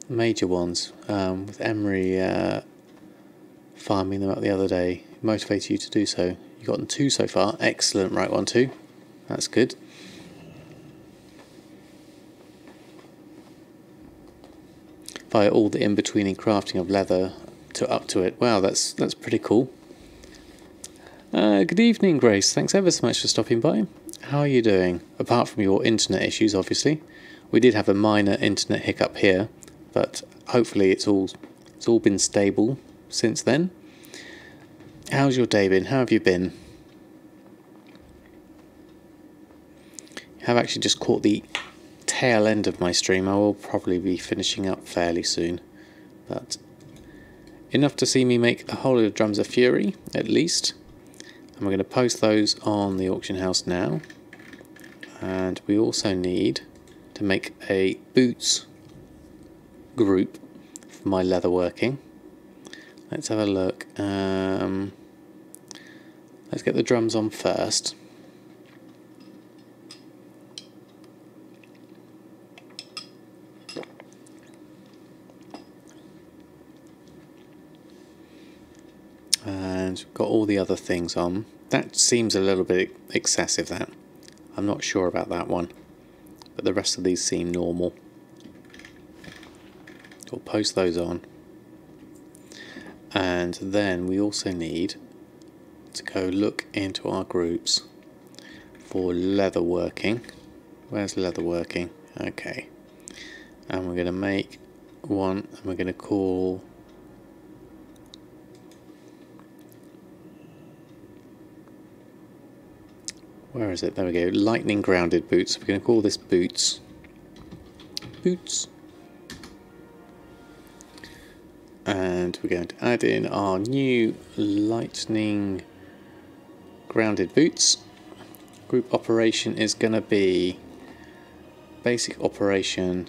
major ones. With Emery farming them up the other day, motivated you to do so. You've gotten 2 so far. Excellent, right one, 2. That's good. Via all the in-betweening crafting of leather to up to it. Wow, that's pretty cool. Good evening, Grace. Thanks ever so much for stopping by. How are you doing? Apart from your internet issues, obviously. We did have a minor internet hiccup here, but hopefully it's all been stable since then. How's your day been? How have you been? I have actually just caught the tail end of my stream. I will probably be finishing up fairly soon, but enough to see me make a whole lot of Drums of Fury, at least. And we're going to post those on the auction house now. And we also need to make a boots group for my leatherworking. Let's have a look. Let's get the drums on first. And got all the other things on. That seems a little bit excessive, that. I'm not sure about that one. But the rest of these seem normal. We'll post those on. And then we also need to go look into our groups for leatherworking. Where's leatherworking? Okay. And we're going to make one, and we're going to call... Where is it? There we go. Lightning grounded boots. We're going to call this boots. Boots. And we're going to add in our new lightning grounded boots. Group operation is going to be basic operation.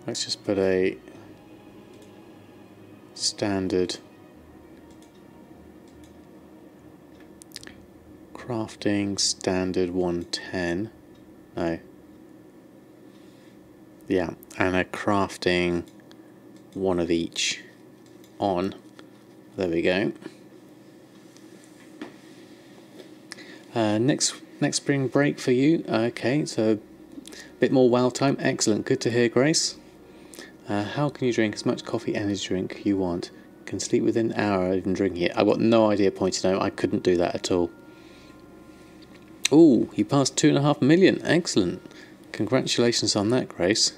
Let's just put a standard crafting standard 110. No. Yeah, and a crafting one of each on. There we go. Next spring break for you. Okay, so a bit more WoW time. Excellent. Good to hear, Grace. How can you drink as much coffee energy drink you want? Can sleep within an hour of even drinking it. I've got no idea, Pointy No. I couldn't do that at all. Oh, you passed 2.5 million. Excellent. Congratulations on that, Grace.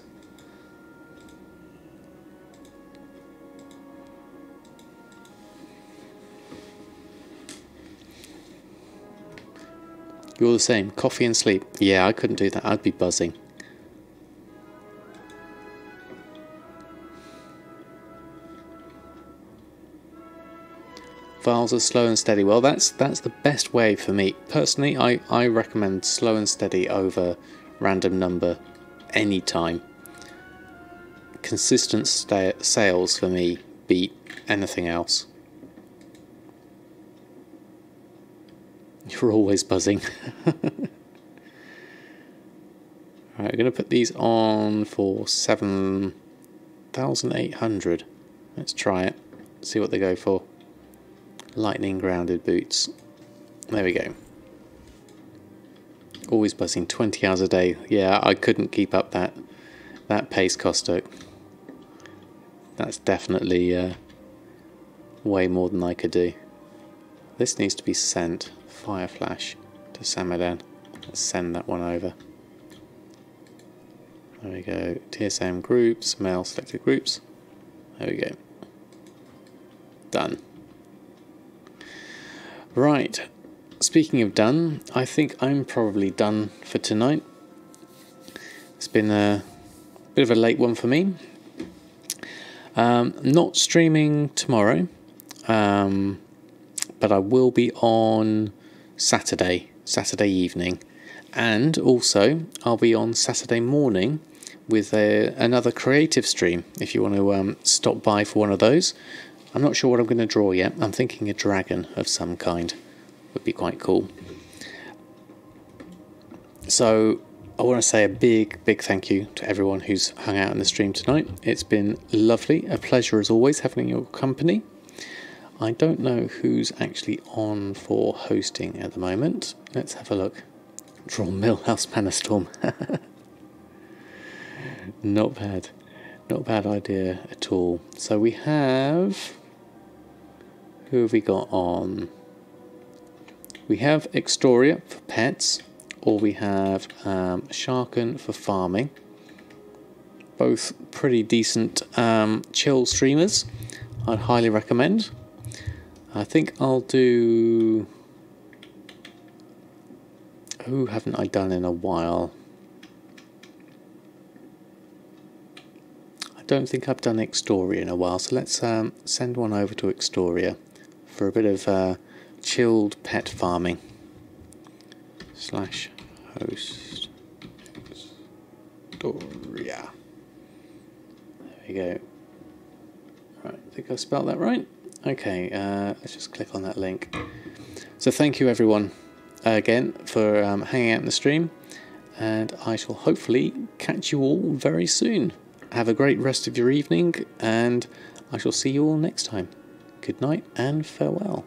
You're the same. Coffee and sleep. Yeah, I couldn't do that. I'd be buzzing. Files are slow and steady. Well, that's the best way for me. Personally, I recommend slow and steady over random number anytime. Consistent sales for me beat anything else. You're always buzzing. Alright, we're going to put these on for 7,800. Let's try it. See what they go for. Lightning grounded boots. There we go. Always buzzing 20 hours a day. Yeah, I couldn't keep up that pace, Costo. That's definitely way more than I could do. This needs to be sent. Fire flash to Samadan. Let's send that one over. There we go. TSM groups, mail selected groups. There we go. Done. Right, speaking of done, I think I'm probably done for tonight. It's been a bit of a late one for me. Not streaming tomorrow, but I will be on Saturday evening, and also I'll be on Saturday morning with another creative stream if you want to stop by for one of those. I'm not sure what I'm going to draw yet. I'm thinking a dragon of some kind would be quite cool. So I want to say a big thank you to everyone who's hung out in the stream tonight. It's been lovely, a pleasure as always having your company. I don't know who's actually on for hosting at the moment. Let's have a look. Draw Millhouse Manastorm. Not bad. Not a bad idea at all. So we have... Who have we got on? We have Extoria for pets, or we have Sharken for farming. Both pretty decent chill streamers. I'd highly recommend. I think I'll do... Who haven't I done in a while? I don't think I've done Extoria in a while, so let's send one over to Extoria for a bit of chilled pet farming. /host Extoria. There we go. Right, I think I spelled that right. Okay, let's just click on that link. So thank you everyone again for hanging out in the stream, and I shall hopefully catch you all very soon. Have a great rest of your evening, and I shall see you all next time. Good night and farewell.